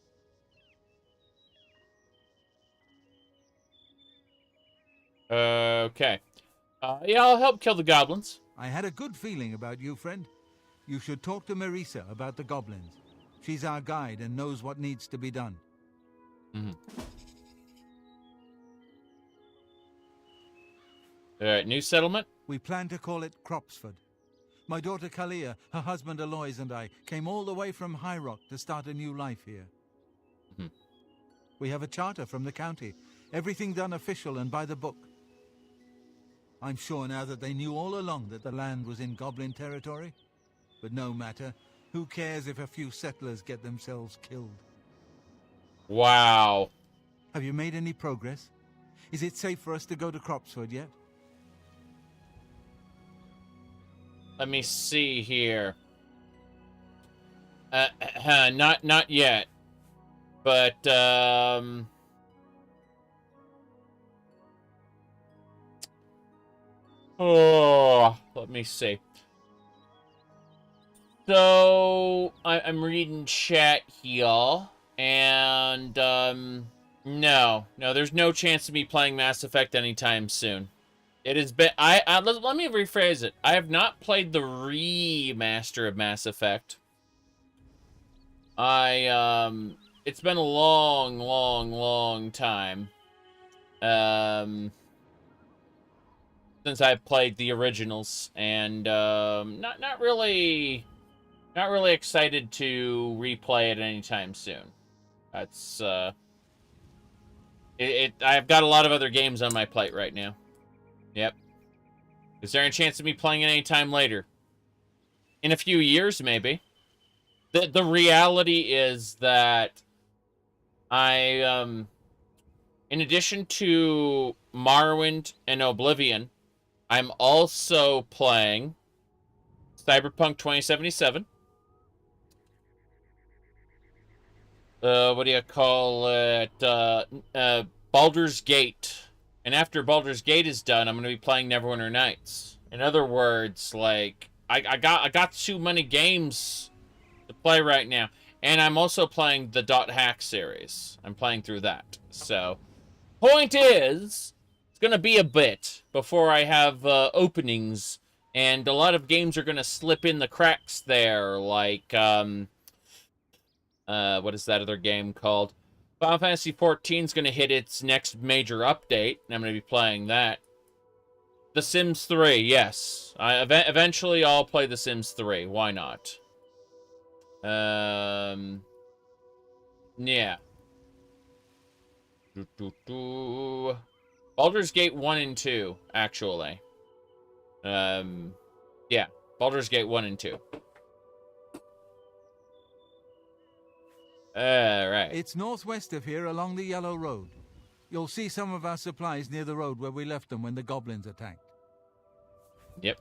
Okay. Yeah, I'll help kill the goblins. I had a good feeling about you, friend. You should talk to Marisa about the goblins. She's our guide and knows what needs to be done. Alright, new settlement? We plan to call it Cropsford. My daughter Kalia, her husband Aloys, and I came all the way from High Rock to start a new life here. We have a charter from the county. Everything done official and by the book. I'm sure now that they knew all along that the land was in goblin territory. But no matter. Who cares if a few settlers get themselves killed? Wow. Have you made any progress? Is it safe for us to go to Cropsford yet? Let me see here. Not yet. But, oh, let me see. So, I'm reading chat here, and, no, there's no chance of me playing Mass Effect anytime soon. It has been, let me rephrase it. I have not played the remaster of Mass Effect. It's been a long time, since I've played the originals, and, not really excited to replay it anytime soon. That's, I've got a lot of other games on my plate right now. Yep. Is there any chance of me playing it anytime later? In a few years, maybe. The reality is that in addition to Morrowind and Oblivion, I'm also playing Cyberpunk 2077. what do you call it? Baldur's Gate. And after Baldur's Gate is done, I'm going to be playing Neverwinter Nights. In other words, like, I got too many games to play right now. And I'm also playing the .hack series. I'm playing through that. So, point is, it's going to be a bit before I have openings. And a lot of games are going to slip in the cracks there. Like, what is that other game called? Final Fantasy XIV is going to hit its next major update, and I'm going to be playing that. The Sims 3, yes. Eventually, I'll play The Sims 3. Why not? Yeah. Baldur's Gate 1 and 2, actually. Yeah. Baldur's Gate 1 and 2. Right. It's northwest of here along the Yellow Road. You'll see some of our supplies near the road where we left them when the goblins attacked. Yep.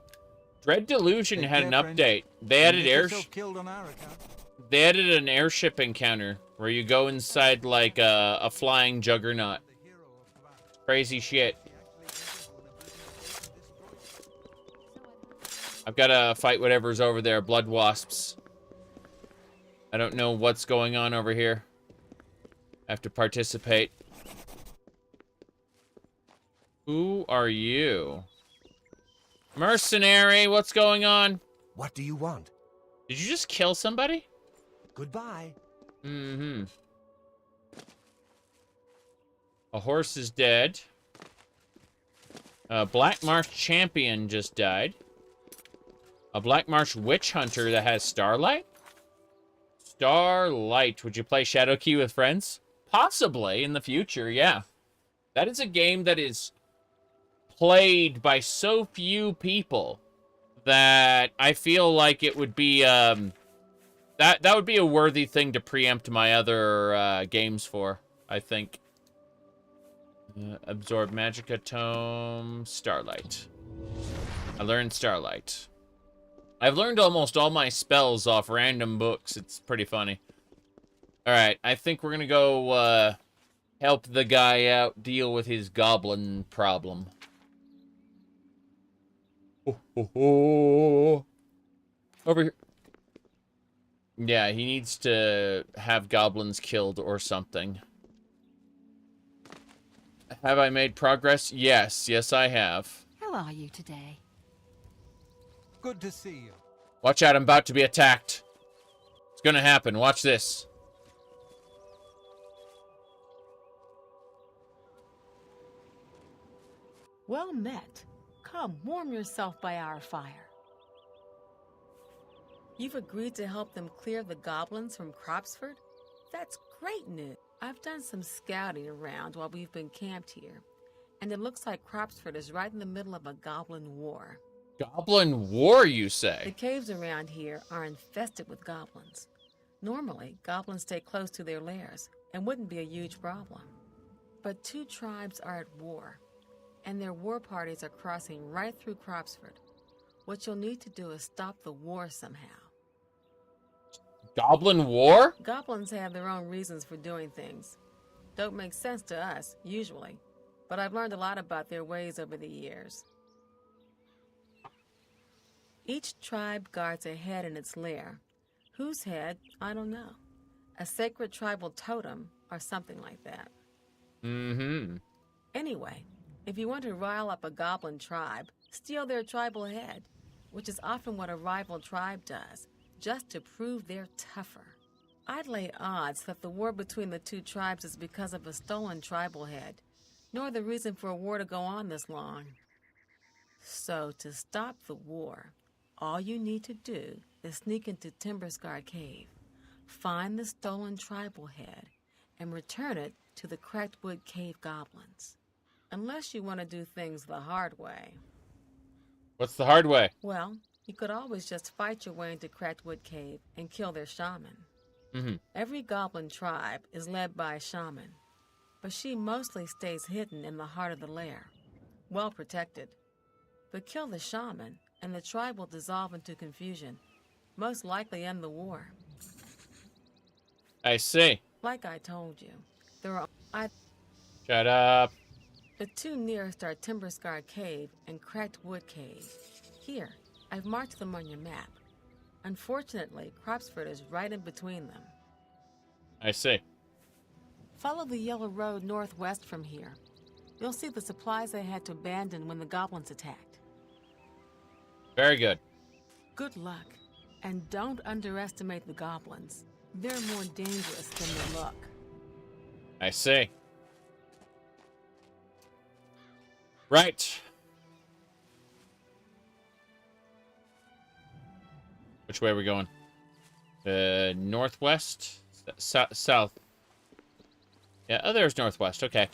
Dread Delusion had an update. They added They added an airship encounter where you go inside like a flying juggernaut. Crazy shit. I've got to fight whatever's over there. Blood wasps. I don't know what's going on over here. I have to participate. Who are you? Mercenary, what's going on? What do you want? Did you just kill somebody? Goodbye. Mm-hmm. A horse is dead. A Black Marsh champion just died. A Black Marsh witch hunter that has Starlight? Starlight. Would you play Shadowkey with friends? Possibly in the future, yeah. That is a game that is played by so few people that I feel like it would be that would be a worthy thing to preempt my other games for, I think. Absorb Magicka Tome, Starlight. I learned Starlight. I've learned almost all my spells off random books. It's pretty funny. Alright, I think we're gonna go help the guy out deal with his goblin problem. Over here. Yeah, he needs to have goblins killed or something. Have I made progress? Yes. Yes, I have. How are you today? Good to see you. Watch out, I'm about to be attacked. It's gonna happen. Watch this. Well met. Come, warm yourself by our fire. You've agreed to help them clear the goblins from Cropsford? That's great news. I've done some scouting around while we've been camped here, and it looks like Cropsford is right in the middle of a goblin war. Goblin war, you say? The caves around here are infested with goblins. Normally, goblins stay close to their lairs and wouldn't be a huge problem. But two tribes are at war, and their war parties are crossing right through Cropsford. What you'll need to do is stop the war somehow. Goblin war? Goblins have their own reasons for doing things. Don't make sense to us, usually, but I've learned a lot about their ways over the years. Each tribe guards a head in its lair. Whose head? I don't know. A sacred tribal totem or something like that. Mm-hmm. Anyway, if you want to rile up a goblin tribe, steal their tribal head, which is often what a rival tribe does, just to prove they're tougher. I'd lay odds that the war between the two tribes is because of a stolen tribal head, nor the reason for a war to go on this long. So, to stop the war, all you need to do is sneak into Timberscar Cave, find the stolen tribal head, and return it to the Cracked-Wood Cave goblins. Unless you want to do things the hard way. What's the hard way? Well, you could always just fight your way into Cracked-Wood Cave and kill their shaman. Mm-hmm. Every goblin tribe is led by a shaman, but she mostly stays hidden in the heart of the lair, well protected. But kill the shaman, and the tribe will dissolve into confusion, most likely end the war. I see. Like I told you, there are Shut up. the two nearest are Timber Scar Cave and Cracked Wood Cave. Here, I've marked them on your map. Unfortunately, Cropsford is right in between them. I see. Follow the yellow road northwest from here. You'll see the supplies I had to abandon when the goblins attacked. Very good. Good luck. And don't underestimate the goblins. They're more dangerous than they look. I see. Right. Which way are we going? Northwest? South. Yeah, oh, there's northwest. Okay.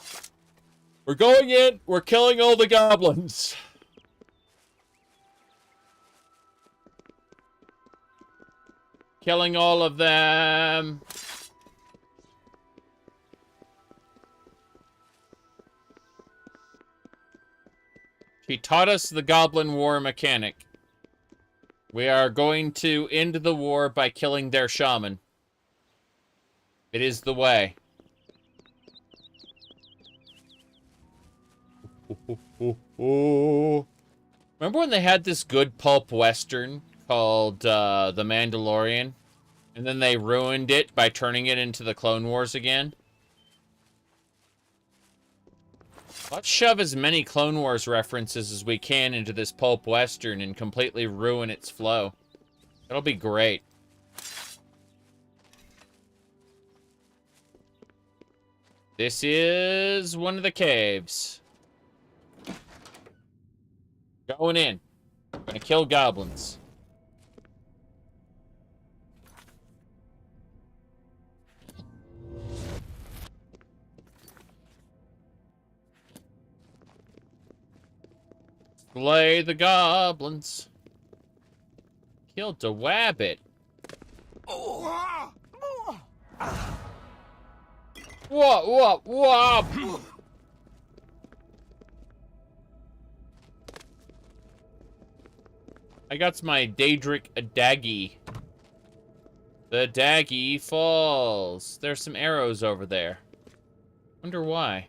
We're going in. We're killing all the goblins. Killing all of them. She taught us the Goblin War mechanic. We are going to end the war by killing their shaman. It is the way. Remember when they had this good pulp western called The Mandalorian? And then they ruined it by turning it into the Clone Wars again? Let's shove as many Clone Wars references as we can into this pulp western and completely ruin its flow. That'll be great. This is one of the caves. Going in. Gonna kill goblins. Slay the goblins. Killed a wabbit. What? I got my Daedric Daggy. The Daggy falls. There's some arrows over there. Wonder why.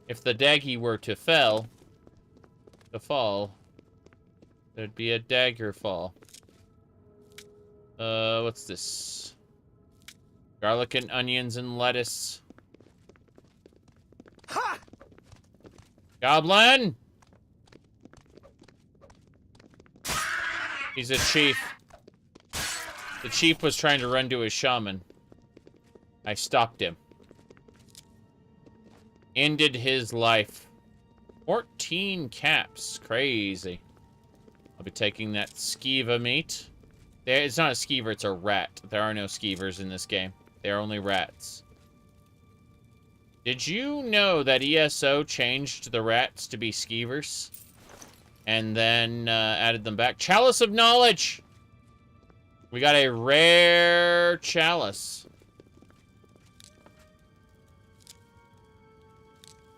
If the Daggy were to fall, there'd be a dagger fall. What's this? Garlic and onions and lettuce. Ha! Goblin! He's a chief. The chief was trying to run to his shaman. I stopped him. Ended his life. 14 caps. Crazy. I'll be taking that skeeva meat. It's not a skeever, it's a rat. There are no skeevers in this game. They're only rats. Did you know that ESO changed the rats to be skeevers? And then added them back. Chalice of Knowledge! We got a rare chalice.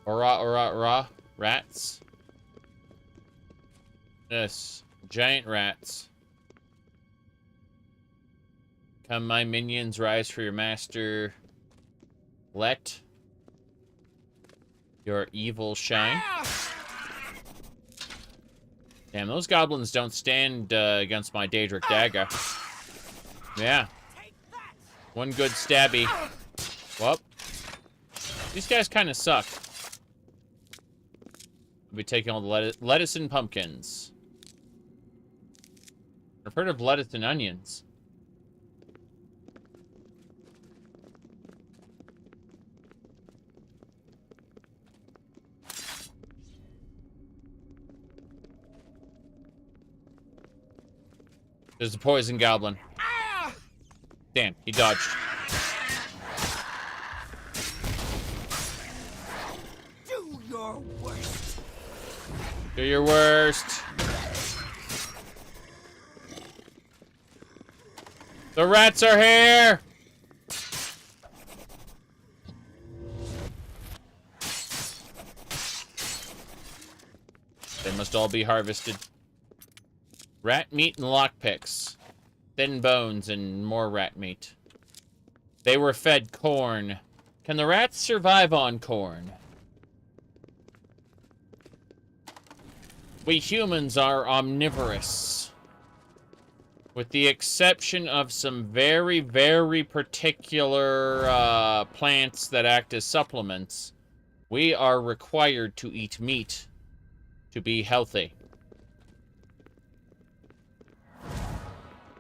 Ora. Rats. Yes. Giant rats. Come, my minions, rise for your master. Let your evil shine. Damn, those goblins don't stand against my Daedric dagger. Yeah. One good stabby. Whoop. These guys kind of suck. We'll be taking all the lettuce and pumpkins. I've heard of lettuce and onions. There's a poison goblin. Damn, he dodged. Do your worst. Do your worst. The rats are here! They must all be harvested. Rat meat and lockpicks. thin bones and more rat meat. They were fed corn. Can the rats survive on corn? We humans are omnivorous. With the exception of some very, very particular plants that act as supplements, we are required to eat meat to be healthy.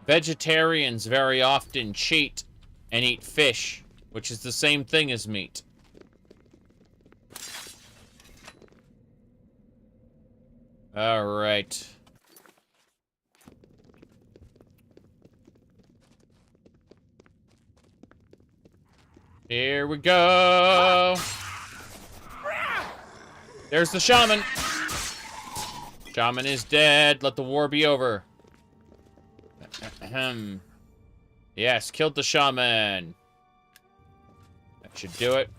Vegetarians very often cheat and eat fish, which is the same thing as meat. All right. Here we go. There's the shaman. Shaman is dead. Let the war be over. Ahem. Yes, killed the shaman. That should do it.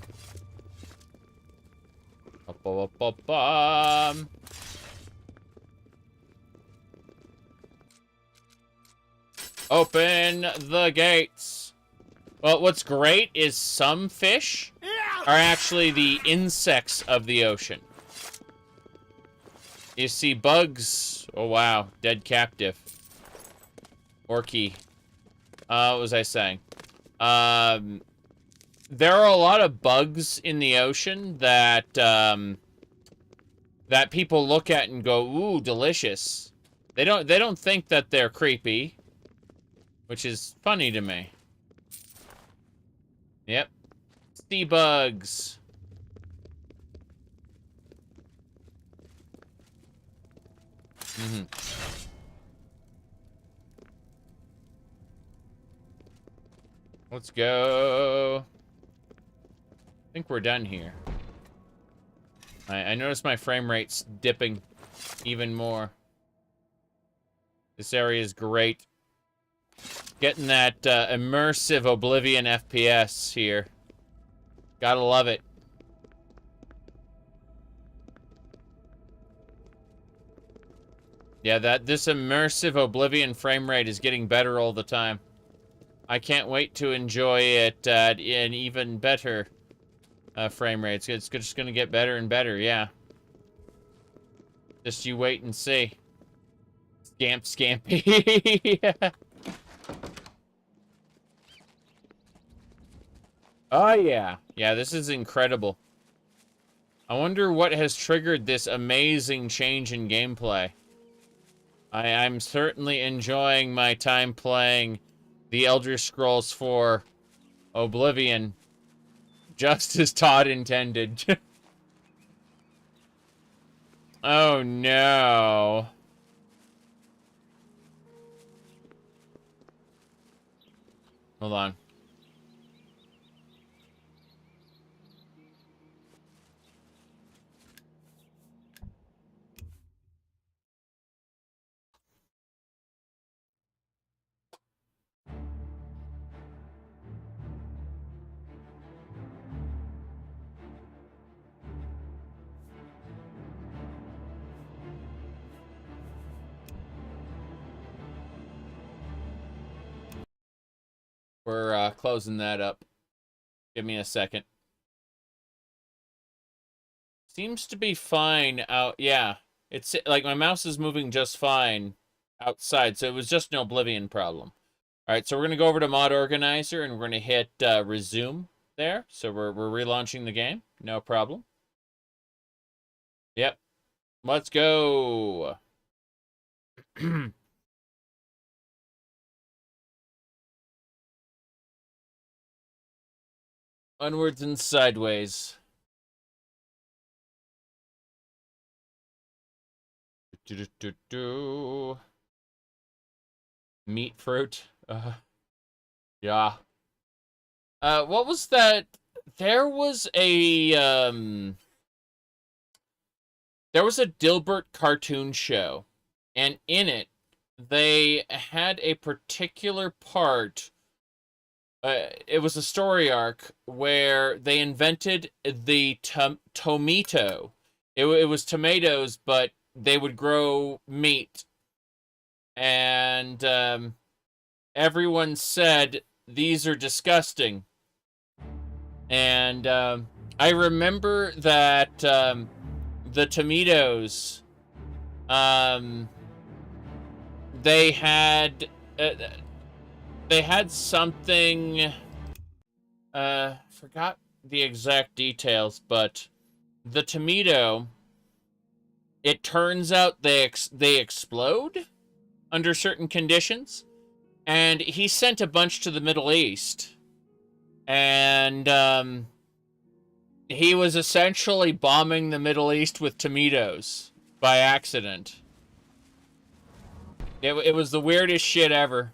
Open the gates. Well, what's great is some fish are actually the insects of the ocean. You see bugs. Oh, wow. Dead captive. Orky. What was I saying? There are a lot of bugs in the ocean that, that people look at and go, ooh, delicious. They don't think that they're creepy, which is funny to me. Yep. Sea bugs. Mm-hmm. Let's go. I think we're done here. I noticed my frame rate's dipping even more. This area is great. Getting that immersive Oblivion FPS here. Gotta love it. Yeah, this immersive Oblivion frame rate is getting better all the time. I can't wait to enjoy it at an even better frame rate. It's just gonna get better and better, yeah. Just you wait and see. Scampy. Yeah. Oh, yeah. Yeah, this is incredible. I wonder what has triggered this amazing change in gameplay. I'm certainly enjoying my time playing The Elder Scrolls 4 Oblivion, just as Todd intended. Oh, no. Hold on. We're closing that up. Give me a second. Seems to be fine out. Yeah, it's like my mouse is moving just fine outside, so it was just an Oblivion problem. All right, so we're gonna go over to Mod Organizer and we're gonna hit resume there. So we're relaunching the game. No problem. Yep. Let's go. Onwards and sideways. Meat fruit. Yeah. What was that? There was a Dilbert cartoon show, and in it they had a particular part. It was a story arc where they invented the tomato. It was tomatoes, but they would grow meat. And everyone said these are disgusting. And I remember that the tomatoes, they had something. Forgot the exact details, but the tomato, it turns out they explode under certain conditions, and he sent a bunch to the Middle East, and he was essentially bombing the Middle East with tomatoes by accident. It was the weirdest shit ever.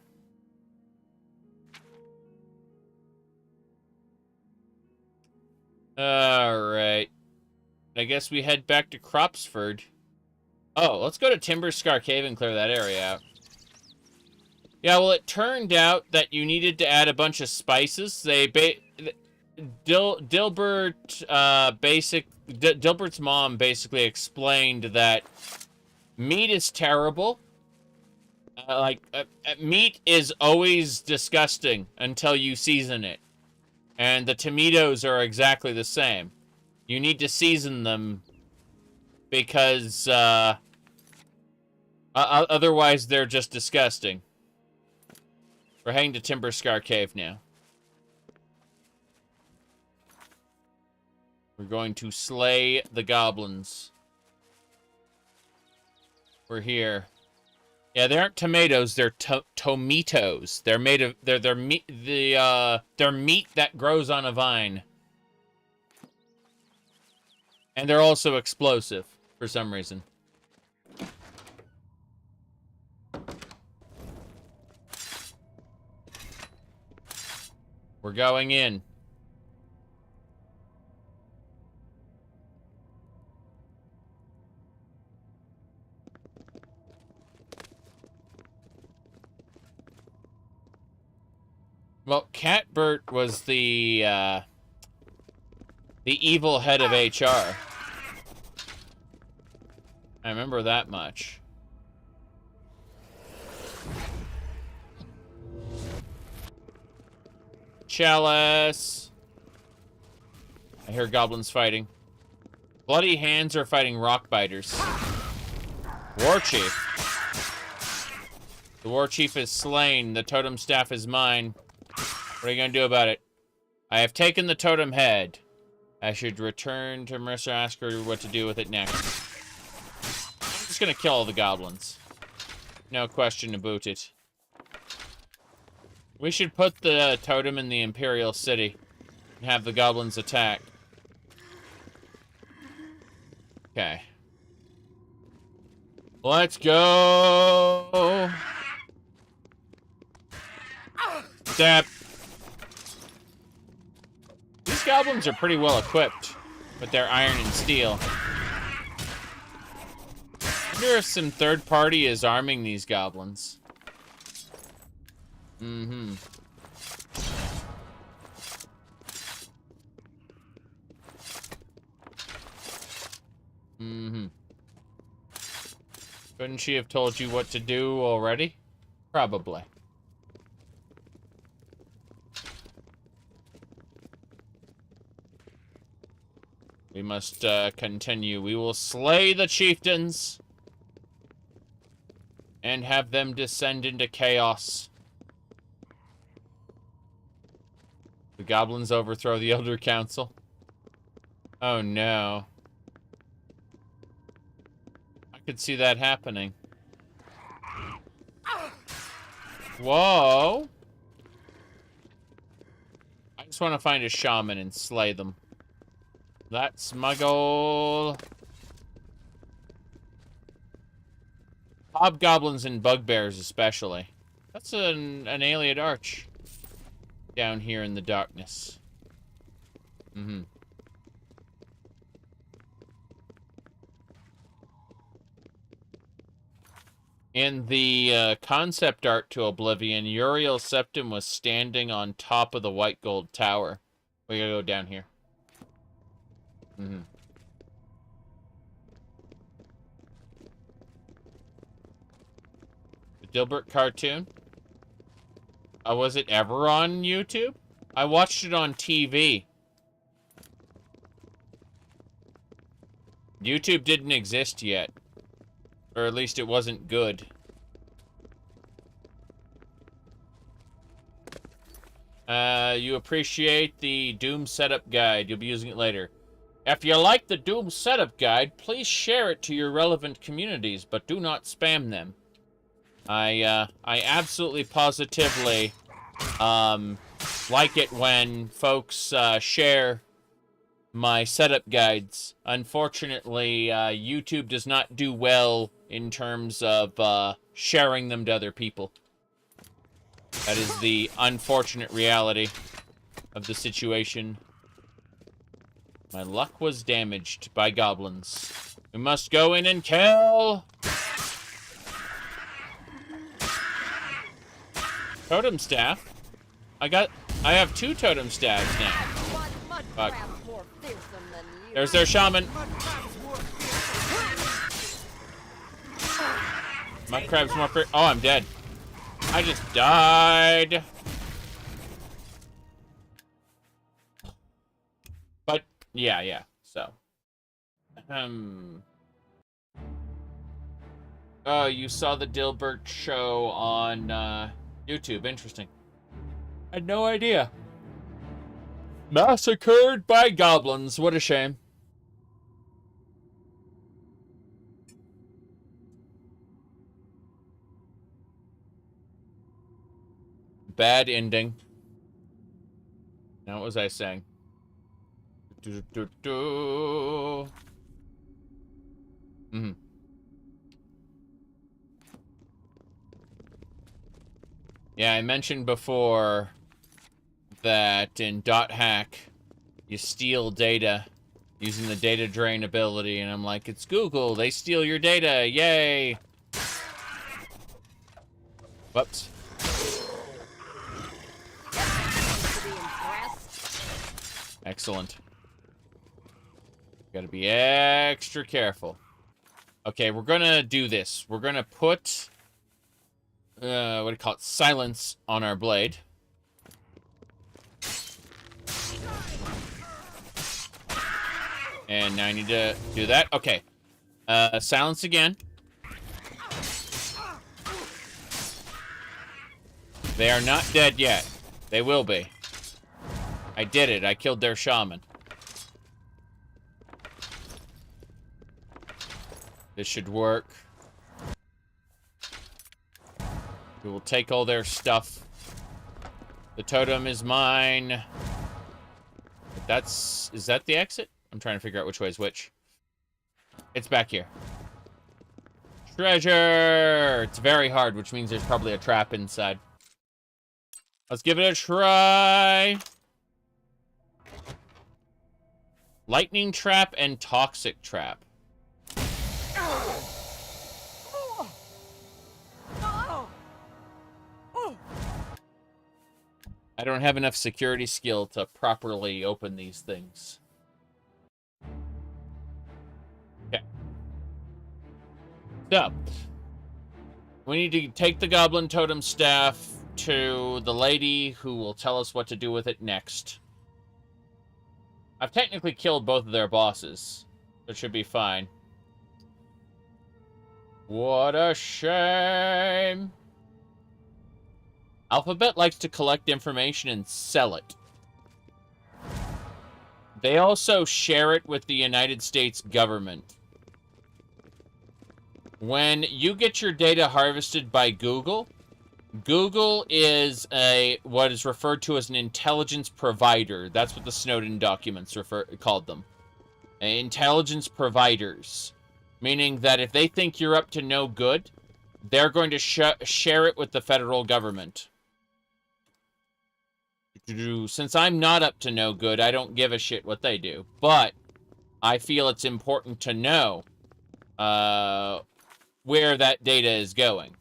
Alright. I guess we head back to Cropsford. Oh, let's go to Timber Scar Cave and clear that area out. Yeah, well, it turned out that you needed to add a bunch of spices. Dilbert's mom basically explained that meat is terrible. Meat is always disgusting until you season it. And the tomatoes are exactly the same. You need to season them because otherwise they're just disgusting. We're heading to Timber Scar Cave now. We're going to slay the goblins. We're here. Yeah, they aren't tomatoes. They're tomatos. They're made of they're meat. They're meat that grows on a vine, and they're also explosive for some reason. We're going in. Well, Catbert was the evil head of HR. I remember that much. Chalice. I hear goblins fighting. Bloody hands are fighting rock biters. War Chief. The War Chief is slain. The totem staff is mine. What are you gonna do about it? I have taken the totem head. I should return to Mercer, ask her what to do with it next. I'm just gonna kill all the goblins. No question about it. We should put the totem in the Imperial City and have the goblins attack. Okay. Let's go! Step. These goblins are pretty well equipped with their iron and steel. I wonder if some third party is arming these goblins. Mm-hmm. Mm-hmm. Couldn't she have told you what to do already? Probably. We must continue. We will slay the chieftains and have them descend into chaos. The goblins overthrow the Elder Council. Oh no. I could see that happening. Whoa. I just want to find a shaman and slay them. That's my goal. Hobgoblins and bugbears especially. That's an alien arch. Down here in the darkness. Mm-hmm. In the concept art to Oblivion, Uriel Septim was standing on top of the white gold tower. We gotta go down here. Mm-hmm. The Dilbert cartoon. Was it ever on YouTube? I watched it on TV. YouTube didn't exist yet. Or at least it wasn't good. You appreciate the Doom setup guide. You'll be using it later. If you like the Doom setup guide, please share it to your relevant communities, but do not spam them. I absolutely positively like it when folks share my setup guides. Unfortunately, YouTube does not do well in terms of sharing them to other people. That is the unfortunate reality of the situation. My luck was damaged by goblins. We must go in and kill! Totem staff? I have 2 totem staffs now. Fuck. There's their shaman. Mud crab's more fierce. Oh, I'm dead. I just died. But, yeah, so. Oh, you saw the Dilbert show on, YouTube. Interesting. I had no idea. Massacred by goblins. What a shame. Bad ending. Now, what was I saying? Yeah, I mentioned before that in .hack, you steal data using the data drain ability, and I'm like, it's Google, they steal your data, yay! Whoops. Excellent. Gotta be extra careful. Okay, we're gonna do this. We're gonna put, what do you call it, silence on our blade. And now I need to do that. Okay. Silence again. They are not dead yet. They will be. I did it. I killed their shaman. This should work. We will take all their stuff. The totem is mine. Is that the exit? I'm trying to figure out which way is which. It's back here. Treasure! It's very hard, which means there's probably a trap inside. Let's give it a try. Lightning trap and toxic trap. I don't have enough security skill to properly open these things. Okay. So, we need to take the goblin totem staff to the lady who will tell us what to do with it next. I've technically killed both of their bosses. So it should be fine. What a shame. Alphabet likes to collect information and sell it. They also share it with the United States government. When you get your data harvested by Google, Google is what is referred to as an intelligence provider. That's what the Snowden documents called them. Intelligence providers. Meaning that if they think you're up to no good, they're going to share it with the federal government. Since I'm not up to no good, I don't give a shit what they do. But I feel it's important to know where that data is going.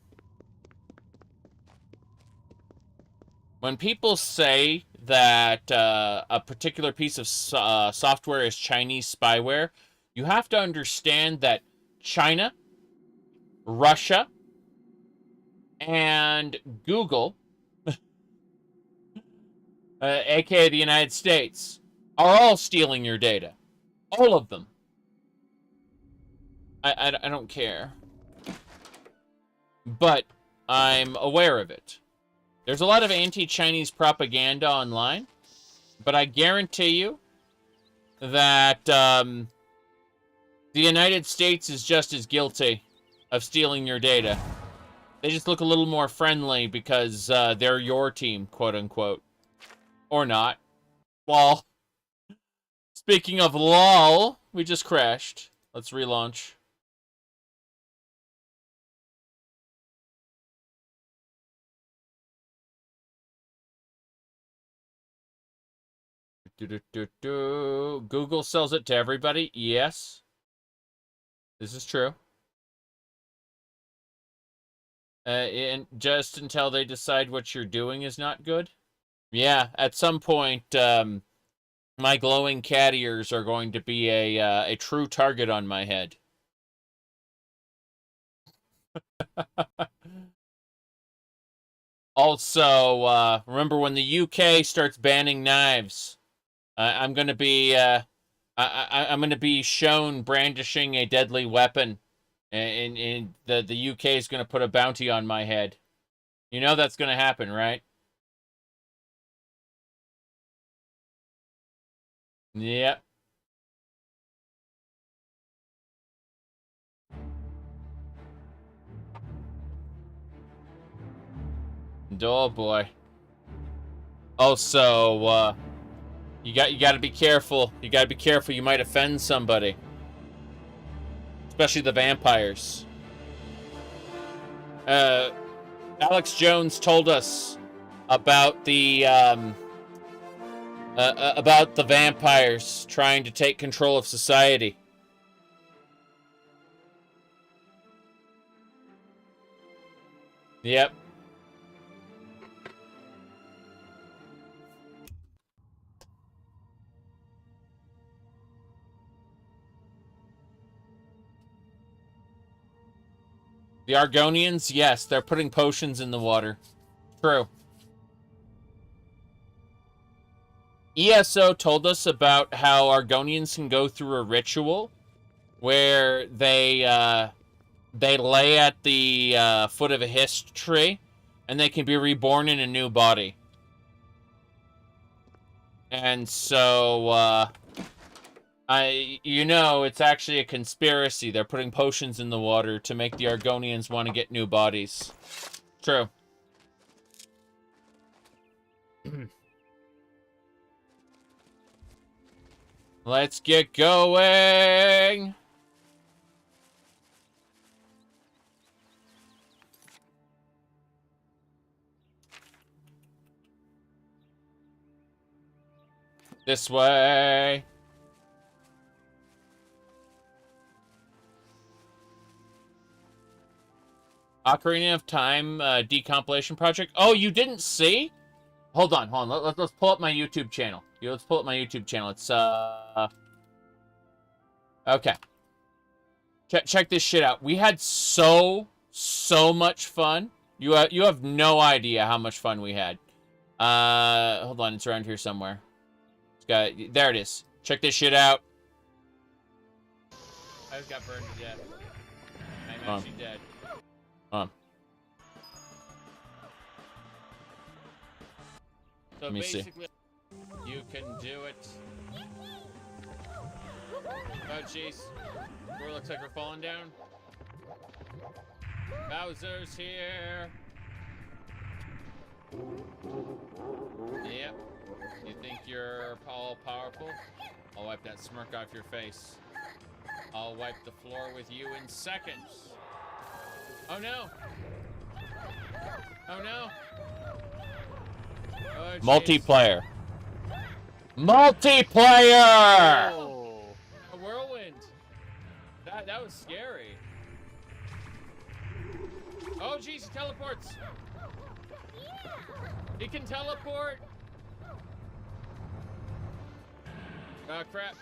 When people say that a particular piece of software is Chinese spyware, you have to understand that China, Russia, and Google aka the United States, are all stealing your data. All of them. I don't care. But I'm aware of it. There's a lot of anti-Chinese propaganda online, but I guarantee you that the United States is just as guilty of stealing your data. They just look a little more friendly because they're your team, quote-unquote. Or not. Lol. Speaking of lol, we just crashed. Let's relaunch. Google sells it to everybody. Yes. This is true. And just until they decide what you're doing is not good. Yeah, at some point, my glowing cat ears are going to be a true target on my head. Also, remember when the UK starts banning knives, I'm gonna be I'm gonna be shown brandishing a deadly weapon, and the UK is gonna put a bounty on my head. You know that's gonna happen, right? Yep. Oh boy. Also, you gotta be careful. You gotta be careful. You might offend somebody, especially the vampires. Alex Jones told us about the vampires trying to take control of society. Yep. The Argonians, yes, they're putting potions in the water. True. ESO told us about how Argonians can go through a ritual where they lay at the foot of a hist tree, and they can be reborn in a new body. And so, it's actually a conspiracy. They're putting potions in the water to make the Argonians want to get new bodies. True. Let's get going! This way! Ocarina of Time decompilation project. Oh, you didn't see? Hold on. Let's pull up my YouTube channel. Let's pull up my YouTube channel. It's okay. Check this shit out. We had so much fun. You have no idea how much fun we had. Hold on. It's around here somewhere. There it is. Check this shit out. I just got burned to death. I'm actually dead. So Let me see. basically, you can do it. Oh jeez, it looks like we're falling down. Bowser's here. Yep. You think you're all powerful? I'll wipe that smirk off your face. I'll wipe the floor with you in seconds. Oh no! Oh no! Oh, multiplayer. Multiplayer! Oh, a whirlwind. That was scary. Oh jeez, he teleports. He can teleport. Oh crap.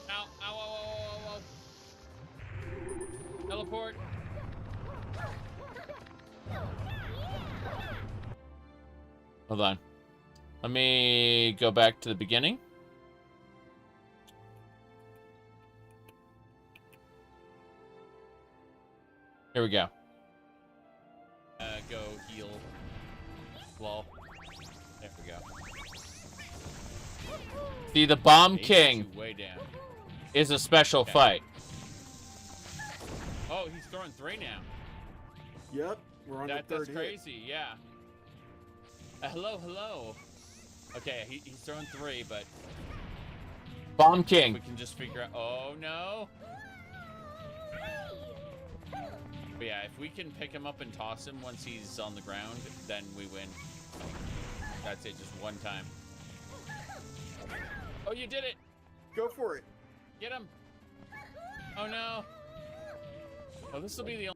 Ow, ow, ow, ow, ow, ow. Teleport. Hold on. Let me go back to the beginning. Here we go. Go heal. Lol. There we go. See, the Bomb King way down. is a special fight. Oh, he's throwing 3 now. Yep, we're on the That's third hit. crazy, yeah. Hello, hello. Okay, he's throwing 3, but... Bomb King. We can just figure out... Oh, no. But yeah, if we can pick him up and toss him once he's on the ground, then we win. That's it, just one time. Oh, you did it! Go for it. Get him! Oh, no. Oh, this will be the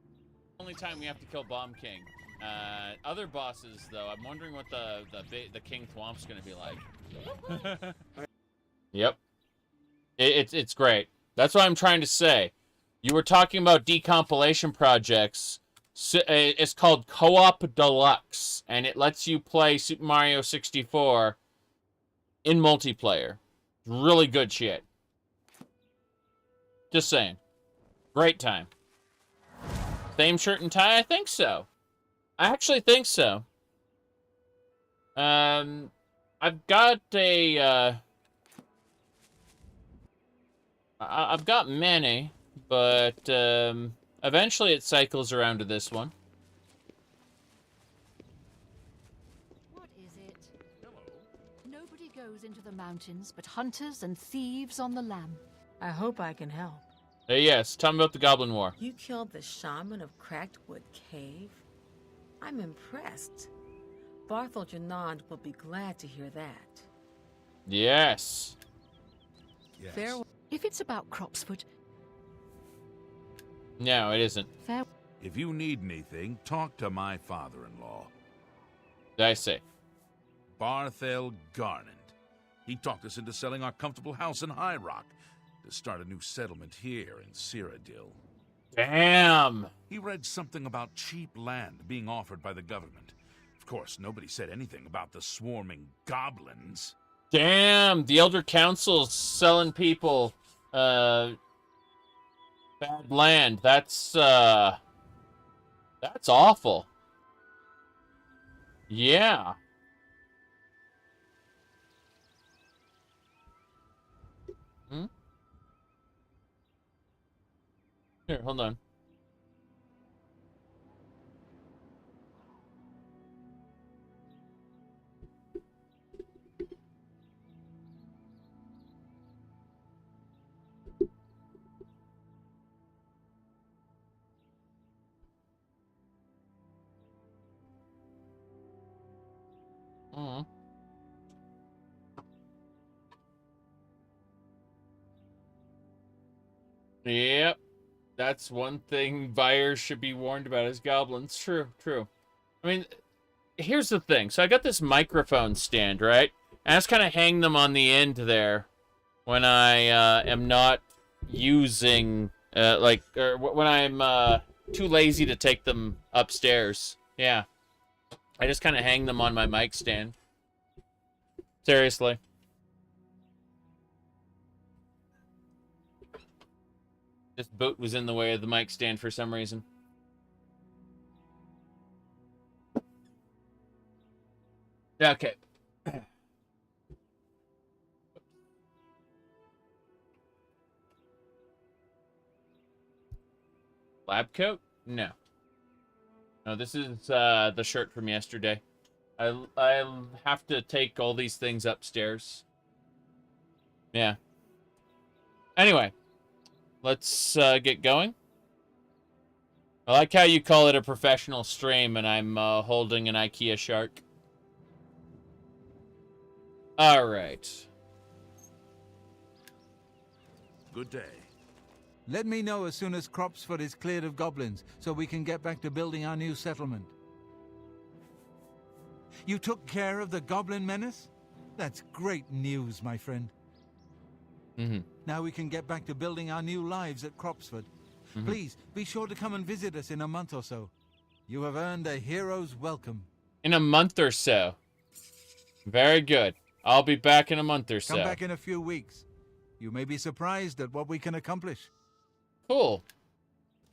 only time we have to kill Bomb King. Other bosses, though, I'm wondering what the King Thwomp's gonna be like. Yep. It's great. That's what I'm trying to say. You were talking about decompilation projects. It's called Co-op Deluxe, and it lets you play Super Mario 64 in multiplayer. Really good shit. Just saying. Great time. Same shirt and tie? I think so. I actually think so. I've got a, I've got many, but, eventually it cycles around to this one. What is it? Nobody goes into the mountains but hunters and thieves on the lam. I hope I can help. Yes, tell me about the Goblin War. You killed the shaman of Cracked-Wood Cave? I'm impressed. Barthel Janand will be glad to hear that. Yes. Farewell. If it's about Cropsford, No, it isn't. If you need anything, talk to my father-in-law. I say. Barthel Garland. He talked us into selling our comfortable house in High Rock to start a new settlement here in Cyrodiil. Damn! He read something about cheap land being offered by the government. Of course, nobody said anything about the swarming goblins. Damn! The Elder Council's selling people, bad land. That's awful. Yeah. Hmm? Here, hold on. Yep. That's one thing buyers should be warned about is goblins. True, true. I mean, here's the thing. So I got this microphone stand, right? And I just kind of hang them on the end there when I am not using, when I'm too lazy to take them upstairs. Yeah. I just kind of hang them on my mic stand. Seriously. This boat was in the way of the mic stand for some reason. Okay. Lab coat? No. No, this is the shirt from yesterday. I'll have to take all these things upstairs. Yeah. Anyway. Let's get going. I like how you call it a professional stream and I'm holding an IKEA shark. Alright. Good day. Let me know as soon as Cropsford is cleared of goblins, so we can get back to building our new settlement. You took care of the goblin menace? That's great news, my friend. Mm-hmm. Now we can get back to building our new lives at Cropsford. Mm-hmm. Please, be sure to come and visit us in a month or so. You have earned a hero's welcome. In a month or so. Very good. I'll be back in a month or so. Come back in a few weeks. You may be surprised at what we can accomplish. Cool.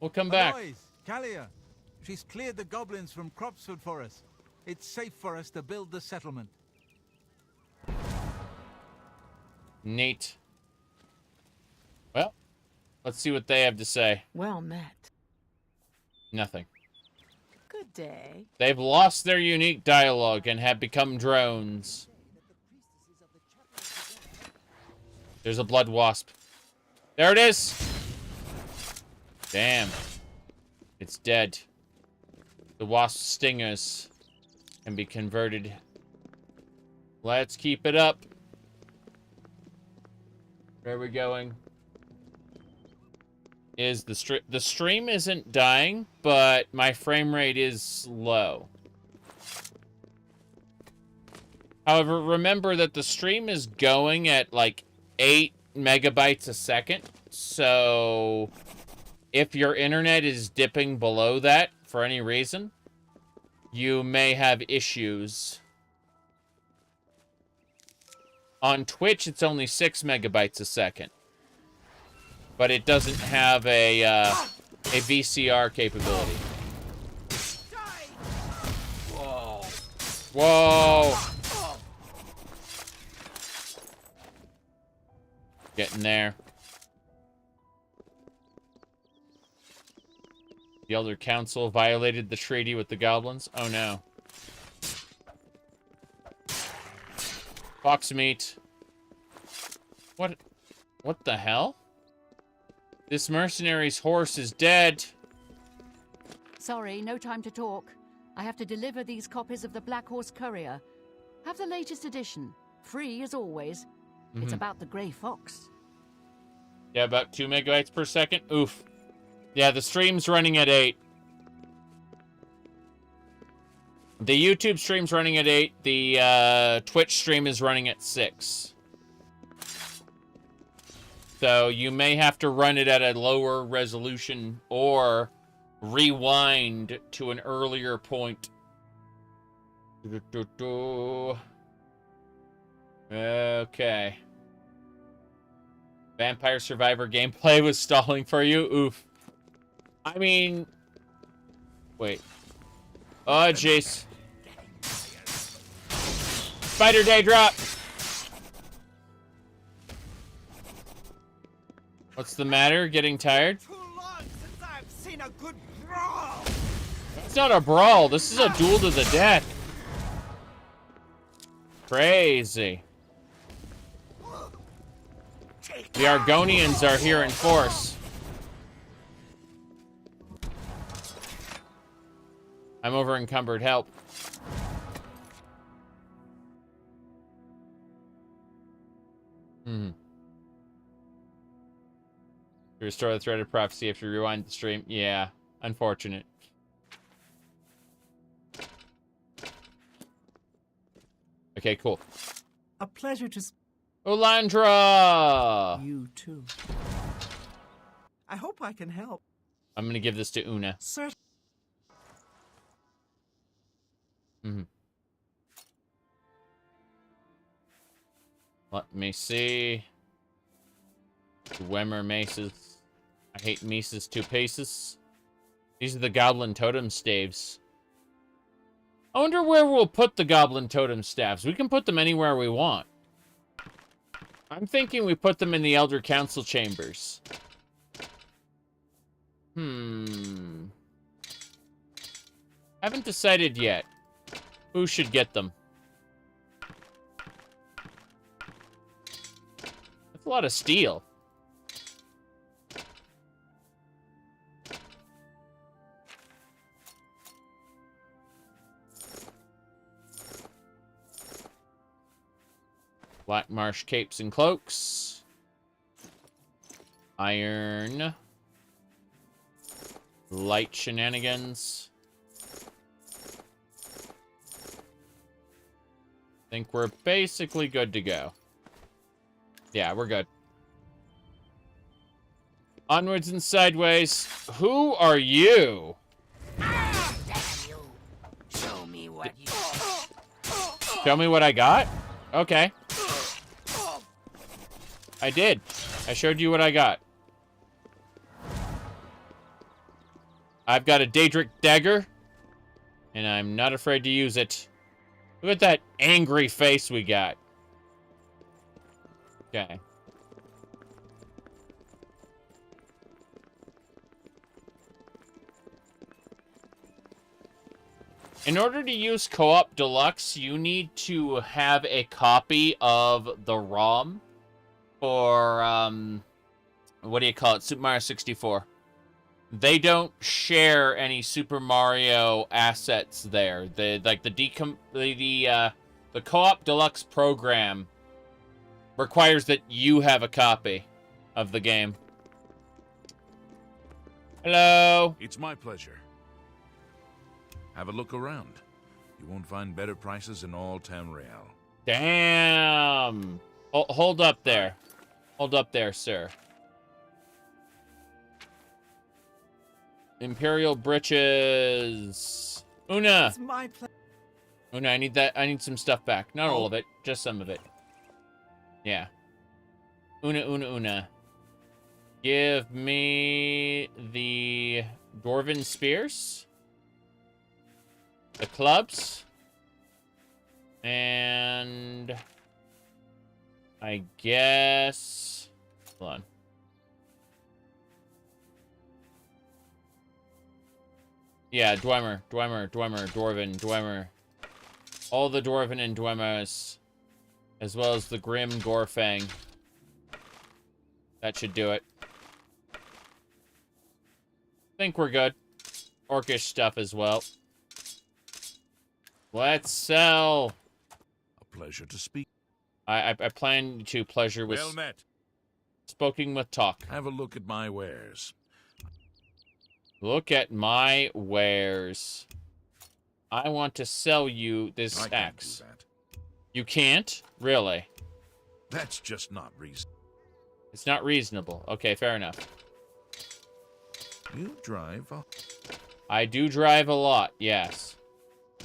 We'll come back. Aloys, Kalia, she's cleared the goblins from Cropsford for us. It's safe for us to build the settlement. Neat. Well, let's see what they have to say. Well met. Nothing. Good day. They've lost their unique dialogue and have become drones. There's a blood wasp. There it is! Damn. It's dead. The wasp stingers can be converted. Let's keep it up. Where are we going? Is the stream isn't dying, but my frame rate is low. However, remember that the stream is going at like 8 megabytes a second. So if your internet is dipping below that for any reason, you may have issues. On Twitch, it's only 6 megabytes a second. But it doesn't have a VCR capability. Whoa. Whoa. Getting there. The Elder Council violated the treaty with the goblins. Oh no. Fox meat. What the hell? This mercenary's horse is dead. Sorry, no time to talk. I have to deliver these copies of the Black Horse Courier. Have the latest edition. Free as always. It's about the Grey Fox. Yeah, about 2 megabytes per second. Oof. Yeah, the stream's running at 8. The YouTube stream's running at 8. The Twitch stream is running at 6. So you may have to run it at a lower resolution or rewind to an earlier point. Okay. Vampire Survivor gameplay was stalling for you? Oof. I mean... Wait. Oh, jeez. Spider Day drop! What's the matter? Getting tired? Too long since I've seen a good brawl. It's not a brawl. This is a duel to the death. Crazy. The Argonians are here in force. I'm over encumbered. Help. To restore the thread of prophecy after you rewind the stream. Yeah, unfortunate. Okay, cool. A pleasure to... Olandra! You too. I hope I can help. I'm gonna give this to Una. Certainly. Let me see. Wemmer maces. I hate Mises 2 paces. These are the Goblin Totem Staves. I wonder where we'll put the Goblin Totem Staves. We can put them anywhere we want. I'm thinking we put them in the Elder Council chambers. Haven't decided yet. Who should get them? That's a lot of steel. Black Marsh capes and cloaks. Iron. Light shenanigans. Think we're basically good to go. Yeah, we're good. Onwards and sideways. Who are you? Ah, damn you. Show me what you... Show me what I got? Okay. I did. I showed you what I got. I've got a Daedric dagger, and I'm not afraid to use it. Look at that angry face we got. Okay. In order to use Co-op Deluxe, you need to have a copy of the ROM for, what do you call it? Super Mario 64. They don't share any Super Mario assets there. The Co-op Deluxe program requires that you have a copy of the game. Hello. It's my pleasure. Have a look around. You won't find better prices in all Tamriel. Damn. Hold up there. Hold up there, sir. Imperial Breeches. Una. It's my Una, I need that. I need some stuff back. Not all of it, just some of it. Yeah. Una. Give me the Dwarven Spears. The clubs. And I guess... Hold on. Yeah, Dwemer, Dwemer. All the Dwarven and Dwemers. As well as the Grim Gorfang. That should do it. I think we're good. Orcish stuff as well. Let's sell. A pleasure to speak. I plan to pleasure with... Well met. Spoken with talk. Have a look at my wares. Look at my wares. I want to sell you this I can't axe. do that. You can't? Really? That's just not reasonable. It's not reasonable. Okay, fair enough. You drive. I do drive a lot, yes.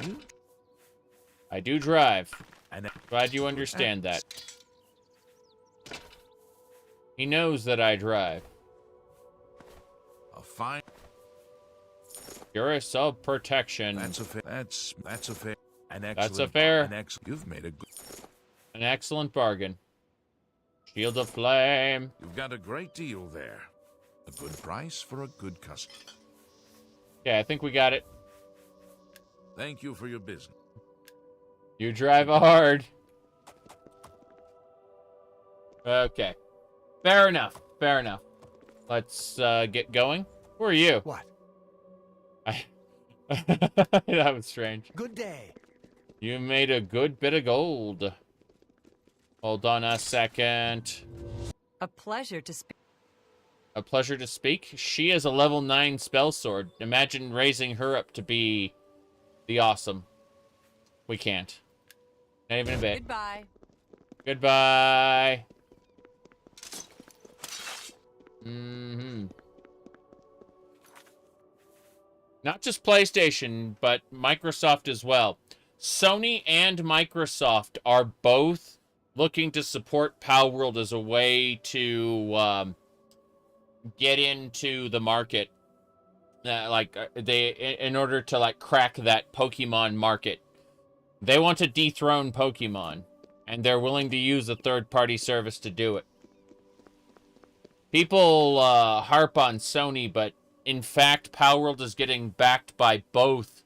You? I do drive. Glad you understand that. He knows that I drive. A fine. You're a sub protection. That's a fair. That's a fair. An excellent. That's a fair. You've made a good. An excellent bargain. Shield of Flame. You've got a great deal there. A good price for a good customer. Okay, I think we got it. Thank you for your business. You drive hard. Okay. Fair enough. Fair enough. Let's get going. Who are you? What? That was strange. Good day. You made a good bit of gold. Hold on a second. A pleasure to speak. A pleasure to speak. She is a level 9 spell sword. Imagine raising her up to be the awesome. We can't. Not even a bit. Goodbye. Goodbye. Not just PlayStation, but Microsoft as well. Sony and Microsoft are both looking to support Palworld as a way to get into the market. In order to crack that Pokemon market. They want to dethrone Pokemon, and they're willing to use a third-party service to do it. People harp on Sony, but in fact, Palworld is getting backed by both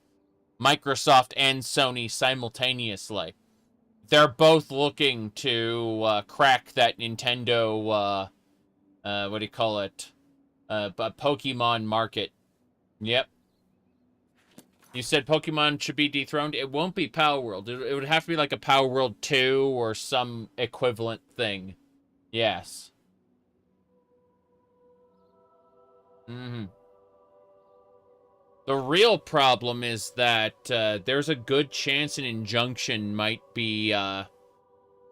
Microsoft and Sony simultaneously. They're both looking to crack that Nintendo, what do you call it? Pokemon market. Yep. You said Pokemon should be dethroned? It won't be Palworld. It would have to be like a Palworld 2 or some equivalent thing. Yes. The real problem is that there's a good chance an injunction might be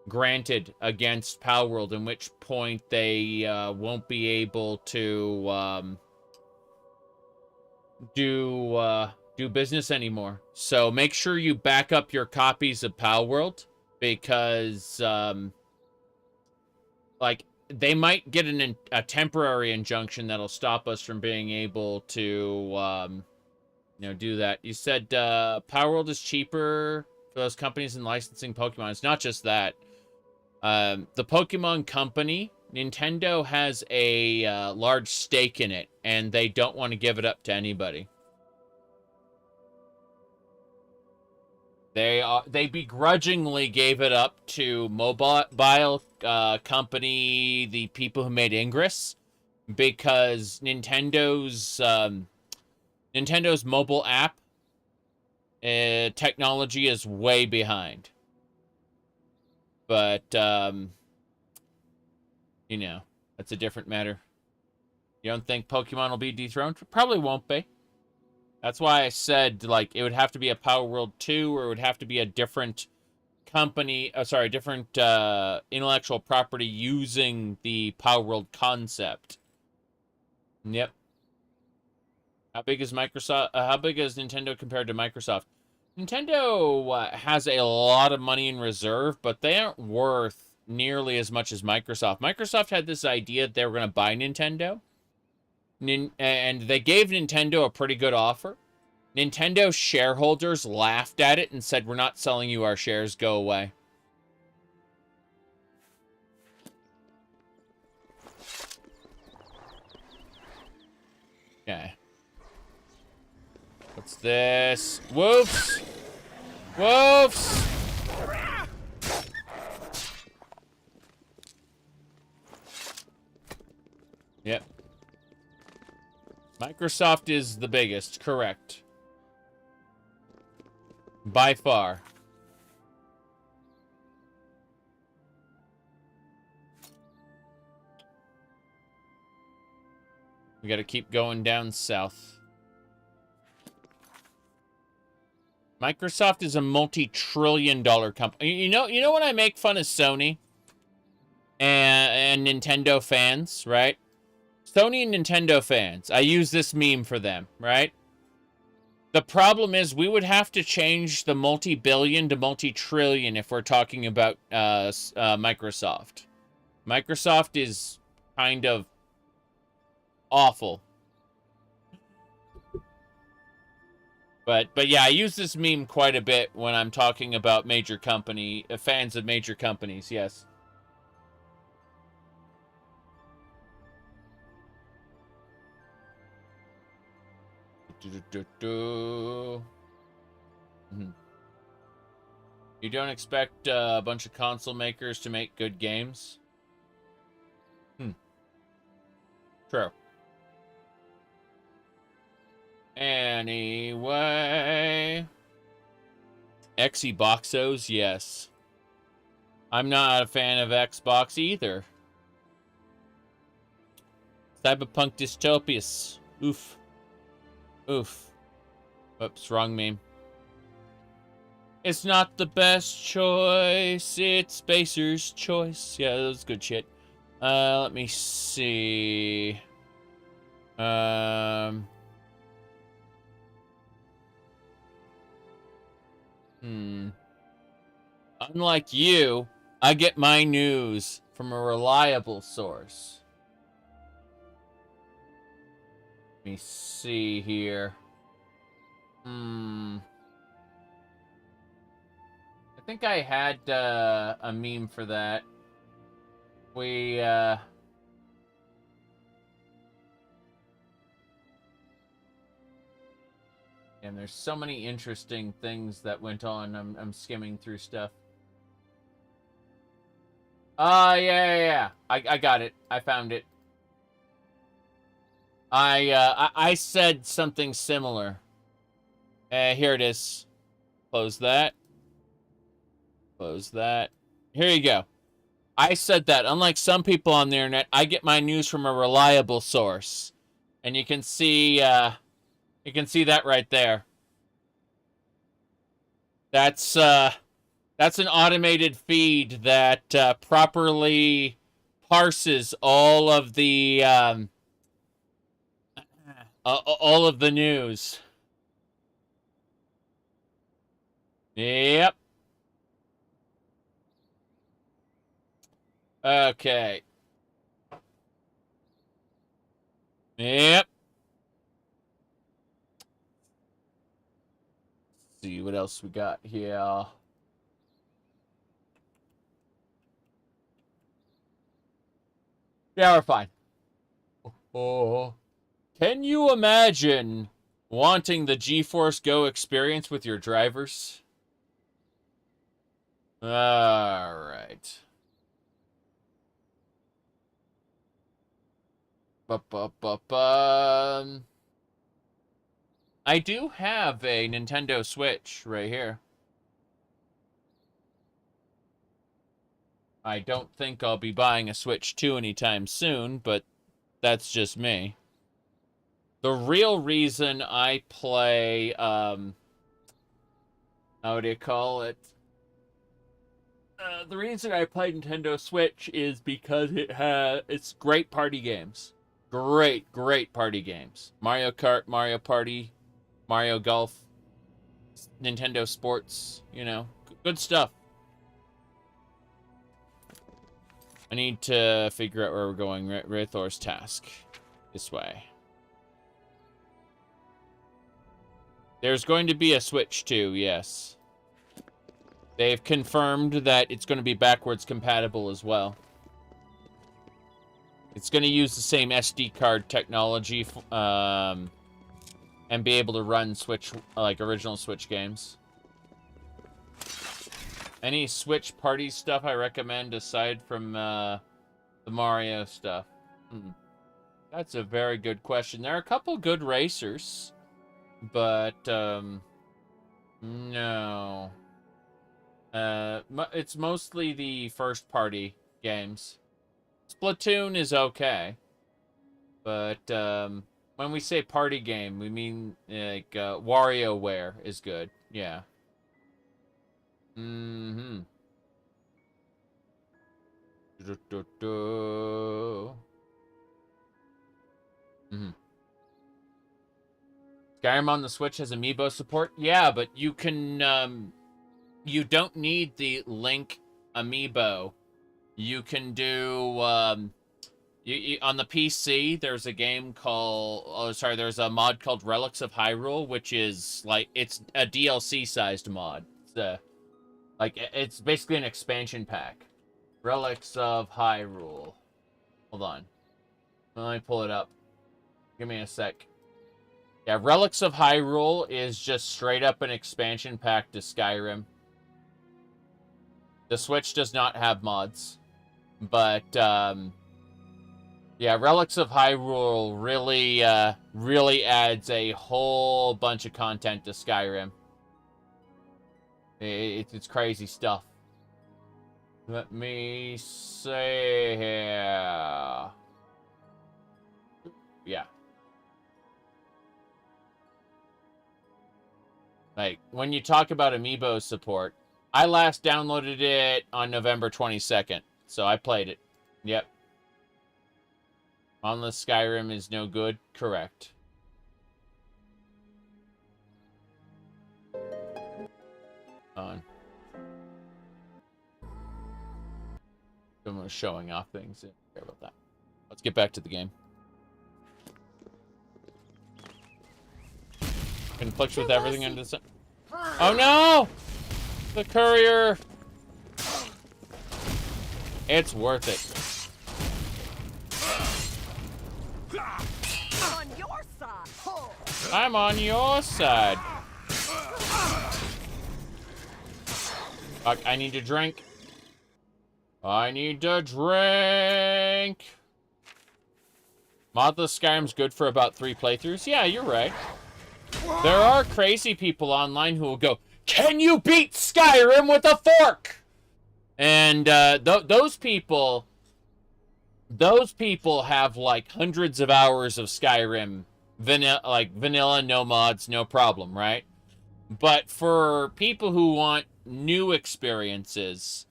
granted against Palworld, in which point they won't be able to do do business anymore. So make sure you back up your copies of Palworld, because like they might get a temporary injunction that'll stop us from being able to do that. You said Palworld is cheaper for those companies in licensing Pokemon. It's not just that. The Pokemon Company, Nintendo has a large stake in it, and they don't want to give it up to anybody. They begrudgingly gave it up to mobile company, the people who made Ingress, because Nintendo's mobile app technology is way behind. But that's a different matter. You don't think Pokemon will be dethroned? Probably won't be. That's why I said, like, it would have to be a Palworld 2, or it would have to be a different company, different intellectual property using the Palworld concept. Yep. How big is Microsoft? How big is Nintendo compared to Microsoft? Nintendo has a lot of money in reserve, but they aren't worth nearly as much as Microsoft. Microsoft had this idea that they were going to buy Nintendo. And they gave Nintendo a pretty good offer. Nintendo shareholders laughed at it and said, "We're not selling you our shares, go away." Okay. What's this? Wolves! Wolves! Yep. Microsoft is the biggest, correct. By far. We gotta keep going down south. Microsoft is a multi-trillion-dollar company. You know when I make fun of Sony and Nintendo fans, right? Sony and Nintendo fans, I use this meme for them, right? The problem is we would have to change the multi-billion to multi-trillion if we're talking about Microsoft. Microsoft is kind of awful. But yeah, I use this meme quite a bit when I'm talking about major company, fans of major companies, yes. You don't expect a bunch of console makers to make good games? True. Anyway. Xboxos, yes. I'm not a fan of Xbox either. Cyberpunk Dystopias. Oof. Oof. Oops, wrong meme. It's not the best choice, it's Spacer's choice. Yeah, that was good shit. Let me see. Unlike you, I get my news from a reliable source. Let me see here. I think I had a meme for that. And there's so many interesting things that went on. I'm skimming through stuff. Yeah. I got it. I found it. I said something similar. Here it is. Close that. Close that. Here you go. I said that. Unlike some people on the internet, I get my news from a reliable source. And you can see that right there. That's an automated feed that properly parses all of the news. Yep. Okay. Yep. See what else we got here. Yeah, we're fine. Oh. Can you imagine wanting the GeForce Go experience with your drivers? Alright. I do have a Nintendo Switch right here. I don't think I'll be buying a Switch 2 anytime soon, but that's just me. The real reason I play, how do you call it? The reason I play Nintendo Switch is because it's great party games. Great party games. Mario Kart, Mario Party, Mario Golf, Nintendo Sports, you know, good stuff. I need to figure out where we're going. Rithor's task. This way. There's going to be a Switch 2, yes. They've confirmed that it's going to be backwards compatible as well. It's going to use the same SD card technology and be able to run Switch, like original Switch games. Any Switch party stuff I recommend aside from the Mario stuff? That's a very good question. There are a couple good racers, but no. It's mostly the first party games. Splatoon is okay, but when we say party game, we mean like WarioWare is good. Yeah. Skyrim on the Switch has amiibo support. Yeah, but you can you don't need the Link amiibo. You can do on the PC. There's a game called there's a mod called Relics of Hyrule, which is like it's a DLC sized mod. It's basically an expansion pack. Relics of Hyrule. Hold on. Let me pull it up. Give me a sec. Yeah, Relics of Hyrule is just straight up an expansion pack to Skyrim. The Switch does not have mods. But, yeah, Relics of Hyrule really adds a whole bunch of content to Skyrim. It's crazy stuff. Let me say here. Yeah. Like, when you talk about amiibo support, I last downloaded it on November 22nd, so I played it. Yep. Unless Skyrim is no good, correct. On. Someone's showing off things. Don't care about that. Let's get back to the game. Conflicts with everything under the sun. Oh no! The courier! It's worth it. On your side. I'm on your side. Fuck, I need to drink. I need to drink. Modless Skyrim's good for about 3 playthroughs. Yeah, you're right. There are crazy people online who will go, "Can you beat Skyrim with a fork?" And those people have like hundreds of hours of Skyrim, vanilla, no mods, no problem, right? But for people who want new experiences,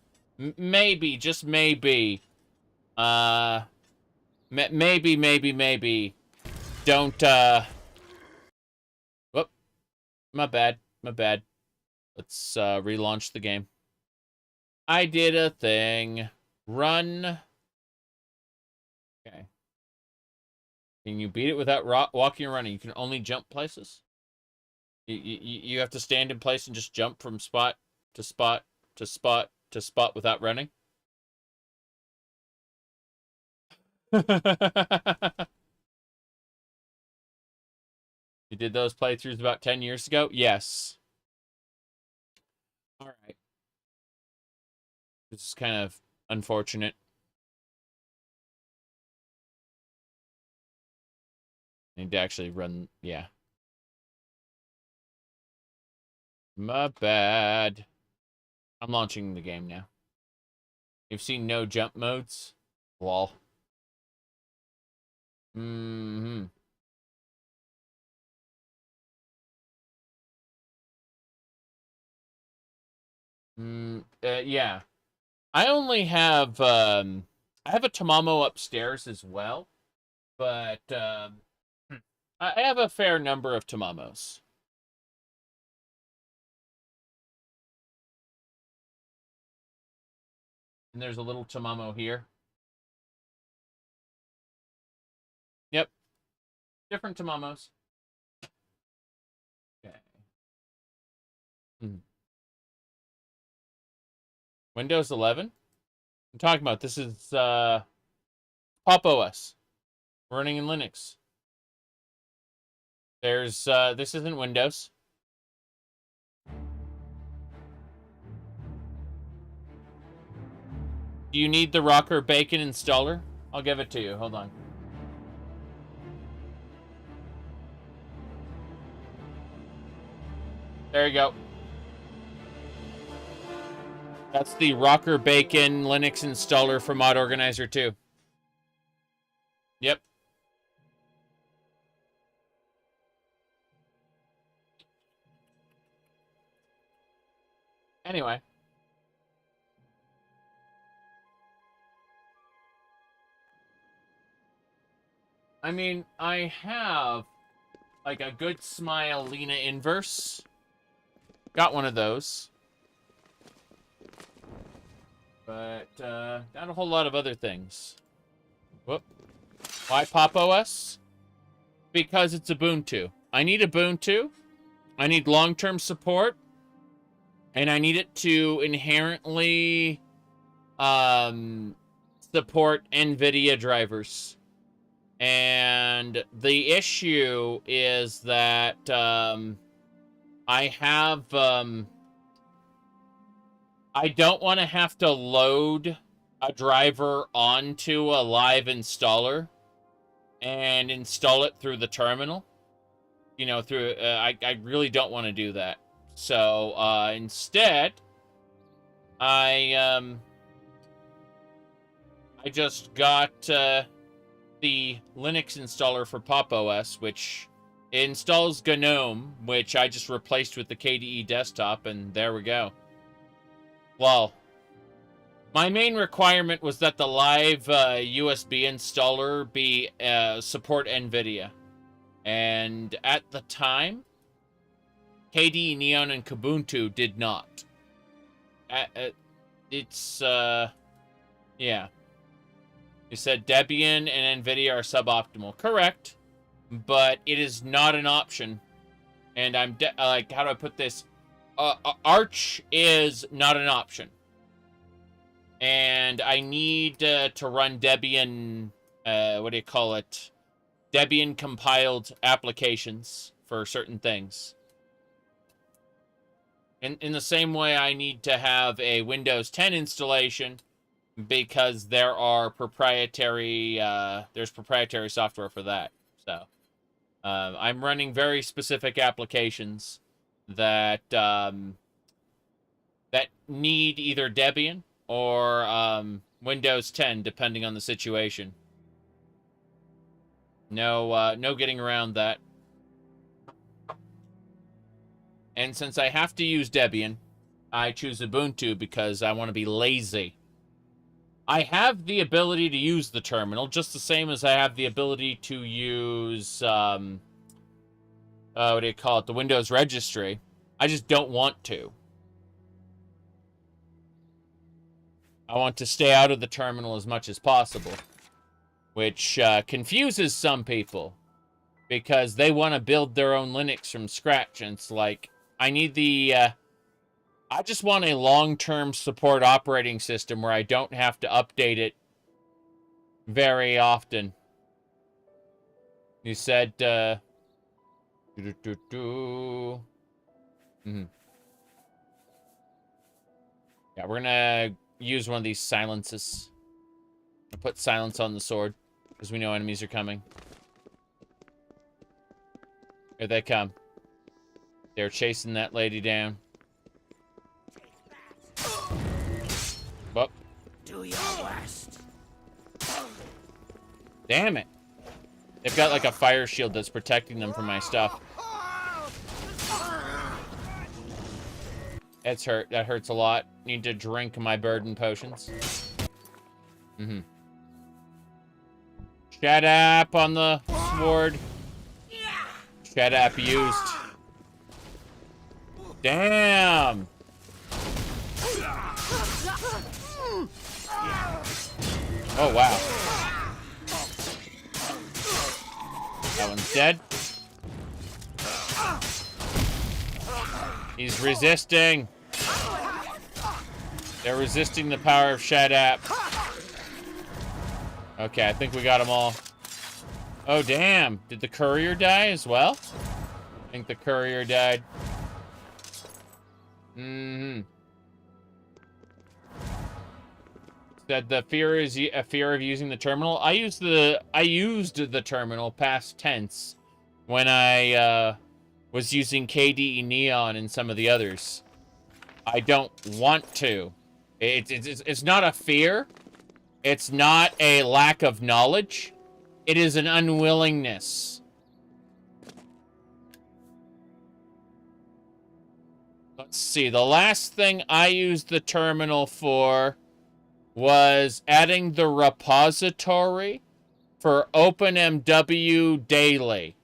maybe, just maybe, maybe, don't, whoop, my bad. Let's relaunch the game. I did a thing. Run. Okay. Can you beat it without walking or running? You can only jump places? You have to stand in place and just jump from spot to spot to spot to spot without running? You did those playthroughs about 10 years ago? Yes. All right. This is kind of unfortunate. I need to actually run, yeah. My bad. I'm launching the game now. You've seen no jump modes? Lol. Mm-hmm. Yeah. I only have, I have a Tamamo upstairs as well, but, I have a fair number of Tamamos. And there's a little Tamamo here. Yep. Different Tamamos. Okay. Windows 11? I'm talking about this is Pop OS. Running in Linux. There's this isn't Windows. Do you need the Rocker Bacon installer? I'll give it to you. Hold on. There you go. That's the Rocker Bacon Linux installer for Mod Organizer 2. Yep. Anyway. I mean, I have like a Good Smile Lena inverse. Got one of those. But not a whole lot of other things. Whoop. Why Pop OS? Because it's Ubuntu. I need Ubuntu. I need long-term support. And I need it to inherently support NVIDIA drivers. And the issue is that I have... I don't want to have to load a driver onto a live installer and install it through the terminal. You know, through... I really don't want to do that. So, instead, I just got the Linux installer for Pop OS, which installs GNOME, which I just replaced with the KDE desktop, and there we go. Well, my main requirement was that the live USB installer be support NVIDIA. And at the time, KDE Neon and Kubuntu did not. It's, yeah. You said Debian and NVIDIA are suboptimal. Correct. But it is not an option. And I'm, like, how do I put this? Arch is not an option. And I need to run Debian, what do you call it? Debian compiled applications for certain things. In the same way, I need to have a Windows 10 installation because there are proprietary, there's proprietary software for that. So, I'm running very specific applications that, that need either Debian or, Windows 10, depending on the situation. No, no getting around that. And since I have to use Debian, I choose Ubuntu because I want to be lazy. I have the ability to use the terminal, just the same as I have the ability to use, what do you call it, the Windows registry. I just don't want to. I want to stay out of the terminal as much as possible. Which confuses some people. Because they want to build their own Linux from scratch. And it's like, I need the... I just want a long-term support operating system where I don't have to update it very often. You said, Mm-hmm. Yeah, we're gonna use one of these silences. I'll put silence on the sword, because we know enemies are coming. Here they come. They're chasing that lady down. Oh. Do your worst. Damn it. They've got like a fire shield that's protecting them from my stuff. It's hurt. That hurts a lot. Need to drink my burden potions. Mm-hmm. Shut up on the sword. Shut up used. Damn. Oh, wow. That one's dead. He's resisting. They're resisting the power of Shadap. Okay, I think we got them all. Oh, damn. Did the courier die as well? I think the courier died. Mm-hmm. Said the fear is a fear of using the terminal. I used the terminal past tense when I was using KDE Neon and some of the others. I don't want to. It's not a fear. It's not a lack of knowledge. It is an unwillingness. Let's see. The last thing I used the terminal for was adding the repository for OpenMW daily.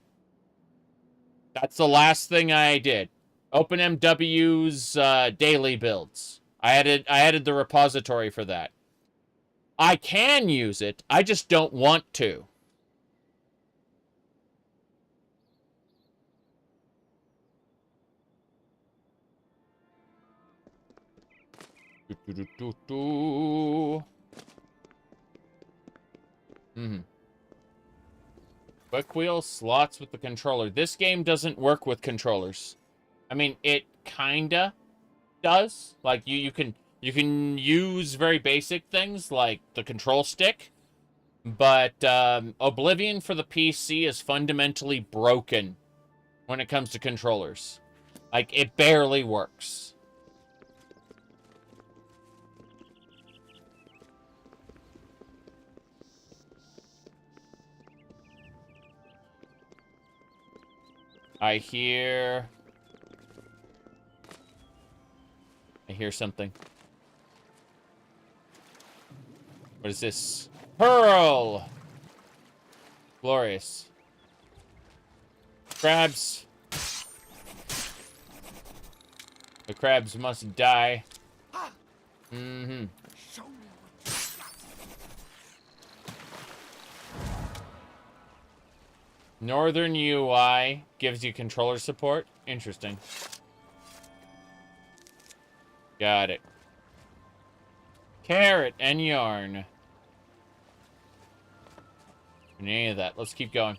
That's the last thing I did. OpenMW's daily builds. I added the repository for that. I can use it. I just don't want to. Quick wheel slots with the controller. This game doesn't work with controllers. I mean, it kinda does. Like you can use very basic things like the control stick, but Oblivion for the PC is fundamentally broken when it comes to controllers. Like, it barely works. I hear something. What is this? Pearl! Glorious. Crabs. The crabs must die. Mm-hmm. Northern UI gives you controller support. Interesting. Got it. Carrot and yarn. Any of that. Let's keep going.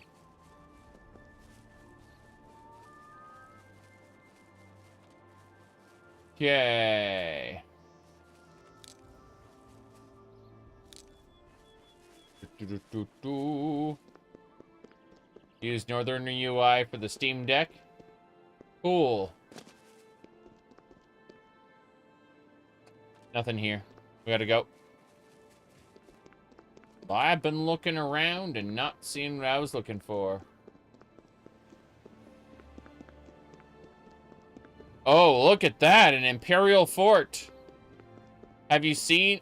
Okay. Use Northern UI for the Steam Deck. Cool. Nothing here. We gotta go. Well, I've been looking around and not seeing what I was looking for. Oh, look at that. An Imperial Fort. Have you seen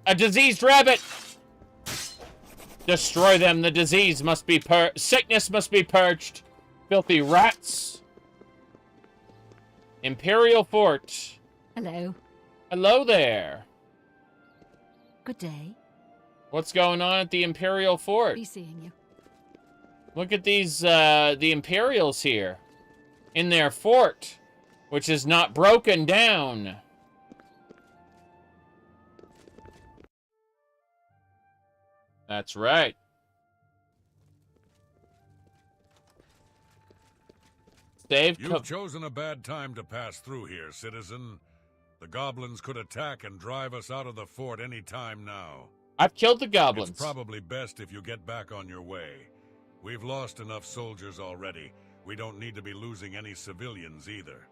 a diseased rabbit? Destroy them. The disease must be sickness must be purged. Filthy rats. Imperial Fort. Hello. Hello there. Good day. What's going on at the Imperial Fort? Be seeing you. Look at these, the Imperials here. In their fort, which is not broken down. That's right. You've chosen a bad time to pass through here, citizen. The goblins could attack and drive us out of the fort any time now. I've killed the goblins. It's probably best if you get back on your way. We've lost enough soldiers already. We don't need to be losing any civilians either.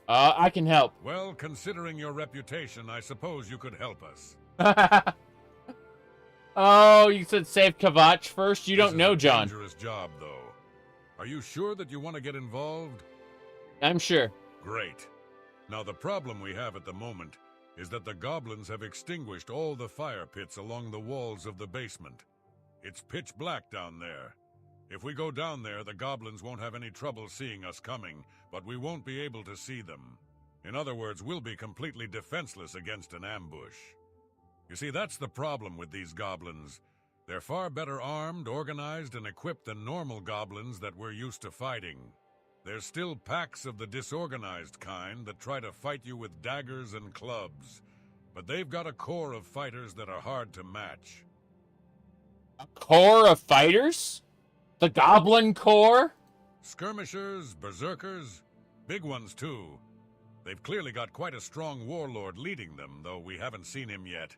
I can help. Well, considering your reputation, I suppose you could help us. Oh, you said save Kavach first? You don't know, John. This is a dangerous job, though. Are you sure that you want to get involved? I'm sure. Great. Now, the problem we have at the moment is that the goblins have extinguished all the fire pits along the walls of the basement. It's pitch black down there. If we go down there, the goblins won't have any trouble seeing us coming, but we won't be able to see them. In other words, we'll be completely defenseless against an ambush. You see, that's the problem with these goblins. They're far better armed, organized, and equipped than normal goblins that we're used to fighting. There's still packs of the disorganized kind that try to fight you with daggers and clubs, but they've got a core of fighters that are hard to match. A core of fighters? The Goblin Corps? Skirmishers, berserkers, big ones too. They've clearly got quite a strong warlord leading them, though we haven't seen him yet.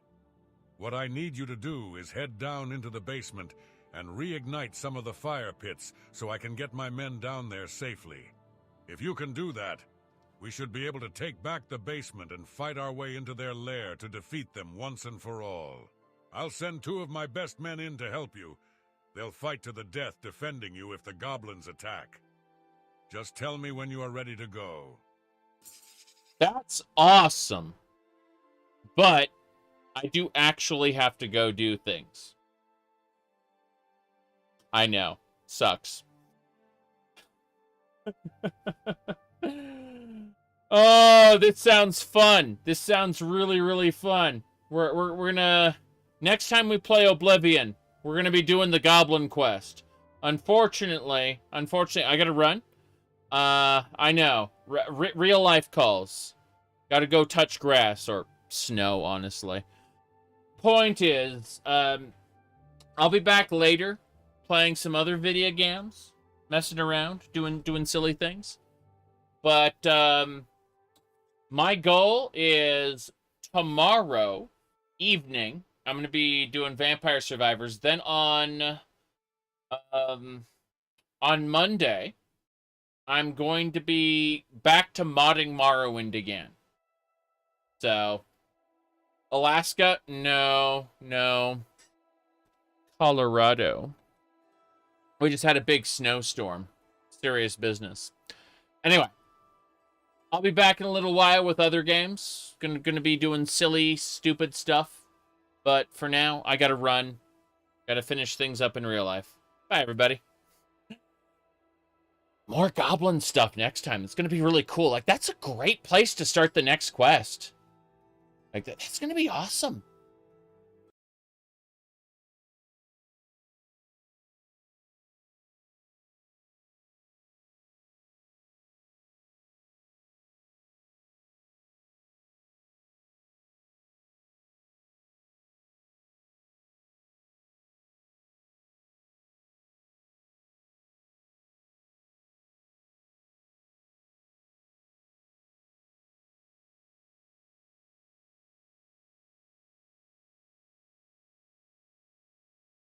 What I need you to do is head down into the basement and reignite some of the fire pits so I can get my men down there safely. If you can do that, we should be able to take back the basement and fight our way into their lair to defeat them once and for all. I'll send 2 of my best men in to help you. They'll fight to the death defending you if the goblins attack. Just tell me when you are ready to go. That's awesome. But I do actually have to go do things. I know. Sucks. Oh, this sounds fun. This sounds really, really fun. We're gonna... Next time we play Oblivion, we're gonna be doing the Goblin Quest. Unfortunately, I gotta run. I know. Real life calls. Gotta go touch grass or snow, honestly. Point is, I'll be back later playing some other video games, messing around, doing silly things. But my goal is tomorrow evening I'm going to be doing Vampire Survivors. Then on Monday I'm going to be back to modding Morrowind again. So Alaska? No. Colorado. We just had a big snowstorm. Serious business. Anyway, I'll be back in a little while with other games. Gonna be doing silly, stupid stuff. But for now, I gotta run. Gotta finish things up in real life. Bye, everybody. More goblin stuff next time. It's gonna be really cool. Like, that's a great place to start the next quest. Like, that's gonna be awesome.